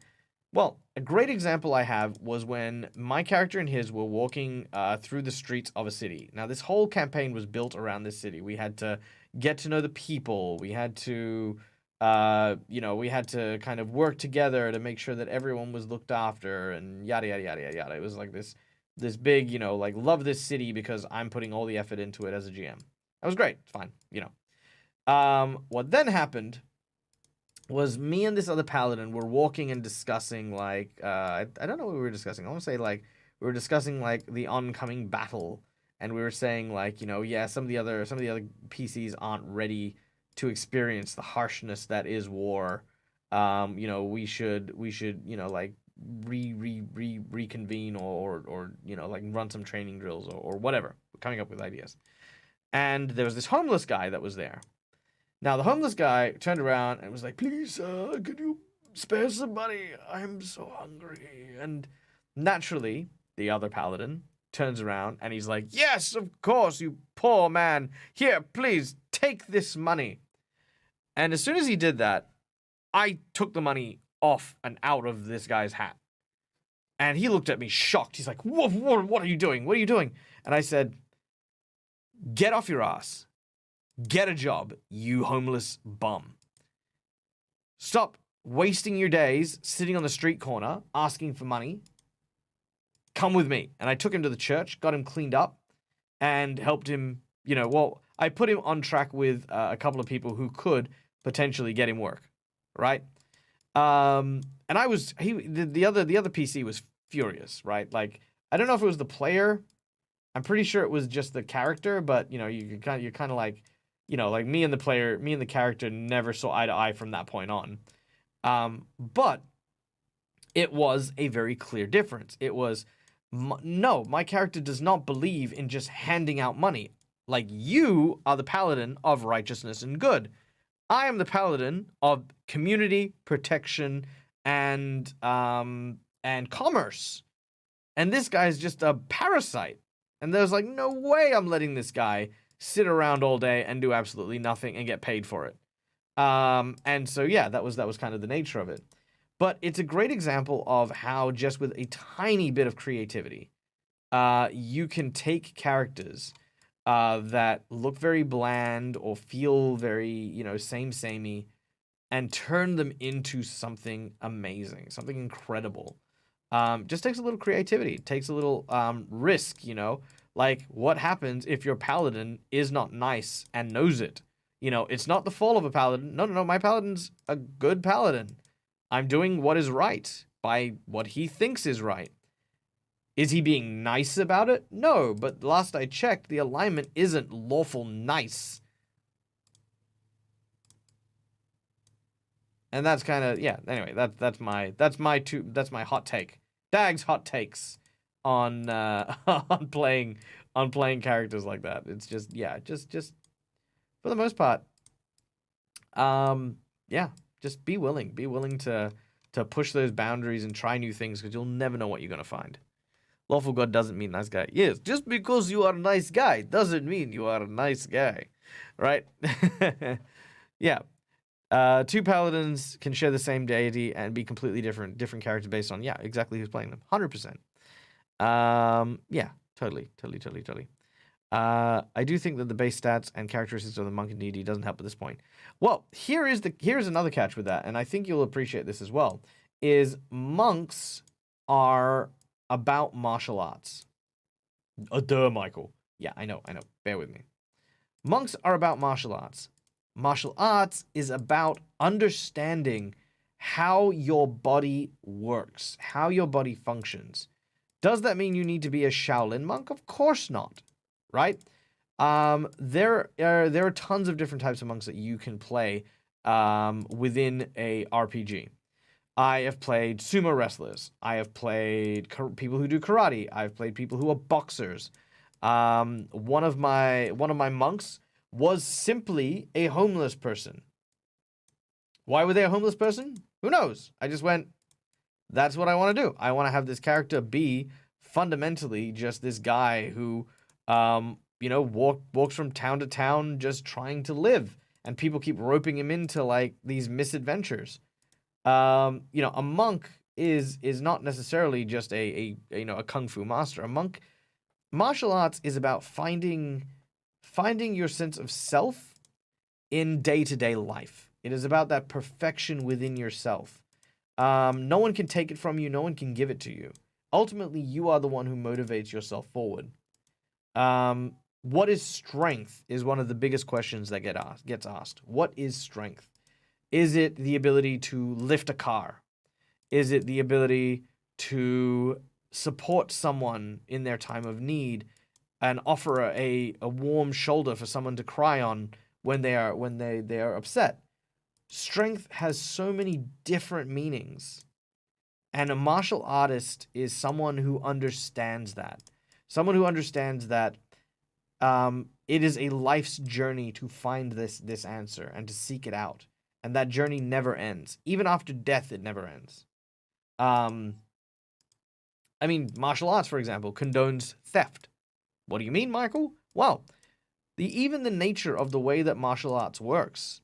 Well, a great example I have was when my character and his were walking through the streets of a city. Now, this whole campaign was built around this city. We had to get to know the people. We had to, we had to kind of work together to make sure that everyone was looked after and yada, yada, yada, yada, yada. It was like this big, love this city because I'm putting all the effort into it as a GM. That was great. It's fine, What then happened was me and this other paladin were walking and discussing, I don't know what we were discussing. I want to say, we were discussing, the oncoming battle. And we were saying, some of the other PCs aren't ready to experience the harshness that is war. We should reconvene or run some training drills or whatever. We're coming up with ideas. And there was this homeless guy that was there. Now, the homeless guy turned around and was like, please, could you spare some money? I'm so hungry. And naturally, the other paladin turns around and he's like, yes, of course, you poor man. Here, please, take this money. And as soon as he did that, I took the money off and out of this guy's hat. And he looked at me shocked. He's like, what are you doing? What are you doing? And I said, get off your ass. Get a job, you homeless bum. Stop wasting your days sitting on the street corner asking for money. Come with me. And I took him to the church, got him cleaned up, and helped him, I put him on track with a couple of people who could potentially get him work, right? And the other PC was furious, right? I don't know if it was the player. I'm pretty sure it was just the character, but, you're kind of like, me and the character never saw eye to eye from that point on. But it was a very clear difference. It was, no, my character does not believe in just handing out money. You are the paladin of righteousness and good. I am the paladin of community, protection, and commerce. And this guy is just a parasite. And there's no way I'm letting this guy sit around all day and do absolutely nothing and get paid for it. And so, yeah, that was kind of the nature of it. But it's a great example of how just with a tiny bit of creativity, you can take characters that look very bland or feel very, samey, and turn them into something amazing, something incredible. Just takes a little creativity. It takes a little risk, what happens if your paladin is not nice and knows it? It's not the fault of a paladin. No, my paladin's a good paladin. I'm doing what is right by what he thinks is right. Is he being nice about it? No, but last I checked, the alignment isn't lawful nice. And that's kind of, yeah, anyway, that's my hot take. Dag's hot takes on on playing characters like that. It's just for the most part, just be willing to push those boundaries and try new things, because you'll never know what you're gonna find. Lawful God doesn't mean nice guy. Yes, just because you are a nice guy doesn't mean you are a nice guy, right? Yeah. Two paladins can share the same deity and be completely different characters based on exactly who's playing them. 100%. Yeah, totally. I do think that the base stats and characteristics of the monk and deity doesn't help at this point. Well, here's another catch with that, and I think you'll appreciate this as well. Is monks are about martial arts. Duh, Michael. Yeah, I know. Bear with me. Monks are about martial arts. Martial arts is about understanding how your body works, how your body functions. Does that mean you need to be a Shaolin monk? Of course not, right? There are tons of different types of monks that you can play within a RPG. I have played sumo wrestlers. I have played people who do karate. I've played people who are boxers. One of my monks was simply a homeless person. Why were they a homeless person? Who knows? I just went, that's what I want to do. I want to have this character be fundamentally just this guy who, walks from town to town just trying to live. And people keep roping him into, like, these misadventures. A monk is not necessarily just a kung fu master. A monk, martial arts is about finding your sense of self in day-to-day life. It is about that perfection within yourself. No one can take it from you. No one can give it to you. Ultimately, you are the one who motivates yourself forward. What is strength is one of the biggest questions that gets asked. What is strength? Is it the ability to lift a car? Is it the ability to support someone in their time of need and offer a warm shoulder for someone to cry on when they are upset? Strength has so many different meanings. And a martial artist is someone who understands that. Someone who understands that it is a life's journey to find this answer and to seek it out. And that journey never ends. Even after death, it never ends. Martial arts, for example, condones theft. What do you mean, Michael? Well, even the nature of the way that martial arts works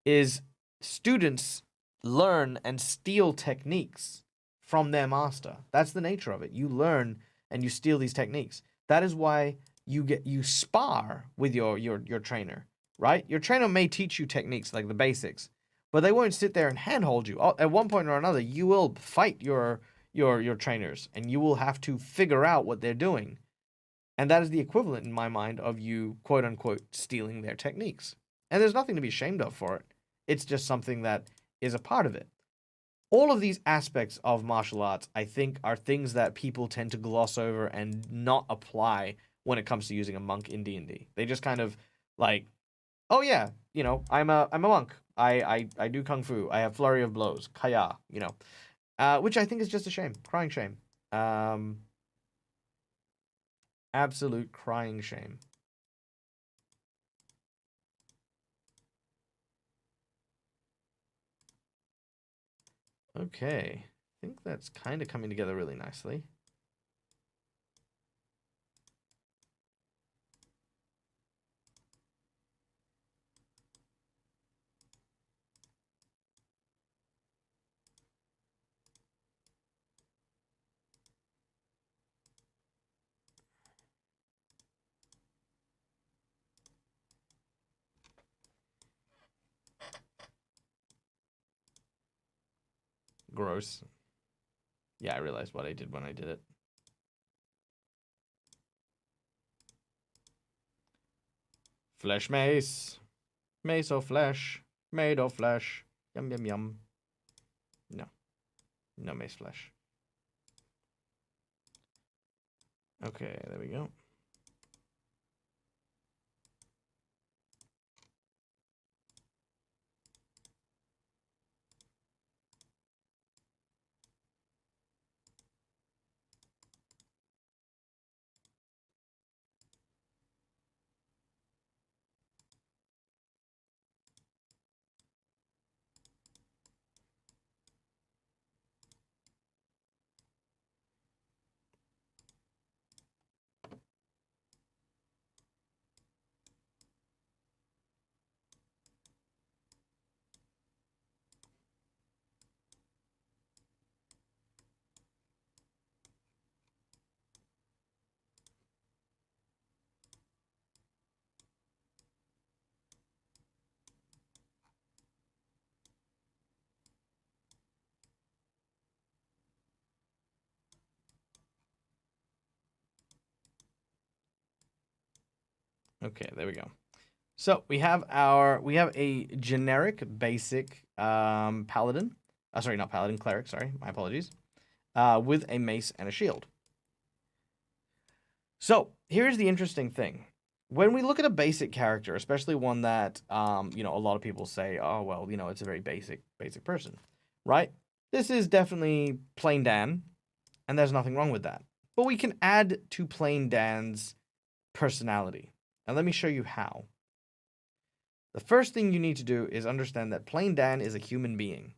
is students learn and steal techniques from their master. That's the nature of it. You learn and you steal these techniques. That is why you spar with your trainer, right? Your trainer may teach you techniques like the basics, but they won't sit there and handhold you. At one point or another, you will fight your trainers, and you will have to figure out what they're doing. And that is the equivalent, in my mind, of you, quote-unquote, stealing their techniques. And there's nothing to be ashamed of for it. It's just something that is a part of it. All of these aspects of martial arts, I think, are things that people tend to gloss over and not apply when it comes to using a monk in D&D. They just kind of like, oh yeah, I'm a monk. I do kung fu. I have flurry of blows. Kaya, which I think is just a shame. Crying shame. Absolute crying shame. Okay. I think that's kind of coming together really nicely. Gross. Yeah, I realized what I did when I did it. Flesh mace. Mace of flesh. Made of flesh. Yum, yum, yum. No. No mace flesh. Okay, there we go. Okay, there we go. So we have a generic basic paladin. Sorry, not paladin, cleric. Sorry, my apologies. With a mace and a shield. So here's the interesting thing. When we look at a basic character, especially one that you know, a lot of people say, oh well, you know, it's a very basic person, right? This is definitely plain Dan, and there's nothing wrong with that. But we can add to plain Dan's personality. And let me show you how. The first thing you need to do is understand that plain Dan is a human being.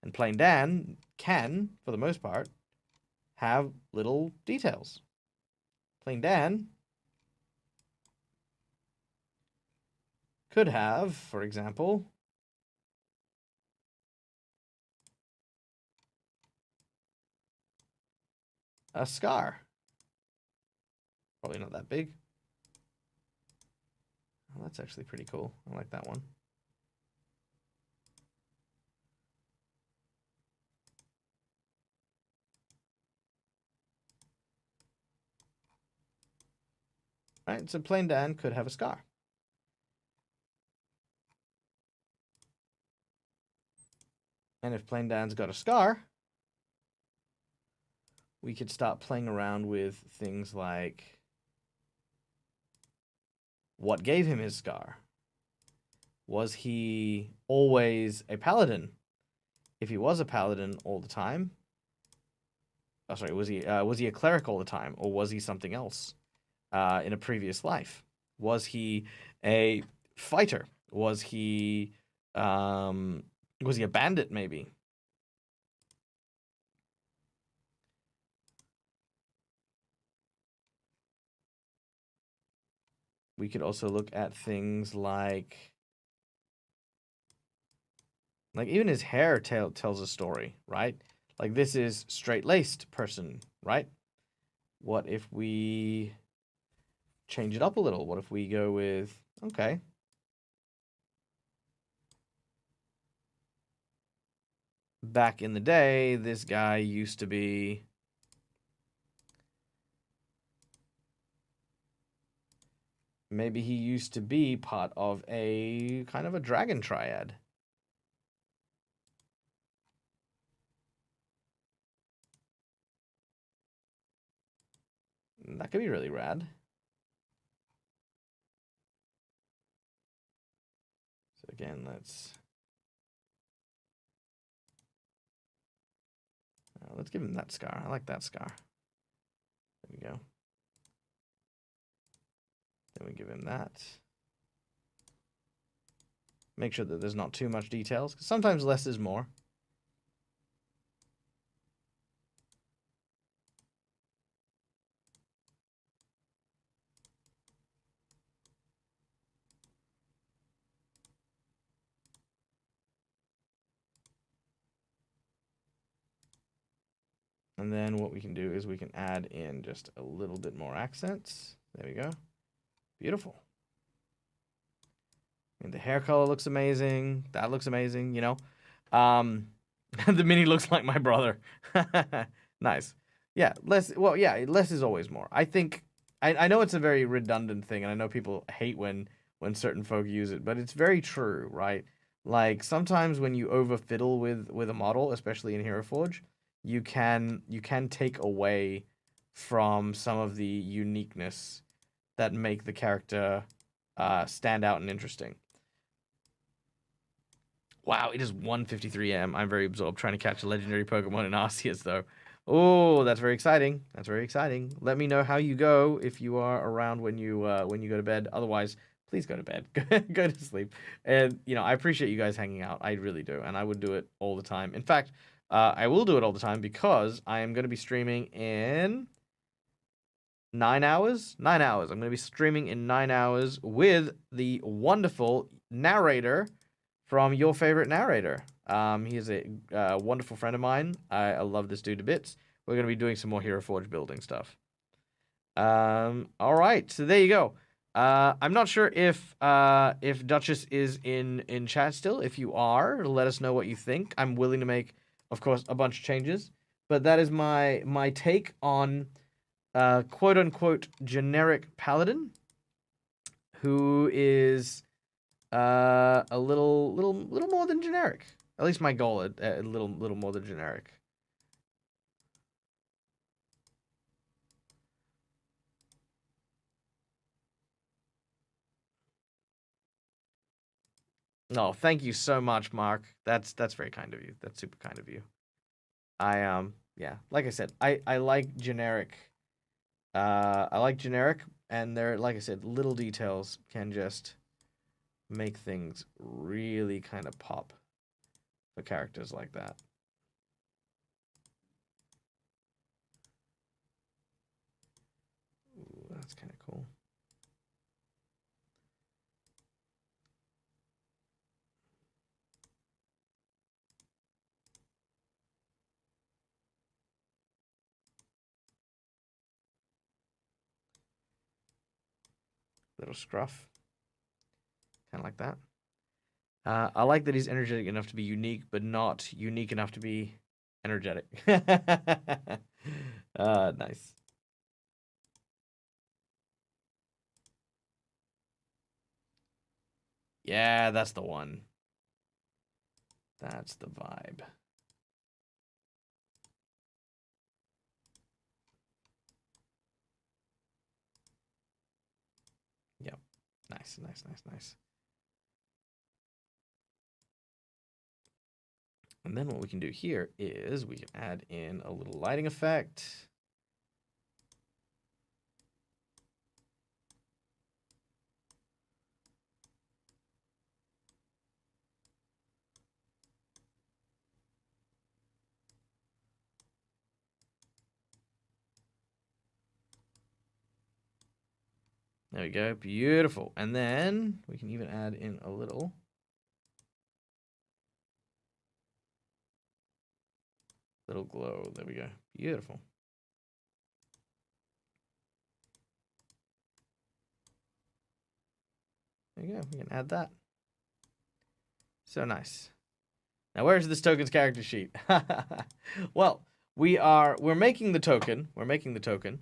And plain Dan can, for the most part, have little details. Plain Dan could have, for example, a scar. Probably not that big. Oh, that's actually pretty cool. I like that one. Right, so plain Dan could have a scar. And if plain Dan's got a scar, we could start playing around with things like what gave him his scar. Was he always a paladin? If he was a paladin all the time, oh sorry, was he a cleric all the time, or was he something else in a previous life? Was he a fighter? Was he a bandit maybe? We could also look at things like even his hair tells a story, right? Like this is straight-laced person, right? What if we change it up a little? What if we go with, okay, back in the day, this guy used to be maybe he used to be part of a kind of a dragon triad. That could be really rad. So again, let's give him that scar. I like that scar. There we go. Then we give him that. Make sure that there's not too much details, because sometimes less is more. And then what we can do is we can add in just a little bit more accents. There we go. Beautiful. I mean, the hair color looks amazing. That looks amazing, you know. The mini looks like my brother. Nice. Yeah, less is always more. I think, I know it's a very redundant thing, and I know people hate when certain folk use it, but it's very true, right? Like, sometimes when you over-fiddle with a model, especially in Hero Forge, you can take away from some of the uniqueness that make the character stand out and interesting. Wow, it is 1:53 AM. I'm very absorbed trying to catch a legendary Pokemon in Arceus, though. Oh, that's very exciting. That's very exciting. Let me know how you go if you are around when you go to bed. Otherwise, please go to bed. Go to sleep. And, you know, I appreciate you guys hanging out. I really do. And I would do it all the time. In fact, I will do it all the time because I am going to be streaming in 9 hours. 9 hours. I'm going to be streaming in 9 hours with the wonderful narrator from Your Favorite Narrator. He is a wonderful friend of mine. I love this dude to bits. We're going to be doing some more Hero Forge building stuff. All right, so there you go. I'm not sure if Duchess is in chat still. If you are, let us know what you think. I'm willing to make, of course, a bunch of changes. But that is my take on quote-unquote generic Paladin, who is a little more than generic. At least my goal, a little more than generic. No, thank you so much, Mark. That's very kind of you. That's super kind of you. Yeah, like I said, I like generic. I like generic, and there, like I said, little details can just make things really kind of pop for characters like that. Ooh, that's kind of cool. Little scruff. Kind of like that. I like that he's energetic enough to be unique, but not unique enough to be energetic. Nice. Yeah, that's the one. That's the vibe. Yep. Nice, nice, nice, nice. And then what we can do here is we can add in a little lighting effect. There we go. Beautiful. And then we can even add in a little glow. There we go. Beautiful. There you go. We can add that. So nice. Now, where's this token's character sheet? Well, we're making the token. We're making the token.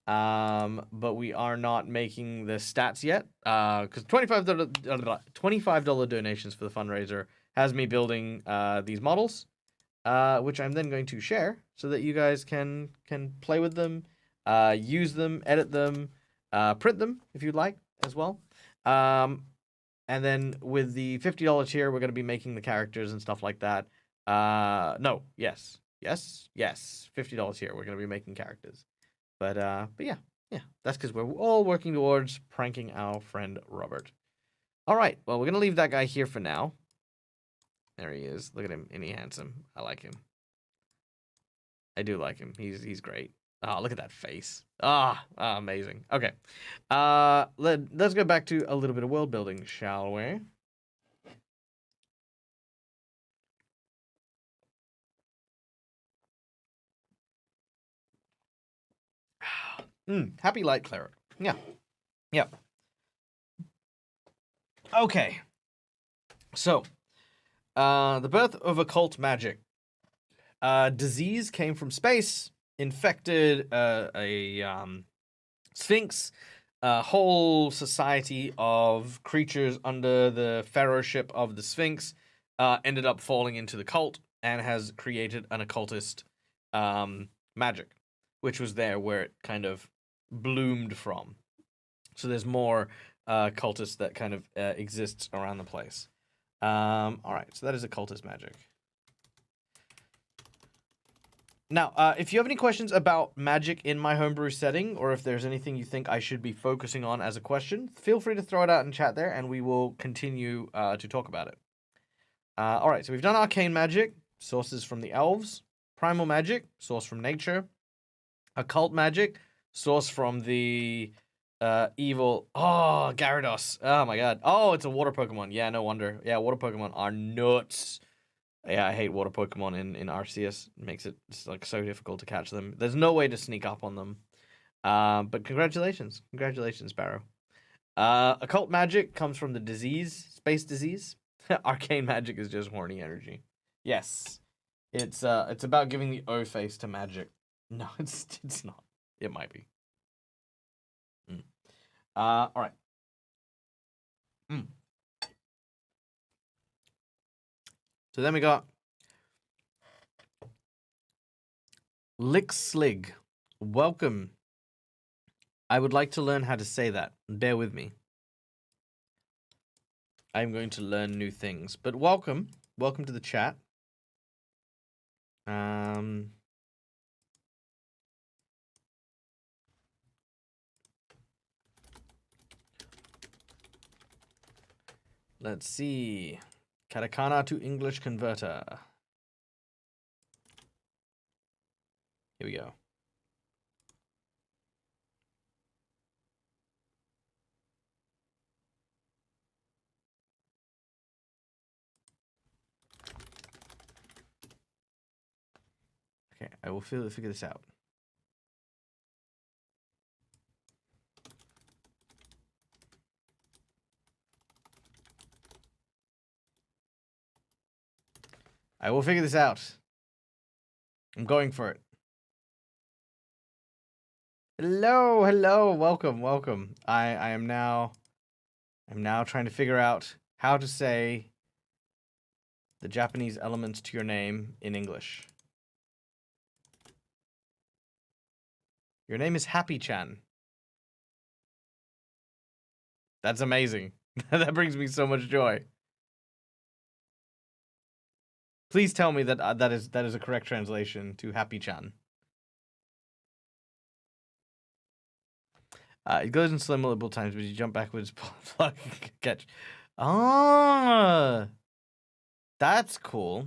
But we are not making the stats yet. Because $25 donations for the fundraiser has me building these models. Which I'm then going to share so that you guys can play with them, use them, edit them, print them if you'd like as well. And then with the $50 tier, we're going to be making the characters and stuff like that. No, yes, $50 tier, we're going to be making characters. But yeah, that's because we're all working towards pranking our friend Robert. All right, well, we're going to leave that guy here for now. There he is. Look at him. Isn't he handsome? I like him. I do like him. He's great. Oh, look at that face. Amazing. Okay. Let's go back to a little bit of world building, shall we? Happy Light Cleric. Yeah. Yep. Okay. So, the birth of Occult Magic. Disease came from space, infected a sphinx, a whole society of creatures under the pharaohship of the sphinx ended up falling into the cult and has created an occultist magic, which was there where it kind of bloomed from. So there's more cultists that kind of exists around the place. All right, so that is occultist magic. Now, if you have any questions about magic in my homebrew setting, or if there's anything you think I should be focusing on as a question, feel free to throw it out in chat there, and we will continue to talk about it. All right, so we've done Arcane Magic, sources from the Elves. Primal Magic, source from nature. Occult Magic, source from the evil... Oh, Gyarados. Oh, my God. Oh, it's a water Pokemon. Yeah, no wonder. Yeah, water Pokemon are nuts. Yeah, I hate water Pokemon in Arceus. It makes it like so difficult to catch them. There's no way to sneak up on them. But congratulations. Congratulations, Barrow. Occult Magic comes from the disease, space disease. Arcane Magic is just horny energy. Yes. It's about giving the O face to magic. No, it's not. It might be. All right. So then we got Lick Slig. Welcome. I would like to learn how to say that. Bear with me. I'm going to learn new things. But welcome. Welcome to the chat. Let's see. Katakana to English converter. Here we go. Okay, I will figure this out. I will figure this out. I'm going for it. Hello, hello, welcome, welcome. I'm now trying to figure out how to say the Japanese elements to your name in English. Your name is Happy-chan. That's amazing. That brings me so much joy. Please tell me that that is a correct translation to Happy-chan. It goes in slow multiple times, but you jump backwards, plug, catch. Ah, that's cool.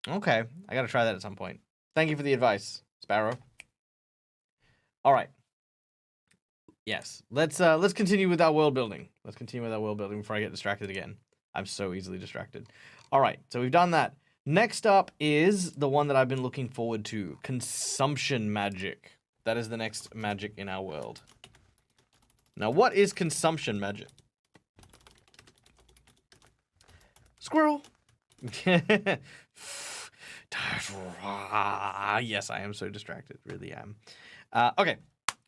Okay, I gotta try that at some point. Thank you for the advice, Sparrow. All right. Yes, let's continue with our world building. Let's continue with our world building before I get distracted again. I'm so easily distracted. All right, so we've done that. Next up is the one that I've been looking forward to, consumption magic. That is the next magic in our world. Now, what is consumption magic? Squirrel. Yes, I am so distracted. Really am. Okay,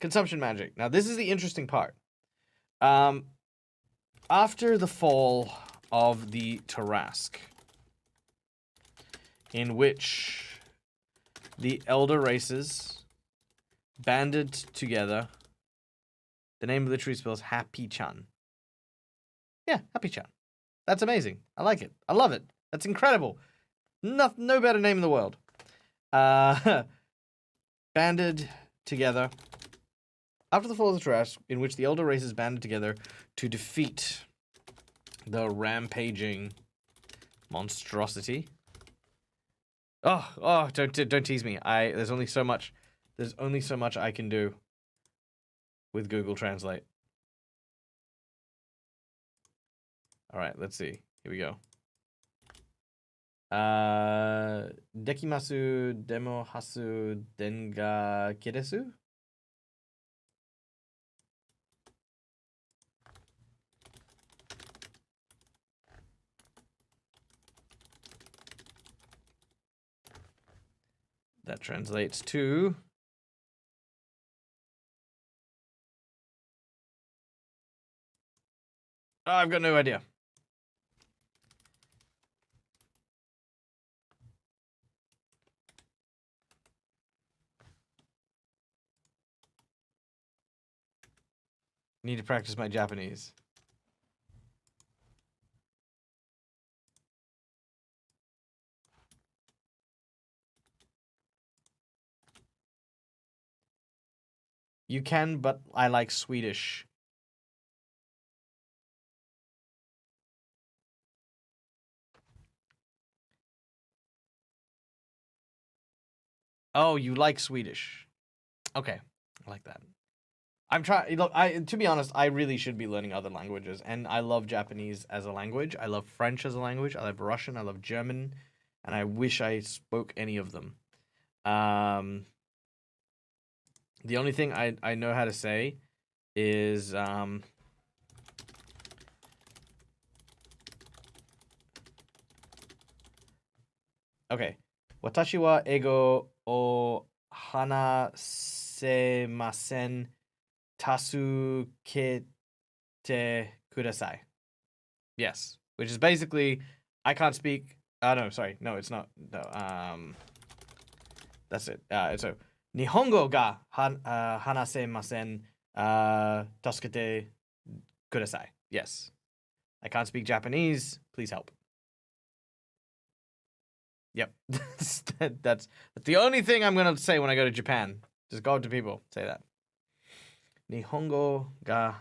consumption magic. Now, this is the interesting part. After the fall of the Tarask, in which the elder races banded together. The name of the tree spell is Happy-chan. Yeah, Happy-chan. That's amazing. I like it. I love it. That's incredible. No better name in the world. Banded together. After the fall of the Tarask, in which the elder races banded together to defeat the rampaging monstrosity. Oh, don't tease me. There's only so much I can do with Google Translate. All right, let's see. Here we go. Dekimasu demo hasu denga kidesu? That translates to I've got no idea. Need to practice my Japanese. You can, but I like Swedish. Oh, you like Swedish. Okay, I like that. I'm trying. Look, to be honest, I really should be learning other languages, and I love Japanese as a language. I love French as a language. I love Russian. I love German, and I wish I spoke any of them. The only thing I know how to say is okay. Watashi wa ego o hanasemasen tasukete kudasai. Yes, which is basically I can't speak. No, sorry, no, it's not. No, that's it. So Nihongo ga hanasemasen tasukete kudasai. Yes, I can't speak Japanese. Please help. Yep, that's the only thing I'm gonna say when I go to Japan. Just go up to people, say that. Nihongo ga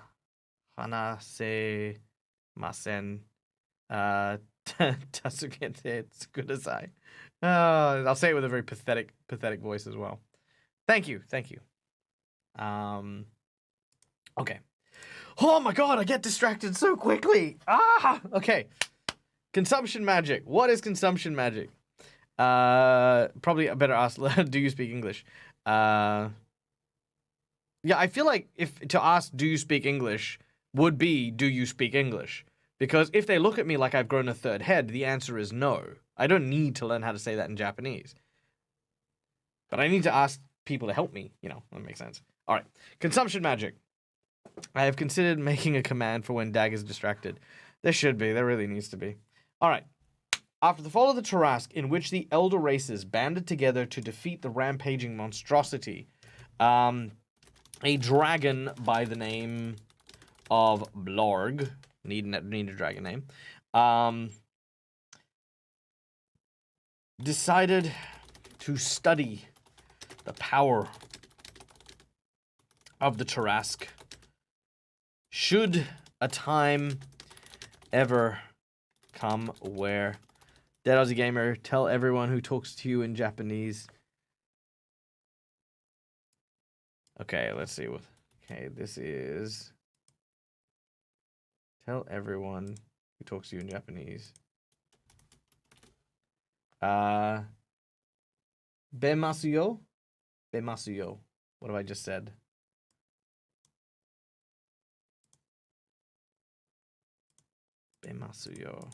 hanasemasen tasukete kudasai. I'll say it with a very pathetic voice as well. Thank you. Okay. Oh my god, I get distracted so quickly. Okay. Consumption magic. What is consumption magic? Probably a better ask. Do you speak English? Yeah, I feel like if to ask, do you speak English, would be, do you speak English? Because if they look at me like I've grown a third head, the answer is no. I don't need to learn how to say that in Japanese. But I need to ask people to help me. You know, that makes sense. All right. Consumption magic. I have considered making a command for when Dagger's distracted. There should be. There really needs to be. All right. After the fall of the Tarask, in which the elder races banded together to defeat the rampaging monstrosity, a dragon by the name of Blorg, need a dragon name, decided to study the power of the Tarask. Should a time ever come where Dead Aussie Gamer, tell everyone who talks to you in Japanese. Okay, let's see what. Okay, this is. Tell everyone who talks to you in Japanese. Bemasuyo? Bemasuyo. What have I just said? Bemasuyo.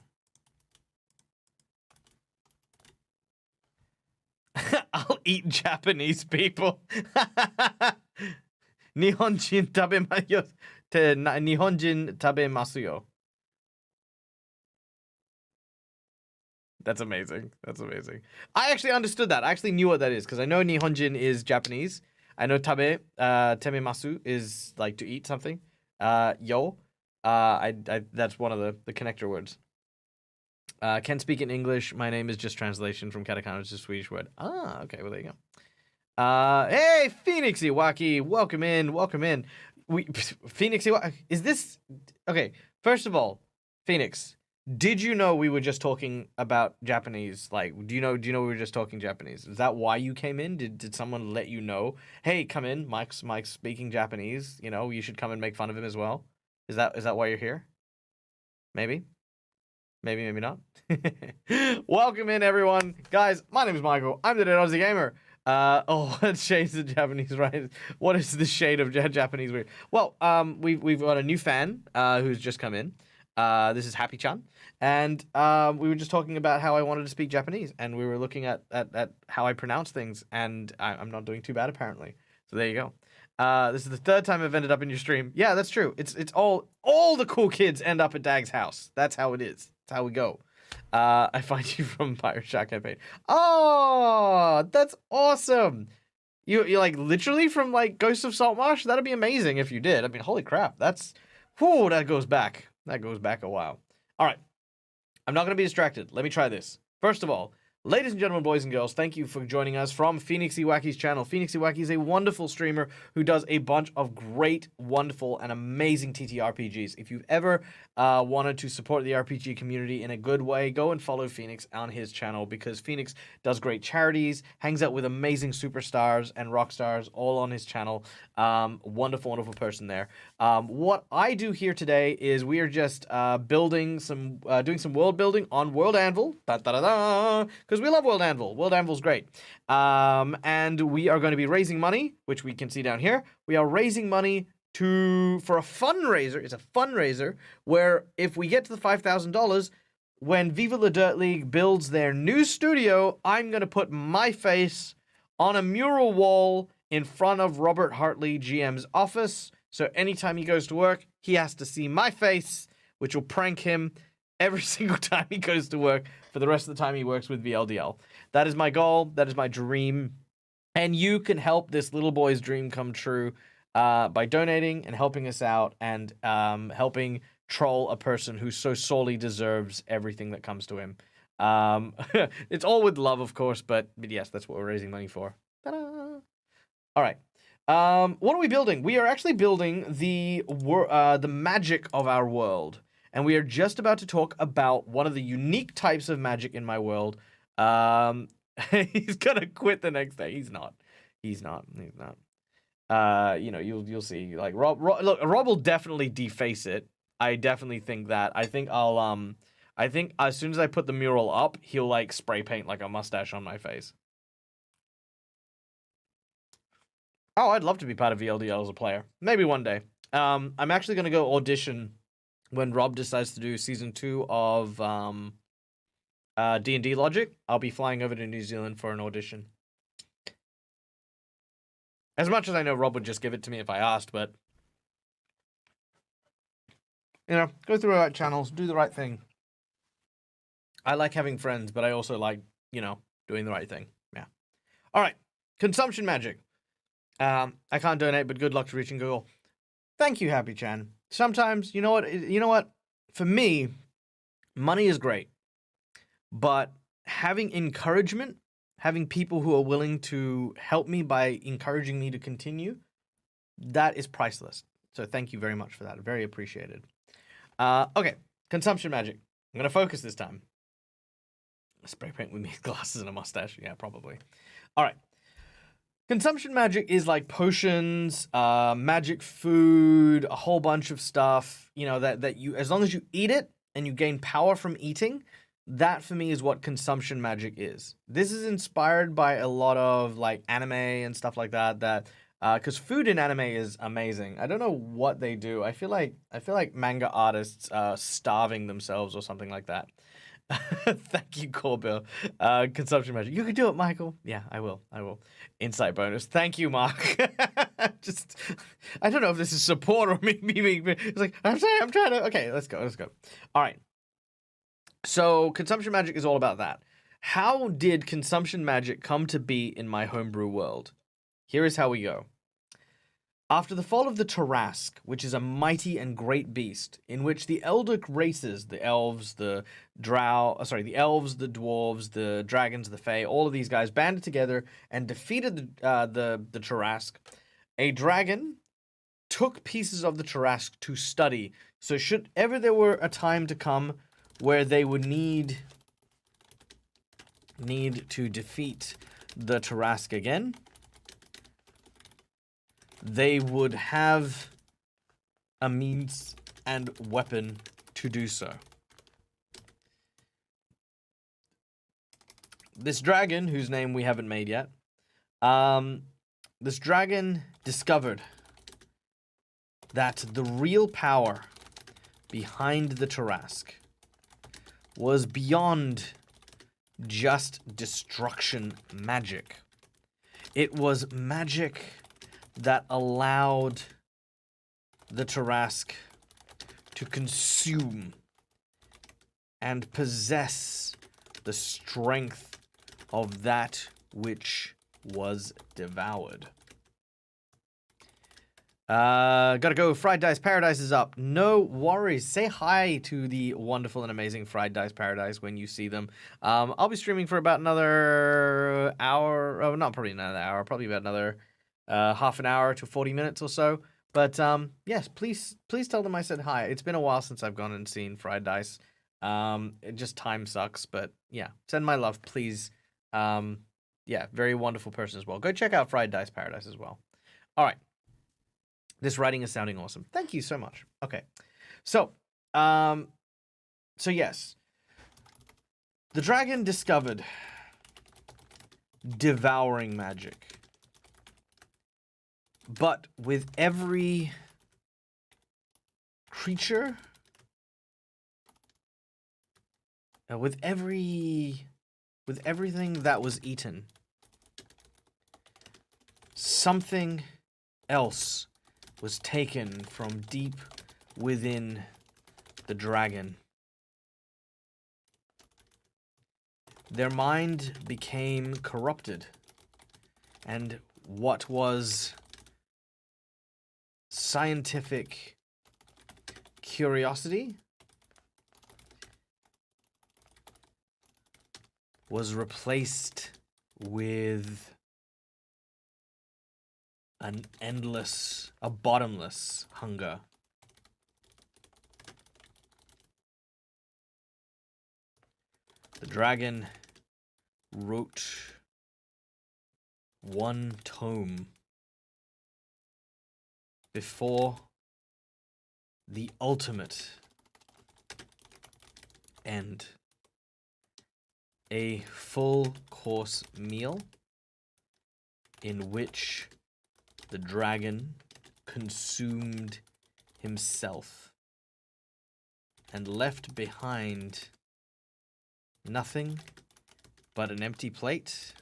I'll eat Japanese people. Nihonjin tabemayo. Nihonjin tabemasuyo. That's amazing. That's amazing. I actually understood that. I actually knew what that is because I know Nihonjin is Japanese. I know tememasu is like to eat something. That's one of the connector words. Can speak in English. My name is just translation from katakana to Swedish word. Okay. Well, there you go. Hey, Phoenix Iwaki. Welcome in. Phoenix Iwaki. Is this... Okay, first of all, Phoenix, did you know we were just talking about Japanese? Like, do you know we were just talking Japanese? Is that why you came in? Did someone let you know? Hey, come in. Mike's speaking Japanese. You know, you should come and make fun of him as well. Is that why you're here? Maybe not. Welcome in, everyone. Guys, my name is Michael. I'm the Dead Aussie Gamer. What shades of Japanese, right? What is the shade of Japanese weird? Well, we've got a new fan who's just come in. This is Happy-chan. And we were just talking about how I wanted to speak Japanese. And we were looking at how I pronounce things. And I'm not doing too bad, apparently. So there you go. This is the third time I've ended up in your stream. Yeah, that's true. It's all the cool kids end up at Dag's house. That's how it is. That's how we go. I find you from Pirate Shack campaign. Oh, that's awesome. You're like literally from like Ghosts of Saltmarsh? That'd be amazing if you did. I mean, holy crap. That goes back. That goes back a while. All right. I'm not going to be distracted. Let me try this. First of all, ladies and gentlemen, boys and girls, thank you for joining us from Phoenix Iwaki's channel. Phoenix Iwaki is a wonderful streamer who does a bunch of great, wonderful, and amazing TTRPGs. If you've ever wanted to support the RPG community in a good way, go and follow Phoenix on his channel because Phoenix does great charities, hangs out with amazing superstars and rock stars all on his channel. Wonderful, wonderful person there. What I do here today is we are just doing some world building on World Anvil. Because we love World Anvil. World Anvil's great. And we are going to be raising money, which we can see down here. We are raising money for a fundraiser. It's a fundraiser where if we get to the $5,000, when Viva La Dirt League builds their new studio, I'm going to put my face on a mural wall in front of Robert Hartley, GM's office. So anytime he goes to work, he has to see my face, which will prank him every single time he goes to work for the rest of the time he works with VLDL. That is my goal. That is my dream. And you can help this little boy's dream come true by donating and helping us out and helping troll a person who so sorely deserves everything that comes to him. It's all with love, of course, but yes, that's what we're raising money for. Ta-da! All right. What are we building? We are actually building the magic of our world. And we are just about to talk about one of the unique types of magic in my world. He's gonna quit the next day. He's not. You know, you'll see. Like Rob will definitely deface it. I definitely think that. I think as soon as I put the mural up, he'll like spray paint like a mustache on my face. Oh, I'd love to be part of VLDL as a player. Maybe one day. I'm actually gonna go audition when Rob decides to do season 2 of D&D Logic. I'll be flying over to New Zealand for an audition. As much as I know Rob would just give it to me if I asked, but you know, go through the right channels, do the right thing. I like having friends, but I also like, you know, doing the right thing. Yeah. All right. Consumption magic. I can't donate, but good luck to reaching Google. Thank you, Happy Chan. Sometimes, you know what? For me, money is great. But having encouragement, having people who are willing to help me by encouraging me to continue, that is priceless. So thank you very much for that. Very appreciated. Okay, consumption magic. I'm going to focus this time. Spray paint with me, glasses and a mustache. Yeah, probably. All right. Consumption magic is like potions, magic food, a whole bunch of stuff, you know, that you, as long as you eat it and you gain power from eating, that for me is what consumption magic is. This is inspired by a lot of like anime and stuff like that, because food in anime is amazing. I don't know what they do. I feel like manga artists starving themselves or something like that. Thank you, Corbill. Consumption magic. You can do it, Michael. Yeah, I will. Insight bonus. Thank you, Mark. Just, I don't know if this is support or me being. It's like, I'm sorry, I'm trying to. Okay, let's go. All right. So, consumption magic is all about that. How did consumption magic come to be in my homebrew world? Here is how we go. After the fall of the Tarrasque, which is a mighty and great beast, in which the Elder races, the elves, the elves, the dwarves, the dragons, the fae, all of these guys banded together and defeated the Tarrasque, a dragon took pieces of the Tarrasque to study. So should ever there were a time to come where they would need to defeat the Tarrasque again, they would have a means and weapon to do so. This dragon, whose name we haven't made yet, this dragon discovered that the real power behind the Tarrasque was beyond just destruction magic. It was magic that allowed the Tarrasque to consume and possess the strength of that which was devoured. Gotta go. Fried Dice Paradise is up. No worries. Say hi to the wonderful and amazing Fried Dice Paradise when you see them. I'll be streaming for about another hour. Oh, not probably another hour. Probably about another half an hour to 40 minutes or so. But yes, please tell them I said hi. It's been a while since I've gone and seen Fried Dice. Time sucks, but yeah, send my love, please. Yeah, very wonderful person as well. Go check out Fried Dice Paradise as well. All right. This writing is sounding awesome. Thank you so much. Okay. So yes. The dragon discovered devouring magic. But with every creature, with everything that was eaten, something else was taken from deep within the dragon. their mind became corrupted. And what was scientific curiosity was replaced with a bottomless hunger. The dragon wrote one tome before the ultimate end. A full course meal in which the dragon consumed himself and left behind nothing but an empty plate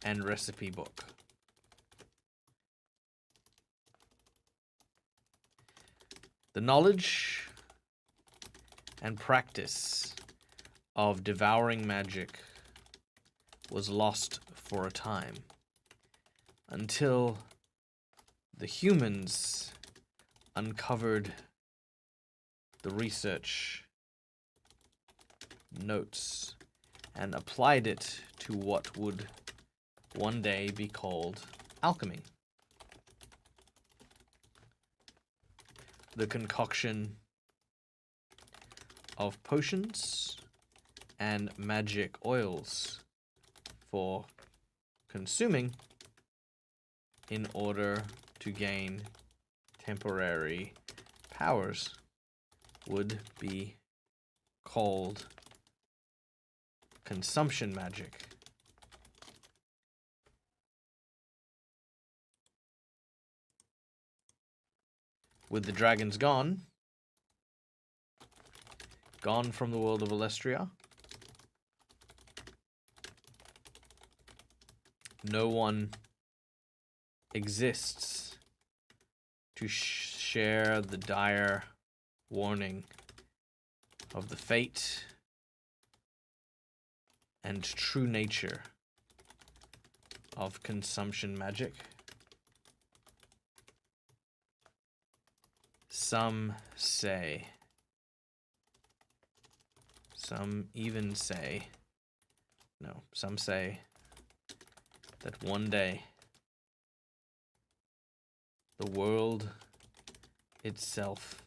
and recipe book. The knowledge and practice of devouring magic was lost for a time until the humans uncovered the research notes and applied it to what would one day be called alchemy. The concoction of potions and magic oils for consuming in order to gain temporary powers would be called consumption magic. With the dragons gone from the world of Aulestria, no one exists to share the dire warning of the fate and true nature of consumption magic. Some say that one day the world itself,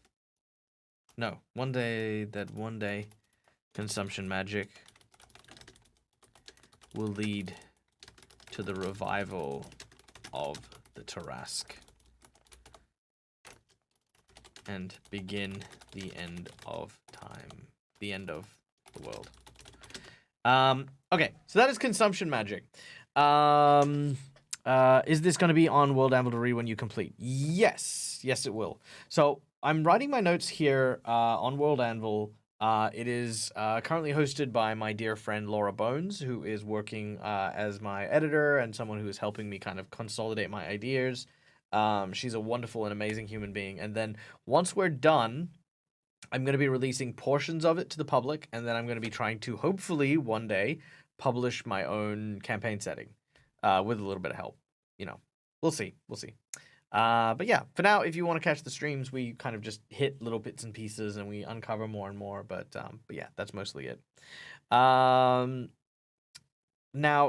one day consumption magic will lead to the revival of the Tarask and begin the end of time, the end of the world. Okay, so that is consumption magic. Is this going to be on World Anvil to read when you complete? Yes, it will. So I'm writing my notes here on World Anvil. It is currently hosted by my dear friend Laura Bones, who is working as my editor and someone who is helping me kind of consolidate my ideas. She's a wonderful and amazing human being. And then once we're done, I'm going to be releasing portions of it to the public, and then I'm going to be trying to hopefully one day publish my own campaign setting with a little bit of help. We'll see. But yeah, for now, if you want to catch the streams, we kind of just hit little bits and pieces and we uncover more and more. But yeah, that's mostly it. Now,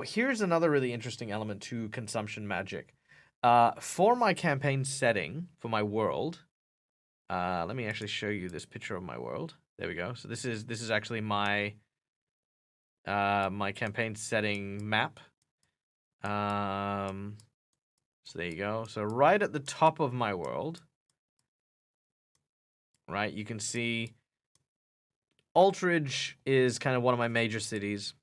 here's another really interesting element to consumption magic. For my campaign setting, for my world, let me actually show you this picture of my world. There we go. So this is actually my my campaign setting map. So there you go. So right at the top of my world, right, you can see Aldridge is kind of one of my major cities,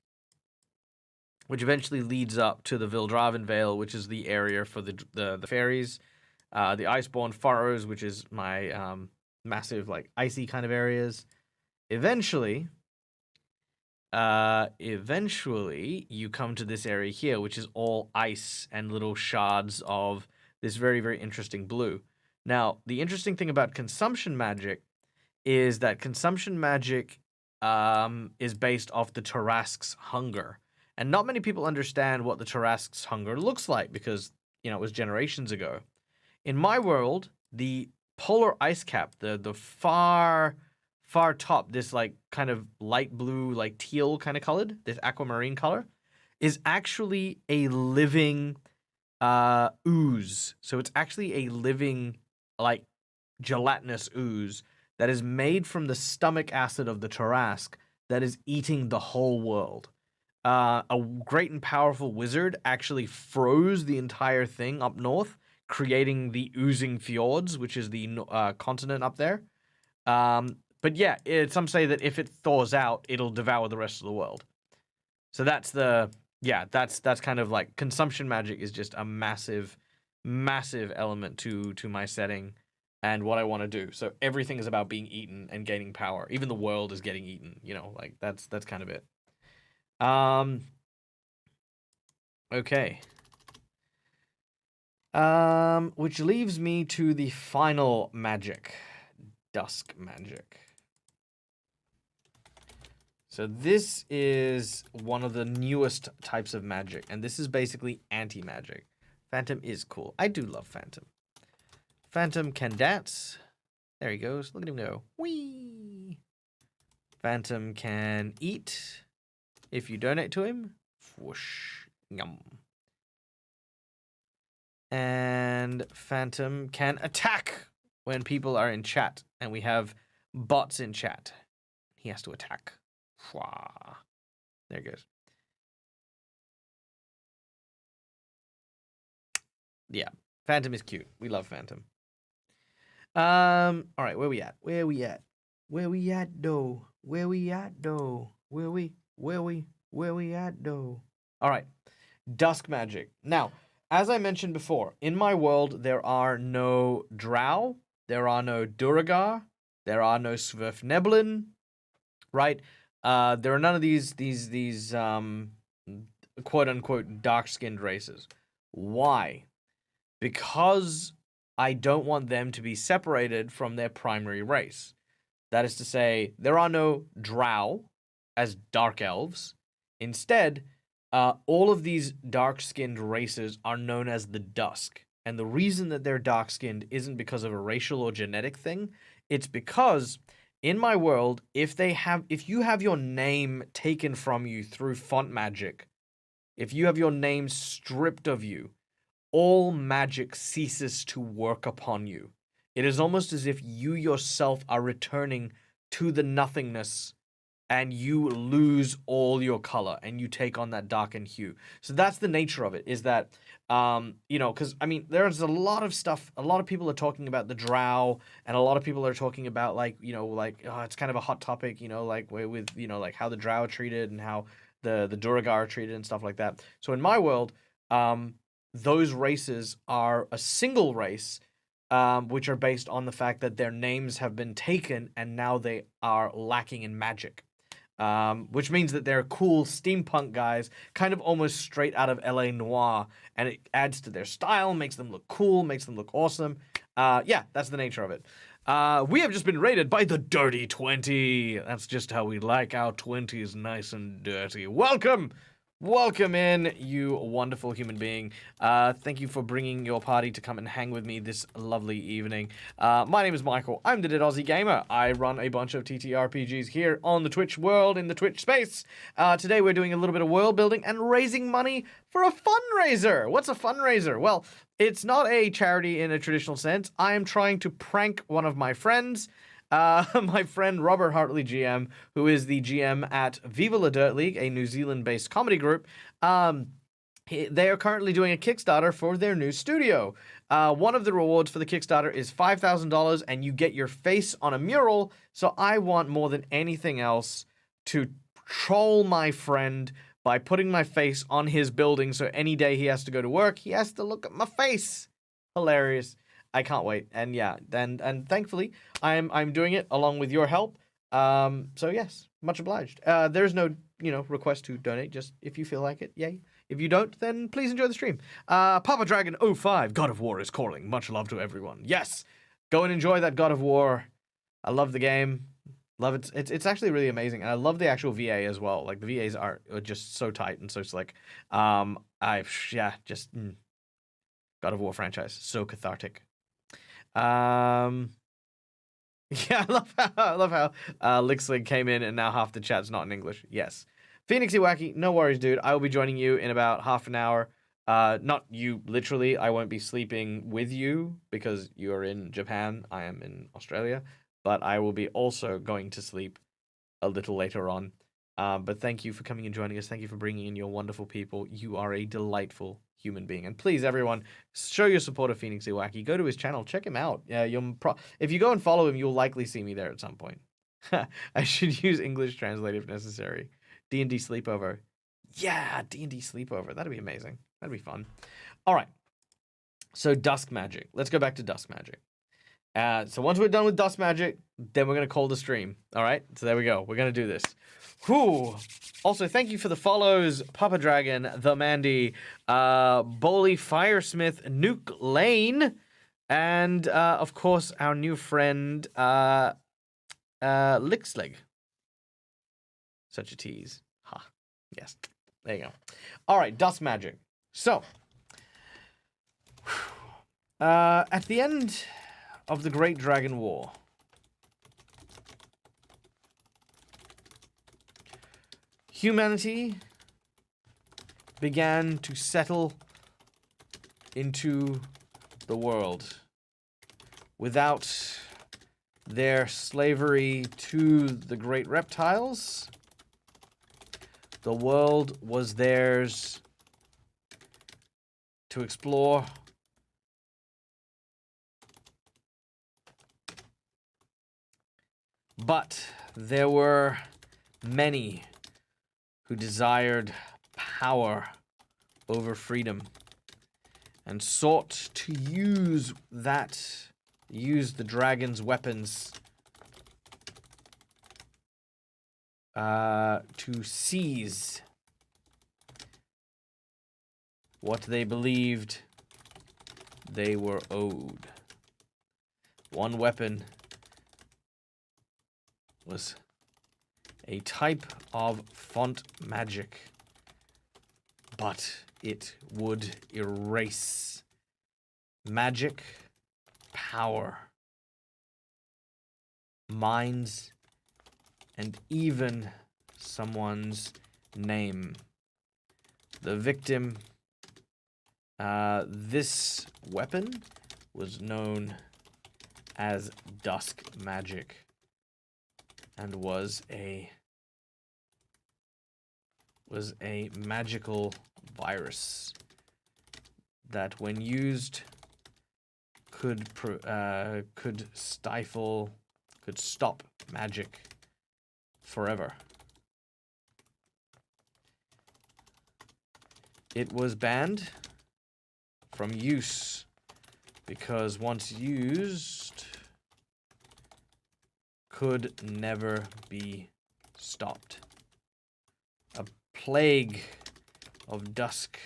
which eventually leads up to the Dwarven Male, which is the area for the fairies, the Iceborne Furrows, which is my massive like icy kind of areas. Eventually, you come to this area here, which is all ice and little shards of this very, very interesting blue. Now, the interesting thing about consumption magic is that consumption magic is based off the Tarrasque's hunger. And not many people understand what the Tarrasque's hunger looks like because, it was generations ago. In my world, the polar ice cap, the far top, this like kind of light blue, like teal kind of colored, this aquamarine color, is actually a living ooze. So it's actually a living, like, gelatinous ooze that is made from the stomach acid of the Tarrasque that is eating the whole world. A great and powerful wizard actually froze the entire thing up north, creating the oozing fjords, which is the continent up there. But yeah, some say that if it thaws out, it'll devour the rest of the world. So that's kind of like consumption magic is just a massive, massive element to my setting and what I want to do. So everything is about being eaten and gaining power. Even the world is getting eaten. Like that's kind of it. Okay. Which leaves me to the final magic, Dusk Magic. So this is one of the newest types of magic, and this is basically anti-magic. Phantom is cool. I do love Phantom. Phantom can dance. There he goes. Look at him go. Whee! Phantom can eat. If you donate to him, whoosh, yum. And Phantom can attack when people are in chat, and we have bots in chat. He has to attack. There it goes. Yeah, Phantom is cute. We love Phantom. All right, where we at? Where we at though? Where we at though? All right, Dusk Magic. Now, as I mentioned before, in my world there are no Drow, there are no Duragar, there are no Svirfneblin, right? There are none of these quote unquote dark-skinned races. Why? Because I don't want them to be separated from their primary race. That is to say, there are no Drow as dark elves. Instead, all of these dark-skinned races are known as the Dusk. And the reason that they're dark-skinned isn't because of a racial or genetic thing. It's because in my world, if you have your name taken from you through font magic, if you have your name stripped of you, all magic ceases to work upon you. It is almost as if you yourself are returning to the nothingness and you lose all your color and you take on that darkened hue. So that's the nature of it, is that, because, I mean, there's a lot of stuff, a lot of people are talking about the Drow, and a lot of people are talking about, it's kind of a hot topic, with how the Drow are treated and how the Duragar are treated and stuff like that. So in my world, those races are a single race, which are based on the fact that their names have been taken and now they are lacking in magic. Which means that they're cool steampunk guys, kind of almost straight out of LA Noire, and it adds to their style, makes them look cool, makes them look awesome. That's the nature of it. We have just been raided by the Dirty 20. That's just how we like our 20s, nice and dirty. Welcome in, you wonderful human being. Thank you for bringing your party to come and hang with me this lovely evening. My name is Michael. I'm the Dead Aussie Gamer. I run a bunch of TTRPGs here on the Twitch world, in the Twitch space. Today we're doing a little bit of world building and raising money for a fundraiser. What's a fundraiser? Well, it's not a charity in a traditional sense. I am trying to prank one of my friends. My friend Robert Hartley GM, who is the GM at Viva La Dirt League, a New Zealand-based comedy group. They are currently doing a Kickstarter for their new studio. One of the rewards for the Kickstarter is $5,000, and you get your face on a mural. So I want more than anything else to troll my friend by putting my face on his building, so any day he has to go to work, he has to look at my face. Hilarious. I can't wait. And yeah, and thankfully I'm doing it along with your help. So yes, much obliged. There's no, request to donate, just if you feel like it, yay. If you don't, then please enjoy the stream. Papa Dragon 05, God of War is calling. Much love to everyone. Yes, go and enjoy that God of War. I love the game. Love it. It's actually really amazing, and I love the actual VA as well. Like the VAs are just so tight and so slick. God of War franchise, so cathartic. Yeah, I love how Lixling came in and now half the chat's not in English. Yes. Phoenixy Wacky, no worries, dude. I will be joining you in about half an hour. Not you literally. I won't be sleeping with you because you are in Japan. I am in Australia. But I will be also going to sleep a little later on. But thank you for coming and joining us. Thank you for bringing in your wonderful people. You are a delightful human being. And please, everyone, show your support of Phoenix Iwaki. Go to his channel. Check him out. If you go and follow him, you'll likely see me there at some point. I should use English Translate if necessary. D&D Sleepover. Yeah, D&D Sleepover. That'd be amazing. That'd be fun. All right. So Dusk Magic. Let's go back to Dusk Magic. So once we're done with Dusk Magic, then we're going to call the stream. All right? So there we go. We're going to do this. Whew. Also, thank you for the follows, Papa Dragon, The Mandy, Bowley Firesmith, Nuke Lane, and, of course, our new friend, Lixleg. Such a tease. Ha. Yes. There you go. All right, Dusk Magic. So, at the end of the Great Dragon War, humanity began to settle into the world without their slavery to the great reptiles. The world was theirs to explore. But there were many who desired power over freedom and sought to use the dragon's weapons to seize what they believed they were owed. One weapon was a type of font magic, but it would erase magic, power, minds, and even someone's name. The victim, this weapon was known as Dusk Magic and was a magical virus that, when used, could stop magic forever. It was banned from use because once used, could never be stopped. A plague of dusk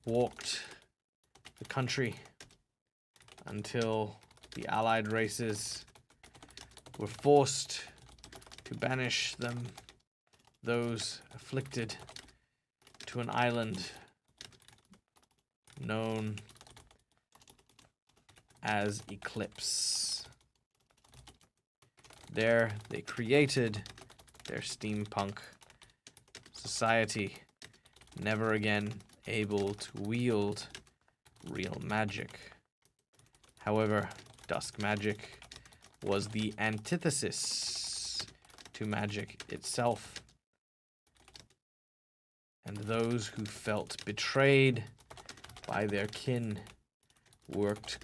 walked the country until the allied races were forced to banish those afflicted, to an island known as Eclipse. There they created their steampunk society, never again able to wield real magic. However, Dusk Magic was the antithesis to magic itself, and those who felt betrayed by their kin worked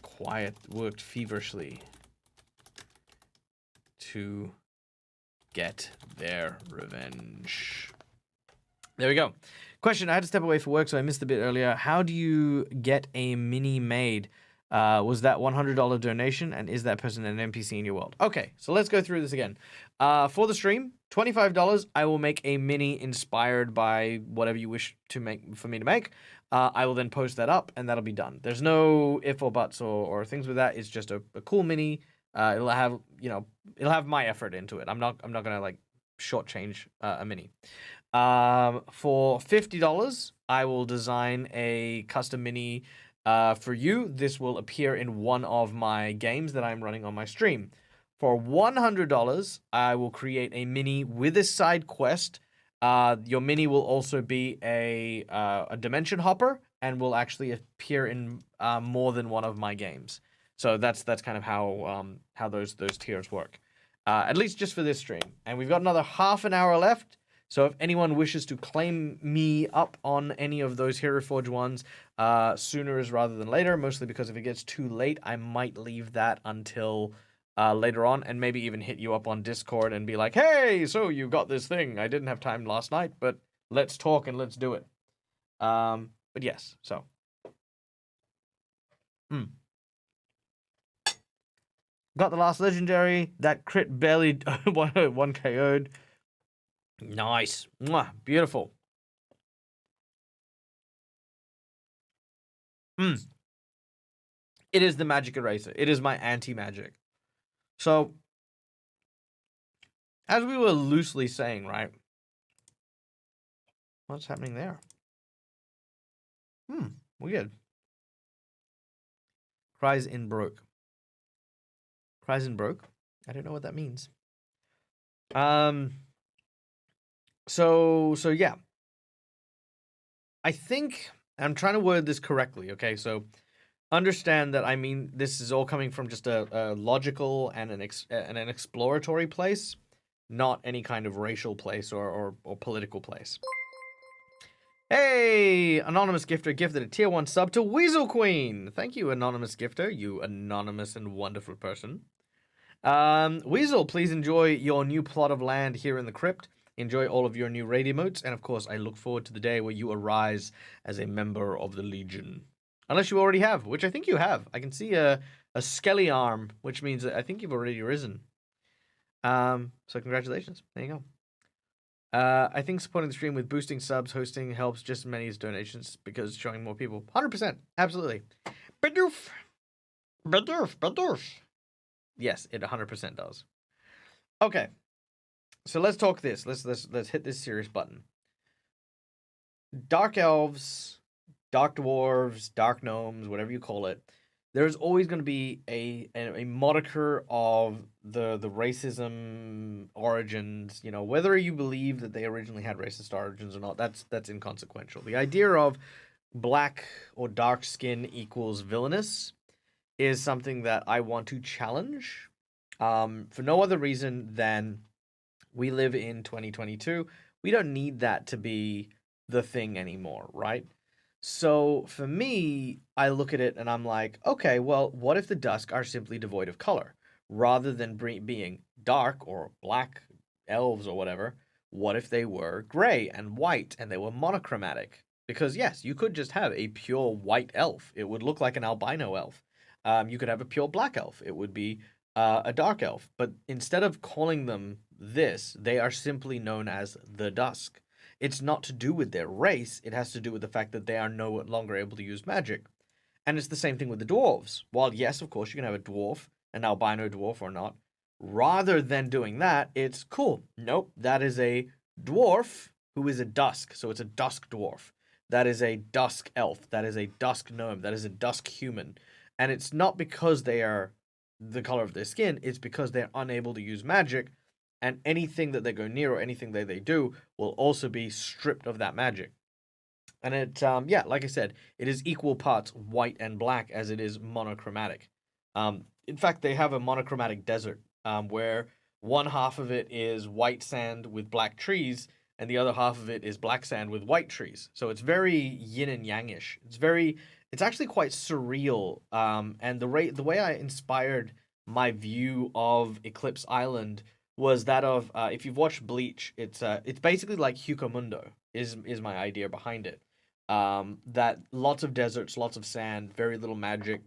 feverishly to get their revenge. There we go. Question, I had to step away for work, so I missed a bit earlier. How do you get a mini made? Was that $100 donation, and is that person an NPC in your world? Okay, so let's go through this again. For the stream, $25, I will make a mini inspired by whatever you wish to make for me to make. I will then post that up, and that'll be done. There's no if or buts or things with that. It's just a cool mini It'll have, it'll have my effort into it. I'm not gonna like shortchange a mini. For $50, I will design a custom mini for you. This will appear in one of my games that I'm running on my stream. For $100, I will create a mini with a side quest. Your mini will also be a dimension hopper and will actually appear in more than one of my games. So that's kind of how those tiers work. At least just for this stream. And we've got another half an hour left. So if anyone wishes to claim me up on any of those Hero Forge ones, sooner is rather than later, mostly because if it gets too late, I might leave that until later on and maybe even hit you up on Discord and be like, hey, so you got this thing. I didn't have time last night, but let's talk and let's do it. But yes, so. Got the last legendary. That crit barely one KO'd. Nice. Mwah, beautiful. It is the magic eraser. It is my anti-magic. So, as we were loosely saying, right? What's happening there? Weird. Cries in broke. Cries in broke? I don't know what that means. So yeah. I think I'm trying to word this correctly, okay? So understand that I mean this is all coming from just a logical and an exploratory place, not any kind of racial place or political place. Hey, anonymous gifter gifted a tier 1 sub to Weasel Queen. Thank you, anonymous gifter, you anonymous and wonderful person. Weasel, please enjoy your new plot of land here in the crypt. Enjoy all of your new raid emotes, and of course, I look forward to the day where you arise as a member of the Legion. Unless you already have, which I think you have. I can see a skelly arm, which means that I think you've already risen. So congratulations. There you go. I think supporting the stream with boosting subs, hosting helps just as many as donations because showing more people. 100%. Absolutely. Badoof. Badoof. Badoof. Yes, it 100% does. Okay. So let's talk this. Let's hit this serious button. Dark elves, dark dwarves, dark gnomes, whatever you call it. There's always going to be a moniker of the racism origins. You know, whether you believe that they originally had racist origins or not, that's inconsequential. The idea of black or dark skin equals villainous is something that I want to challenge. For no other reason than we live in 2022. We don't need that to be the thing anymore, right? So for me, I look at it and I'm like, okay, well, what if the Dusk are simply devoid of color? Rather than being dark or black elves or whatever, what if they were gray and white and they were monochromatic? Because yes, you could just have a pure white elf. It would look like an albino elf. You could have a pure black elf. It would be a dark elf. But instead of calling them this, they are simply known as the Dusk. It's not to do with their race. It has to do with the fact that they are no longer able to use magic. And it's the same thing with the dwarves. While, yes, of course, you can have a dwarf, an albino dwarf or not. Rather than doing that, it's cool. Nope, that is a dwarf who is a dusk. So it's a dusk dwarf. That is a dusk elf. That is a dusk gnome. That is a dusk human. And it's not because they are the color of their skin. It's because they're unable to use magic. And anything that they go near or anything that they do will also be stripped of that magic. And it, yeah, like I said, it is equal parts white and black as it is monochromatic. In fact, they have a monochromatic desert where one half of it is white sand with black trees, and the other half of it is black sand with white trees. So it's very yin and yang-ish. It's actually quite surreal. And the way I inspired my view of Eclipse Island was that of if you've watched Bleach, it's basically like Hucamundo is my idea behind it. That lots of deserts, lots of sand, very little magic.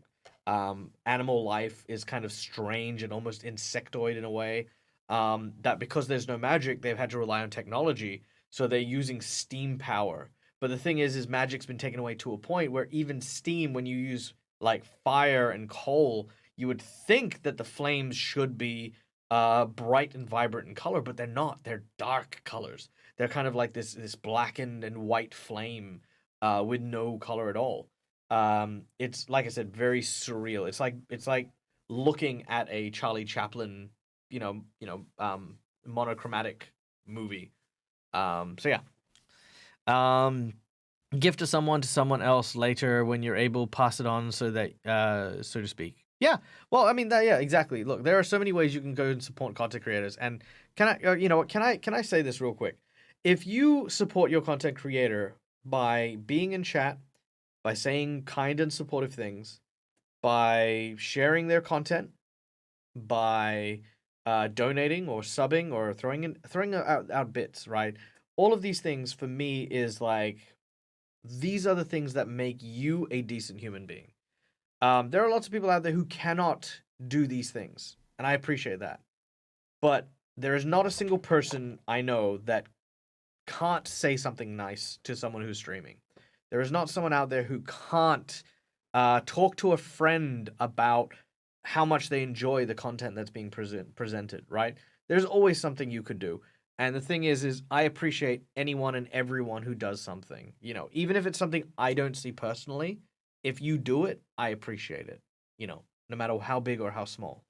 Animal life is kind of strange and almost insectoid in a way. That because there's no magic, they've had to rely on technology, so they're using steam power. But the thing is magic's been taken away to a point where even steam, when you use like fire and coal, You would think that the flames should be bright and vibrant in color, but they're not. They're dark colors. They're kind of like this blackened and white flame with no color at all. It's like I said, very surreal. It's like looking at a Charlie Chaplin, monochromatic movie. So yeah. Gift to someone else later when you're able, pass it on so that so to speak. Yeah. Well, I mean yeah, exactly. Look, there are so many ways you can go and support content creators. And can I say this real quick? If you support your content creator by being in chat, by saying kind and supportive things, by sharing their content, by donating or subbing or throwing out bits, right? All of these things for me is like, these are the things that make you a decent human being. There are lots of people out there who cannot do these things, and I appreciate that. But there is not a single person I know that can't say something nice to someone who's streaming. There is not someone out there who can't talk to a friend about how much they enjoy the content that's being presented, right? There's always something you could do. And the thing is I appreciate anyone and everyone who does something. Even if it's something I don't see personally, if you do it, I appreciate it. No matter how big or how small.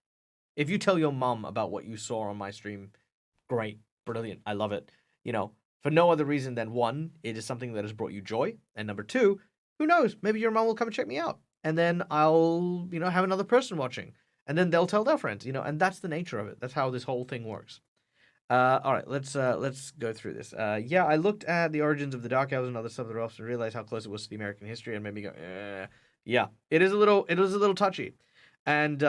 If you tell your mom about what you saw on my stream, great, brilliant, I love it. For no other reason than, one, it is something that has brought you joy, and number two, who knows, maybe your mom will come and check me out, and then I'll, have another person watching, and then they'll tell their friends, and that's the nature of it. That's how this whole thing works. All right, let's go through this. Yeah, I looked at the origins of the Dark Elves and other stuff of the Elves and realized how close it was to the American history, and made me go, yeah, it is a little touchy, and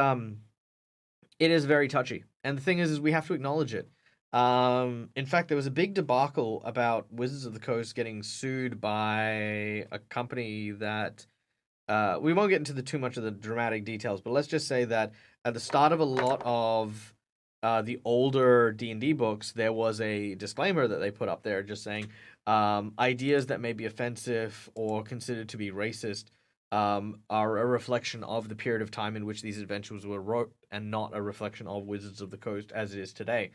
it is very touchy. And the thing is we have to acknowledge it. In fact, there was a big debacle about Wizards of the Coast getting sued by a company that we won't get into too much of the dramatic details, but let's just say that at the start of a lot of the older D&D books, there was a disclaimer that they put up there just saying ideas that may be offensive or considered to be racist are a reflection of the period of time in which these adventures were wrote and not a reflection of Wizards of the Coast as it is today.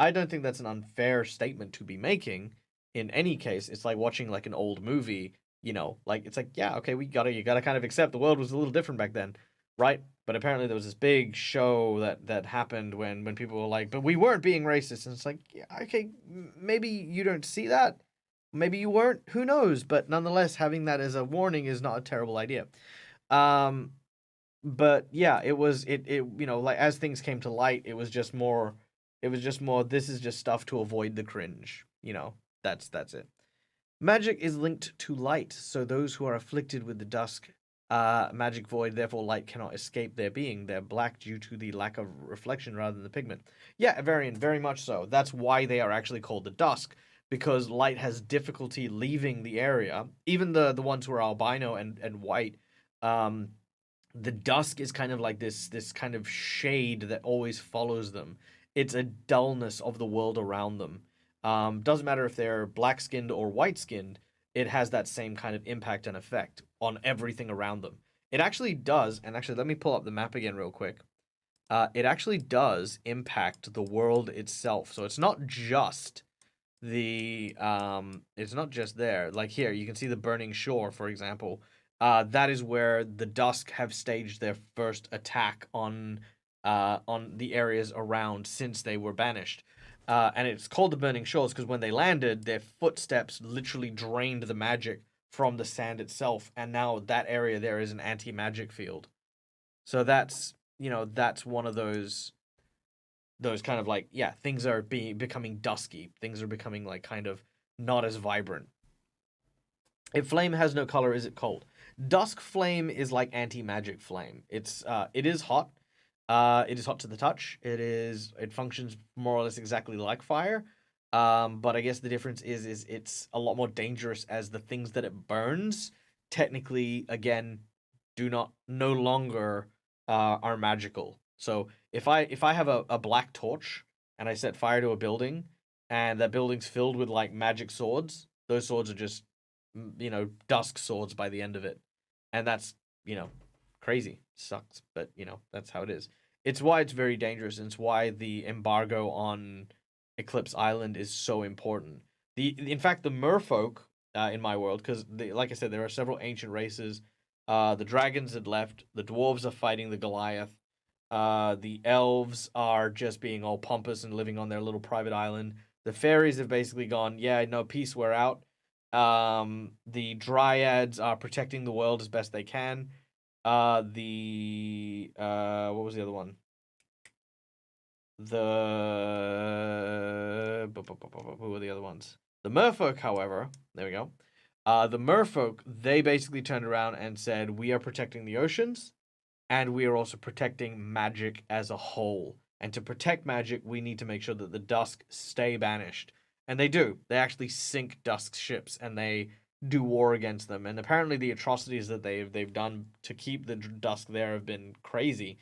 I don't think that's an unfair statement to be making. In any case, it's like watching like an old movie, it's like, yeah, okay, you gotta kind of accept the world was a little different back then, right? But apparently there was this big show that happened when people were like, but we weren't being racist. And it's like, yeah, okay, maybe you don't see that. Maybe you weren't, who knows? But nonetheless, having that as a warning is not a terrible idea. But yeah, it was, like as things came to light, it was just more, this is just stuff to avoid the cringe. That's it. Magic is linked to light, so those who are afflicted with the dusk magic void, therefore light cannot escape their being. They're black due to the lack of reflection rather than the pigment. Yeah, very much so. That's why they are actually called the dusk, because light has difficulty leaving the area. Even the ones who are albino and white, the dusk is kind of like this kind of shade that always follows them. It's a dullness of the world around them. Doesn't matter if they're black-skinned or white-skinned, it has that same kind of impact and effect on everything around them. It actually does, and actually let me pull up the map again real quick. It actually does impact the world itself. So it's not just it's not just there. Like here, you can see the burning shore, for example. That is where the Dusk have staged their first attack on the areas around since they were banished. And it's called the Burning Shores because when they landed, their footsteps literally drained the magic from the sand itself, and now that area there is an anti-magic field. So that's one of those kind of like, yeah, things are becoming dusky. Things are becoming like kind of not as vibrant. If flame has no color, is it cold? Dusk flame is like anti-magic flame. It is hot. It is hot to the touch. It functions more or less exactly like fire. But I guess the difference is it's a lot more dangerous as the things that it burns technically, again, no longer are magical. So if I have a black torch and I set fire to a building and that building's filled with like magic swords, those swords are just, dusk swords by the end of it. And that's, crazy. Sucks, but you know, that's how it is. It's why it's very dangerous, and it's why the embargo on Eclipse Island is so important. In fact, the merfolk in my world, because like I said, there are several ancient races. The dragons had left. The dwarves are fighting the Goliath. The elves are just being all pompous and living on their little private island. The fairies have basically gone, yeah, no, peace, we're out. The dryads are protecting the world as best they can. What was the other one? Who were the other ones? The merfolk, however, there we go. The merfolk, they basically turned around and said, we are protecting the oceans, and we are also protecting magic as a whole. And to protect magic, we need to make sure that the Dusk stay banished. And they do. They actually sink Dusk ships, and they do war against them. And apparently the atrocities that they've done to keep the Dusk there have been crazy.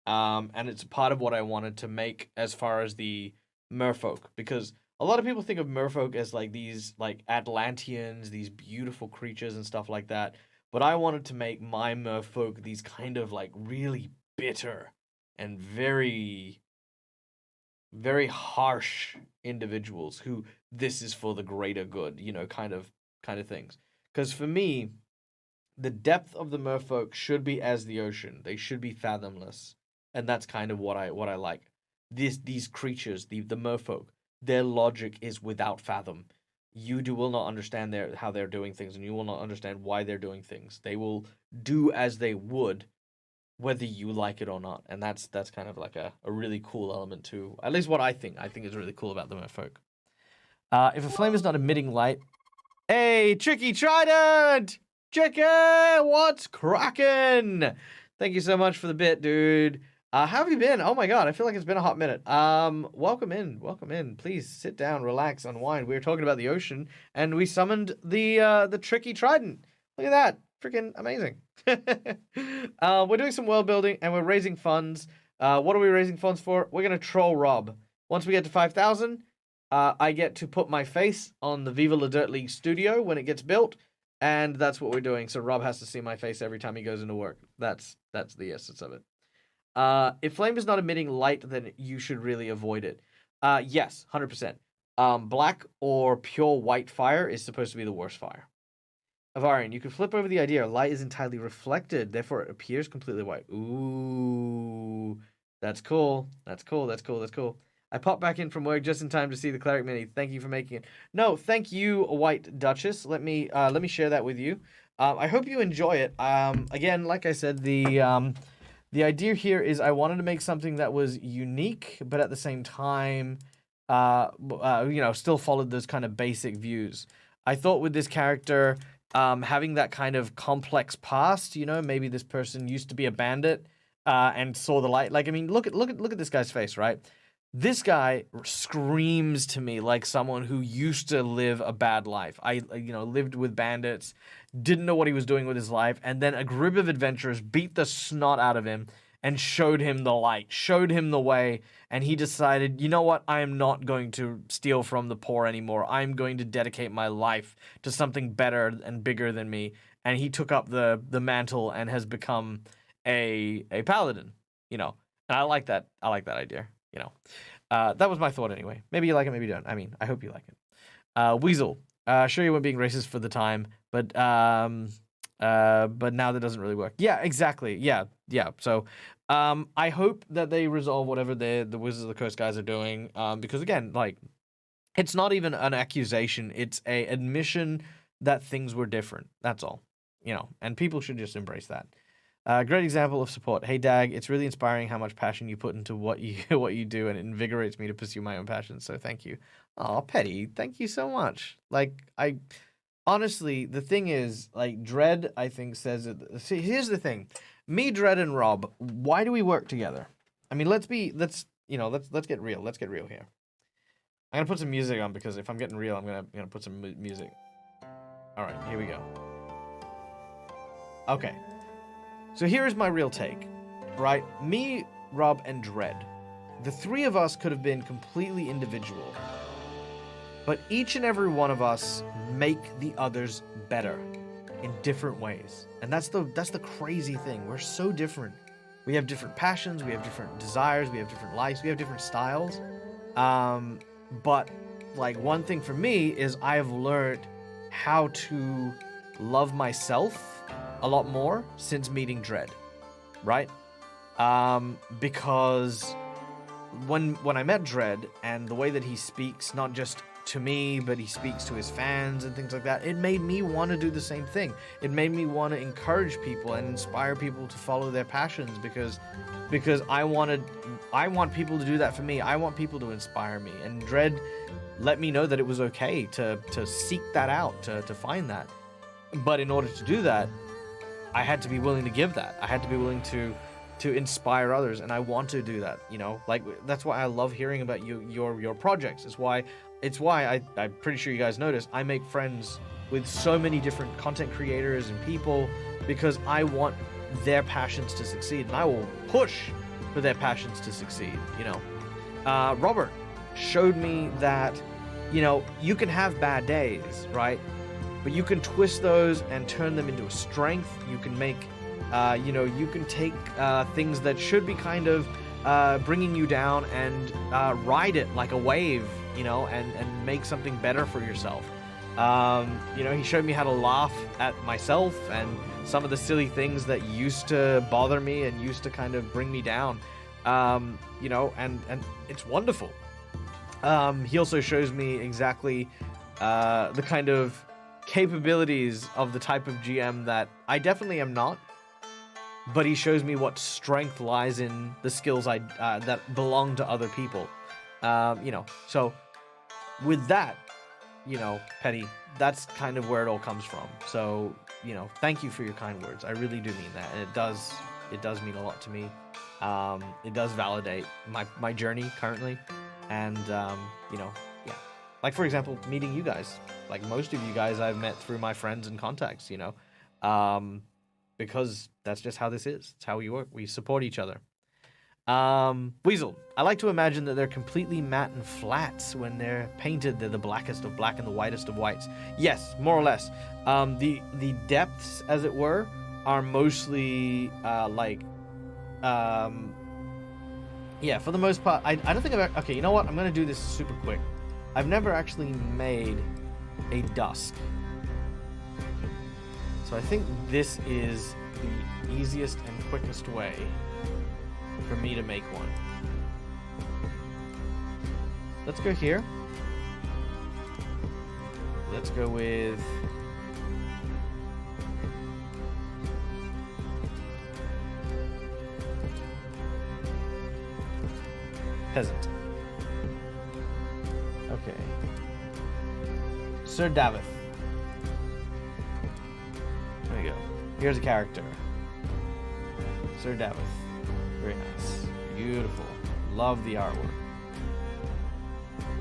And it's part of what I wanted to make as far as the merfolk. Because a lot of people think of merfolk as like these like Atlanteans, these beautiful creatures and stuff like that. But I wanted to make my merfolk these kind of like really bitter and very, very harsh individuals who this is for the greater good, you know, kind of things. Because for me, the depth of the merfolk should be as the ocean. They should be fathomless. And that's kind of what I like. These creatures, the merfolk, their logic is without fathom. You will not understand how they're doing things, and you will not understand why they're doing things. They will do as they would, whether you like it or not. And that's kind of like a really cool element too. At least what I think is really cool about the merfolk. If a flame is not emitting light... Hey, Tricky Trident! Tricky, what's cracking? Thank you so much for the bit, dude. How have you been? Oh my god, I feel like it's been a hot minute. Welcome in. Please sit down, relax, unwind. We were talking about the ocean, and we summoned the Tricky Trident. Look at that. Freaking amazing. We're doing some world building, and we're raising funds. What are we raising funds for? We're going to troll Rob. Once we get to 5,000, I get to put my face on the Viva La Dirt League studio when it gets built, and that's what we're doing. So Rob has to see my face every time he goes into work. That's the essence of it. If flame is not emitting light, then you should really avoid it. Yes, 100%. Black or pure white fire is supposed to be the worst fire. Avarian, you can flip over the idea. Light is entirely reflected, therefore it appears completely white. Ooh, that's cool. I popped back in from work just in time to see the Cleric Mini. Thank you for making it. No, thank you, White Duchess. Let me share that with you. I hope you enjoy it. Again, like I said, the idea here is I wanted to make something that was unique, but at the same time, still followed those kind of basic views. I thought with this character, having that kind of complex past, you know, maybe this person used to be a bandit and saw the light. Like, I mean, look at this guy's face, right? This guy screams to me like someone who used to live a bad life. Lived with bandits, didn't know what he was doing with his life, and then a group of adventurers beat the snot out of him and showed him the light, showed him the way, and he decided, you know what, I am not going to steal from the poor anymore. I'm going to dedicate my life to something better and bigger than me. And he took up the mantle and has become a paladin, you know. And I like that idea. You know, that was my thought anyway. Maybe you like it, maybe you don't. I mean, I hope you like it. Weasel, sure you weren't being racist for the time, but now that doesn't really work. Yeah, exactly. Yeah. So, I hope that they resolve whatever the Wizards of the Coast guys are doing. Because again, like, it's not even an accusation; it's a admission that things were different. That's all. You know, and people should just embrace that. Great example of support. Hey Dag, it's really inspiring how much passion you put into what you do, and it invigorates me to pursue my own passions. So thank you. Oh, Petty, thank you so much. Like, I honestly, the thing is, like, Dread, I think says it. See, here's the thing. Me, Dread, and Rob, why do we work together? I mean, let's get real. Let's get real here. I'm gonna put some music on because if I'm getting real, I'm gonna put some music. All right, here we go. Okay. So here is my real take, right? Me, Rob, and Dread. The three of us could have been completely individual, but each and every one of us make the others better. in different ways. And that's the crazy thing. We're so different. We have different passions, we have different desires, we have different lives, we have different styles. But like one thing for me is I have learned how to love myself a lot more since meeting Dread, right? Because when I met Dread and the way that he speaks, not just to me, but he speaks to his fans and things like that, it made me want to do the same thing. It made me want to encourage people and inspire people to follow their passions because I want people to do that for me. I want people to inspire me. And Dread let me know that it was okay to seek that out, to find that. But in order to do that, I had to be willing to give that. I had to be willing to inspire others, and I want to do that, you know? Like, that's why I love hearing about your projects. It's why I'm pretty sure you guys notice I make friends with so many different content creators and people because I want their passions to succeed, and I will push for their passions to succeed, you know? Robert showed me that, you know, you can have bad days, right? But you can twist those and turn them into a strength. You can make, you can take things that should be kind of bringing you down and ride it like a wave, you know, and make something better for yourself. He showed me how to laugh at myself and some of the silly things that used to bother me and used to kind of bring me down, and it's wonderful. He also shows me exactly the kind of capabilities of the type of GM that I definitely am not, but he shows me what strength lies in the skills that belong to other people. So with that, Petty, that's kind of where it all comes from. So, thank you for your kind words. I really do mean that, and it does mean a lot to me. It does validate my journey currently, and like, for example, meeting you guys. Like, most of you guys I've met through my friends and contacts, because that's just how this is. It's how we work. We support each other. Weasel, I like to imagine that they're completely matte and flats. When they're painted, they're the blackest of black and the whitest of whites. Yes, more or less. The depths, as it were, are mostly for the most part. I don't think I've... Okay, you know what? I'm going to do this super quick. I've never actually made a dusk. So I think this is the easiest and quickest way for me to make one. Let's go here. Let's go with... Peasant. Okay. Sir Davith. There we go. Here's a character. Sir Davith. Very nice. Beautiful. Love the artwork.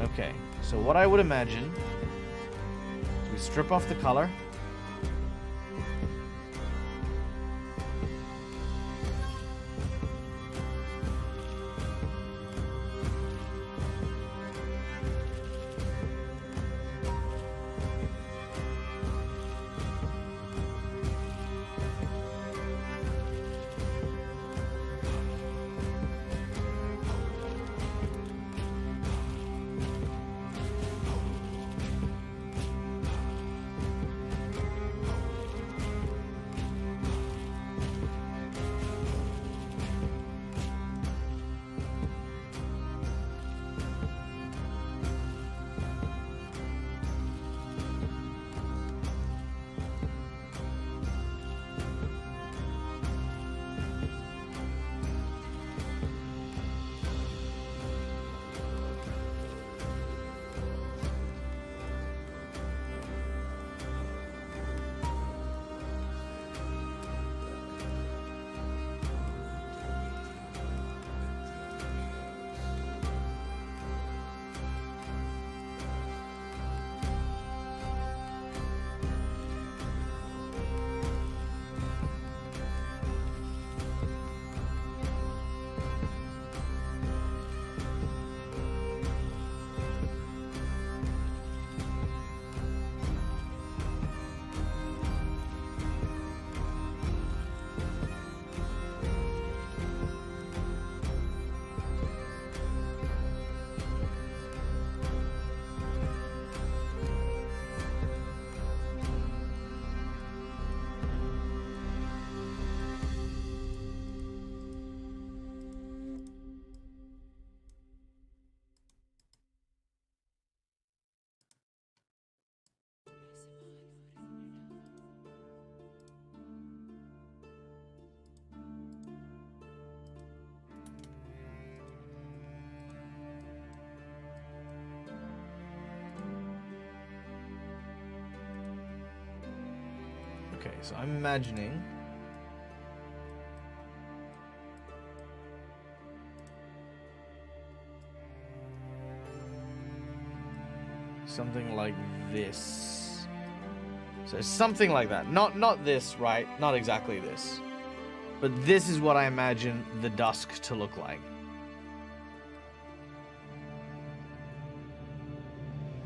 Okay. So what I would imagine is we strip off the color. Okay, so I'm imagining something like this. So something like that. Not this, right? Not exactly this. But this is what I imagine the dusk to look like.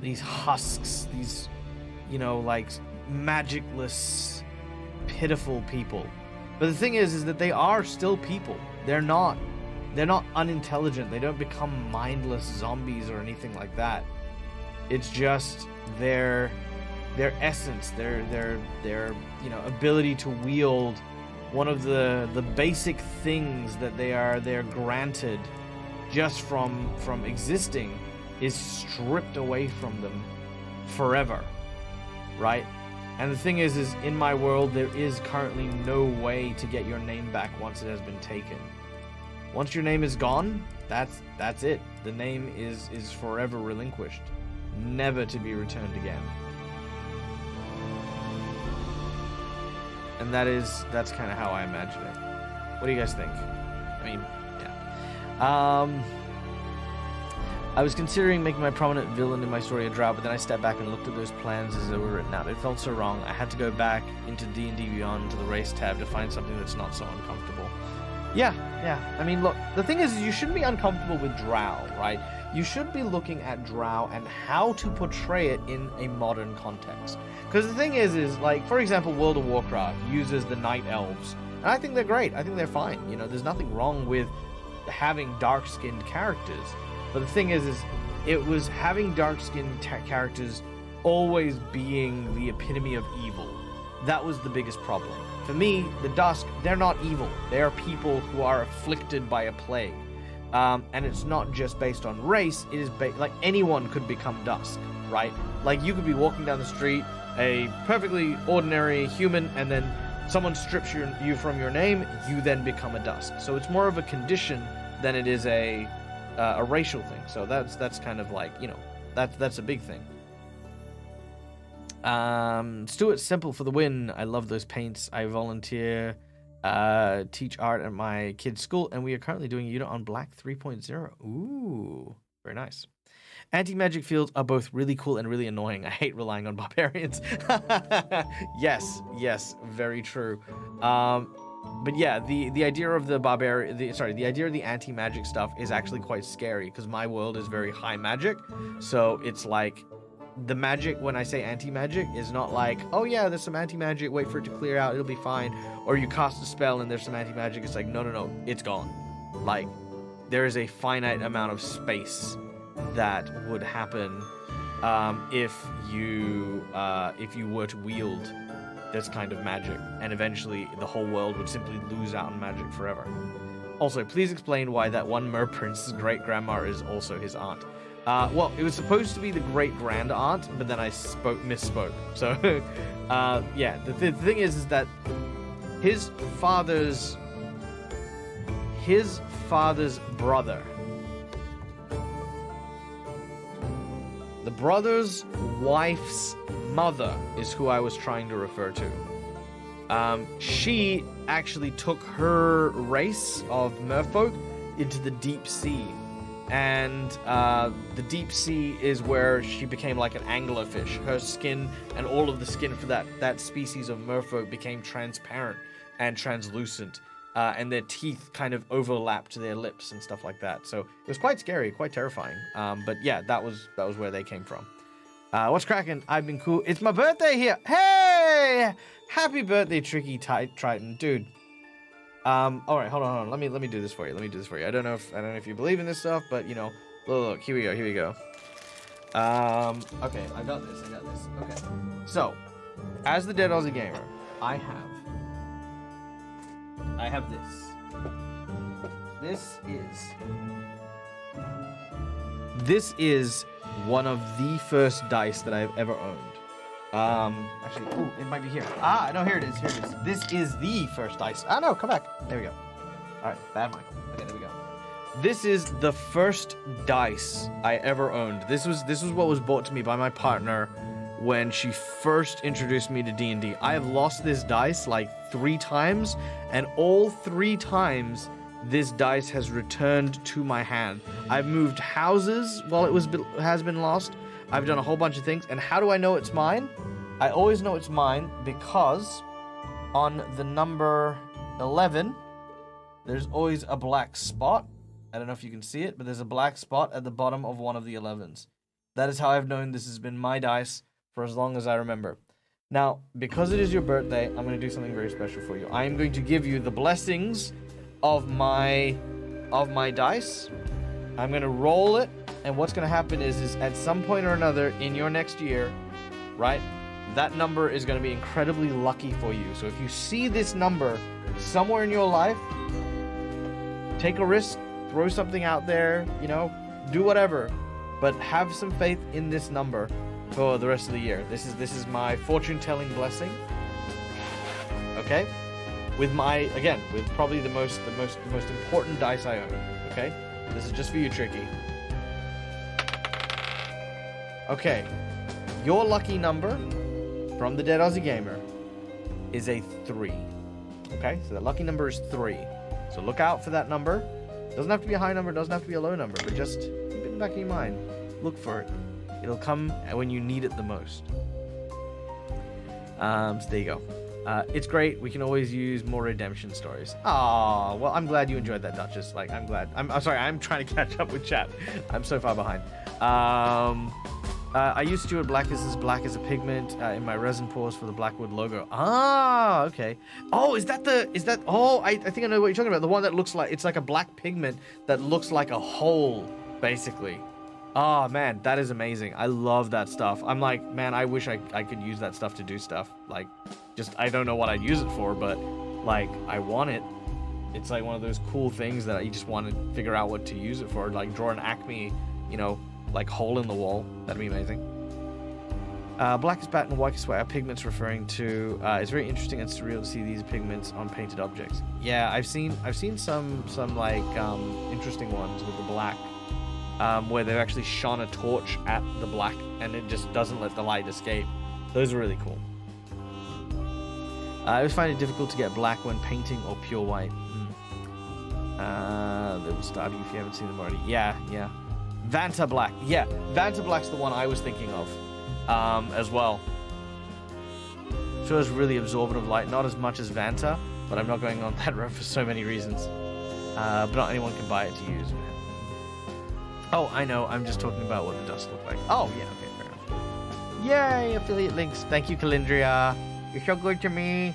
These husks, these, you know, like magicless, pitiful people. But the thing is that they are still people. They're not unintelligent. They don't become mindless zombies or anything like that. It's just their essence, their you know, ability to wield one of the basic things that they're granted just from existing is stripped away from them forever, right? And the thing is in my world there is currently no way to get your name back once it has been taken. Once your name is gone, that's it. The name is forever relinquished, never to be returned again. And that's kind of how I imagine it. What do you guys think? I mean, yeah. I was considering making my prominent villain in my story a drow, but then I stepped back and looked at those plans as they were written out. It felt so wrong. I had to go back into D&D Beyond to the race tab to find something that's not so uncomfortable. Yeah. I mean, look, the thing is you shouldn't be uncomfortable with drow, right? You should be looking at drow and how to portray it in a modern context. Because the thing is like, for example, World of Warcraft uses the Night Elves, and I think they're great. I think they're fine. You know, there's nothing wrong with having dark-skinned characters. But the thing is it was having dark-skinned characters always being the epitome of evil. That was the biggest problem. For me, the Dusk, they're not evil. They are people who are afflicted by a plague. And it's not just based on race, it is like anyone could become Dusk, right? Like you could be walking down the street, a perfectly ordinary human, and then someone strips you from your name, you then become a Dusk. So it's more of a condition than it is a racial thing. So that's kind of like, you know, that's a big thing. Stuart Simple for the win. I love those paints. I volunteer, teach art at my kid's school, and we are currently doing a unit on Black 3.0. Ooh, very nice. Anti-magic fields are both really cool and really annoying. I hate relying on barbarians. Yes, very true. But yeah, the idea of the idea of the anti-magic stuff is actually quite scary because my world is very high magic. So it's like the magic, when I say anti-magic, is not like, oh yeah, there's some anti-magic, wait for it to clear out, it'll be fine. Or you cast a spell and there's some anti-magic. It's like, no, it's gone. Like, there is a finite amount of space that would happen if you were to wield this kind of magic, and eventually the whole world would simply lose out on magic forever. Also, please explain why that one mer prince's great-grandma is also his aunt. Well, it was supposed to be the great-grand aunt, but then I misspoke. So, yeah, the thing is that his father's brother, the brother's wife's mother is who I was trying to refer to. She actually took her race of merfolk into the deep sea. And the deep sea is where she became like an anglerfish. Her skin and all of the skin for that species of merfolk became transparent and translucent. And their teeth kind of overlapped to their lips and stuff like that. So it was quite scary, quite terrifying. But yeah, that was where they came from. What's cracking? I've been cool. It's my birthday here. Hey! Happy birthday, Tricky Triton, dude. All right, hold on. Let me do this for you. I don't know if you believe in this stuff, but you know, look. Here we go. Okay, I got this. Okay. So, as the Dead Aussie Gamer, I have this. This is one of the first dice that I've ever owned. Actually, it might be here. No, here it is. This is the first dice. No, come back. There we go. All right, bad mic. Okay, there we go. This is the first dice I ever owned. This was what was bought to me by my partner when she first introduced me to D&D. I have lost this dice like 3 times, and all 3 times this dice has returned to my hand. I've moved houses while has been lost. I've done a whole bunch of things. And how do I know it's mine? I always know it's mine because on the number 11, there's always a black spot. I don't know if you can see it, but there's a black spot at the bottom of one of the 11s. That is how I've known this has been my dice for as long as I remember. Now, because it is your birthday, I'm going to do something very special for you. I am going to give you the blessings of my dice. I'm going to roll it, and what's going to happen is at some point or another in your next year, right, that number is going to be incredibly lucky for you. So if you see this number somewhere in your life, take a risk, throw something out there, you know, do whatever, but have some faith in this number for the rest of the year. This is my fortune-telling blessing. Okay? With probably the most important dice I own. Okay? This is just for you, Tricky. Okay. Your lucky number from the Dead Aussie Gamer is a 3. Okay? So the lucky number is 3. So look out for that number. Doesn't have to be a high number, doesn't have to be a low number, but just keep it in the back of your mind. Look for it. It'll come when you need it the most. So there you go. It's great. We can always use more redemption stories. Ah, well, I'm glad you enjoyed that, Duchess. Like, I'm glad. I'm sorry. I'm trying to catch up with chat. I'm so far behind. I use Stewart Black as black as a pigment in my resin pours for the Blackwood logo. Ah, okay. Oh, is that? Oh, I think I know what you're talking about. The one that looks like it's like a black pigment that looks like a hole, basically. Oh man, that is amazing. I love that stuff. I'm like, man, I wish I could use that stuff to do stuff. Like, just I don't know what I'd use it for, but like I want it. It's like one of those cool things that you just want to figure out what to use it for. Like draw an Acme, you know, like hole in the wall. That'd be amazing. Black is bat and white is white are pigments referring to. It's very interesting and surreal to see these pigments on painted objects. Yeah, I've seen some like interesting ones with the black. Where they've actually shone a torch at the black and it just doesn't let the light escape. Those are really cool. I always find it difficult to get black when painting or pure white. They will start you if you haven't seen them already. Yeah. Vanta Black. Yeah, Vanta Black's the one I was thinking of as well. Shows really absorbent of light. Not as much as Vanta, but I'm not going on that road for so many reasons. But not anyone can buy it to use. Oh, I know. I'm just talking about what the dust looked like. Oh, yeah. Okay, fair enough. Yay, affiliate links. Thank you, Calindria. You're so good to me.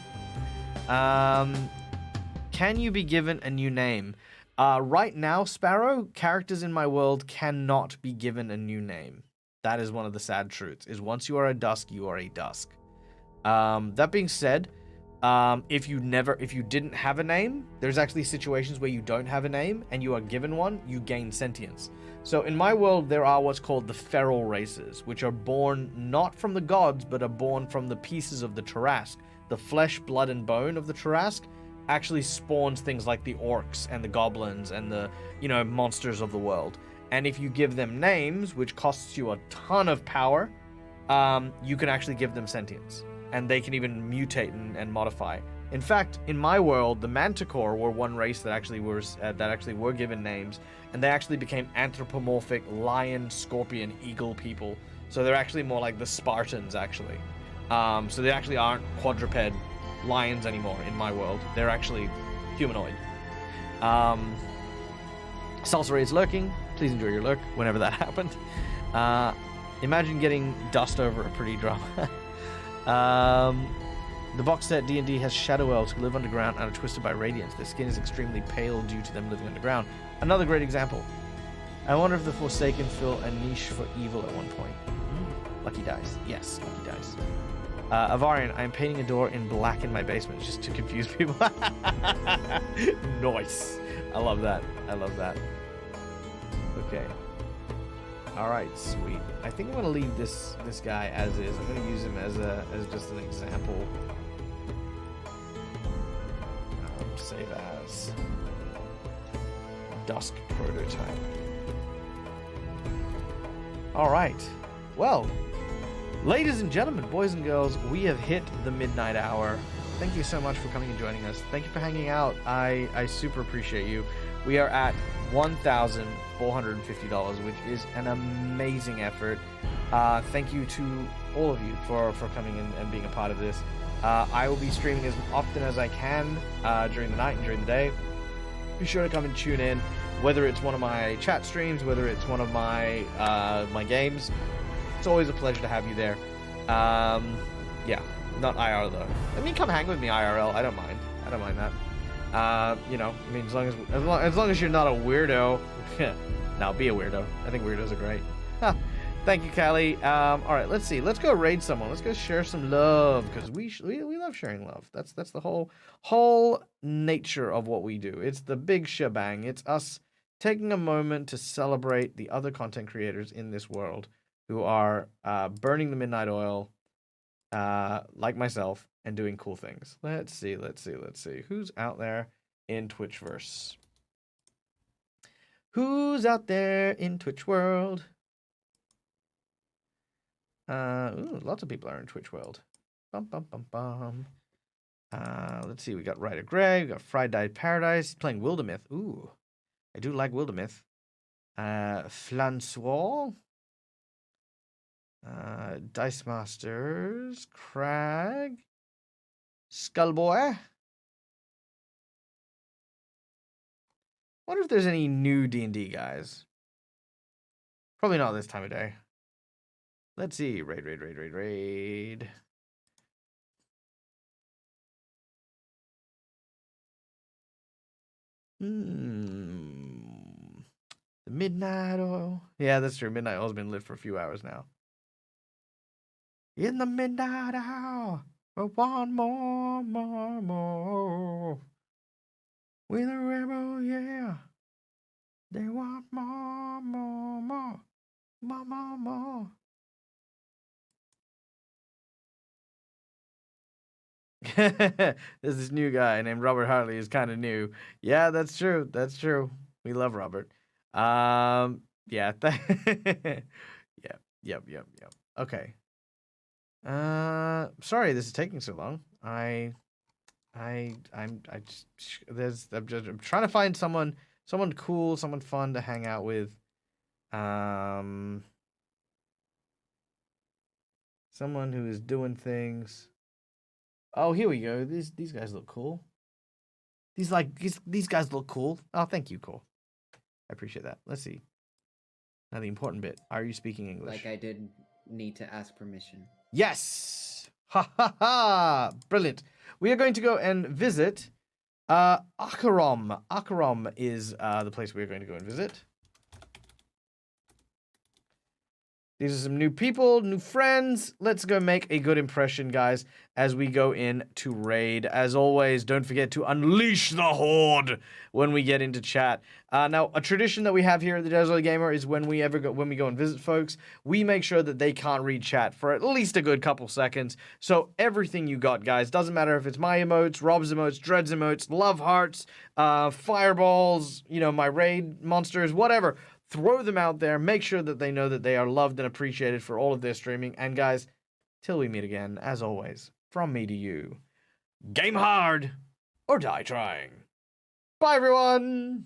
Can you be given a new name? Right now, Sparrow, characters in my world cannot be given a new name. That is one of the sad truths, is once you are a Dusk, you are a Dusk. That being said, if you didn't have a name, there's actually situations where you don't have a name and you are given one, you gain sentience. So in my world, there are what's called the feral races, which are born not from the gods, but are born from the pieces of the Tarrasque. The flesh, blood, and bone of the Tarrasque actually spawns things like the orcs and the goblins and the, monsters of the world. And if you give them names, which costs you a ton of power, you can actually give them sentience. And they can even mutate and modify. In fact, in my world, the Manticore were one race that actually were given names, and they actually became anthropomorphic lion, scorpion, eagle people. So they're actually more like the Spartans, actually. So they actually aren't quadruped lions anymore in my world. They're actually humanoid. Salsa is lurking. Please enjoy your lurk whenever that happened. Imagine getting dust over a pretty drama. The box set D&D has shadow elves who live underground and are twisted by radiance. Their skin is extremely pale due to them living underground. Another great example. I wonder if the Forsaken fill a niche for evil at one point. Lucky dice. Yes, lucky dice. Avarian, I am painting a door in black in my basement just to confuse people. Nice. I love that. Okay. Alright, sweet. I think I'm gonna leave this guy as is. I'm gonna use him as just an example. Save as Dusk prototype. Alright. Well, Ladies and gentlemen, boys and girls, we have hit the midnight hour. Thank you so much for coming and joining us. Thank you for hanging out. I super appreciate you. We are at $1,450, which is an amazing effort. Thank you to all of you for coming in and being a part of this. I will be streaming as often as I can during the night and during the day. Be sure to come and tune in, whether it's one of my chat streams, whether it's one of my my games. It's always a pleasure to have you there. Yeah, not IRL though. I mean, come hang with me IRL. I don't mind. I don't mind that. You know, I mean, as long as you're not a weirdo. Now be a weirdo. I think weirdos are great. Huh. Thank you, Callie. All right, let's see. Let's go raid someone. Let's go share some love because we love sharing love. That's the whole nature of what we do. It's the big shebang. It's us taking a moment to celebrate the other content creators in this world who are burning the midnight oil, like myself, and doing cool things. Let's see. Who's out there in Twitchverse? Who's out there in Twitch world? Ooh, lots of people are in Twitch world. Let's see. We got Ryder Grey. We got Fried Dyed Paradise. He's playing Wildermyth. Ooh, I do like Wildermyth. Flansois. Dice Masters. Crag. Skullboy. Wonder if there's any new D&D guys. Probably not this time of day. Let's see. Raid. The midnight oil. Yeah, that's true. Midnight oil's been lit for a few hours now. In the midnight hour, for one more. With a rebel, yeah. They want more. There's this new guy named Robert Hartley who's kind of new. Yeah, that's true. We love Robert. Yeah. Yep. Okay. Sorry this is taking so long. I'm trying to find someone cool, someone fun to hang out with. Someone who is doing things. Oh, here we go. These guys look cool. These guys look cool. Oh, thank you, Cole. I appreciate that. Let's see. Now the important bit. Are you speaking English? Like I did need to ask permission. Yes. Ha. Brilliant. We are going to go and visit Akarom. Akarom is the place we are going to go and visit. These are some new people, new friends. Let's go make a good impression, guys, as we go in to raid. As always, don't forget to unleash the horde when we get into chat. Now, a tradition that we have here at the Desert Gamer is when we go and visit folks, we make sure that they can't read chat for at least a good couple seconds. So everything you got, guys, doesn't matter if it's my emotes, Rob's emotes, Dred's emotes, love hearts, fireballs, you know, my raid monsters, whatever. Throw them out there. Make sure that they know that they are loved and appreciated for all of their streaming. And guys, till we meet again, as always, from me to you, game hard or die trying. Bye, everyone.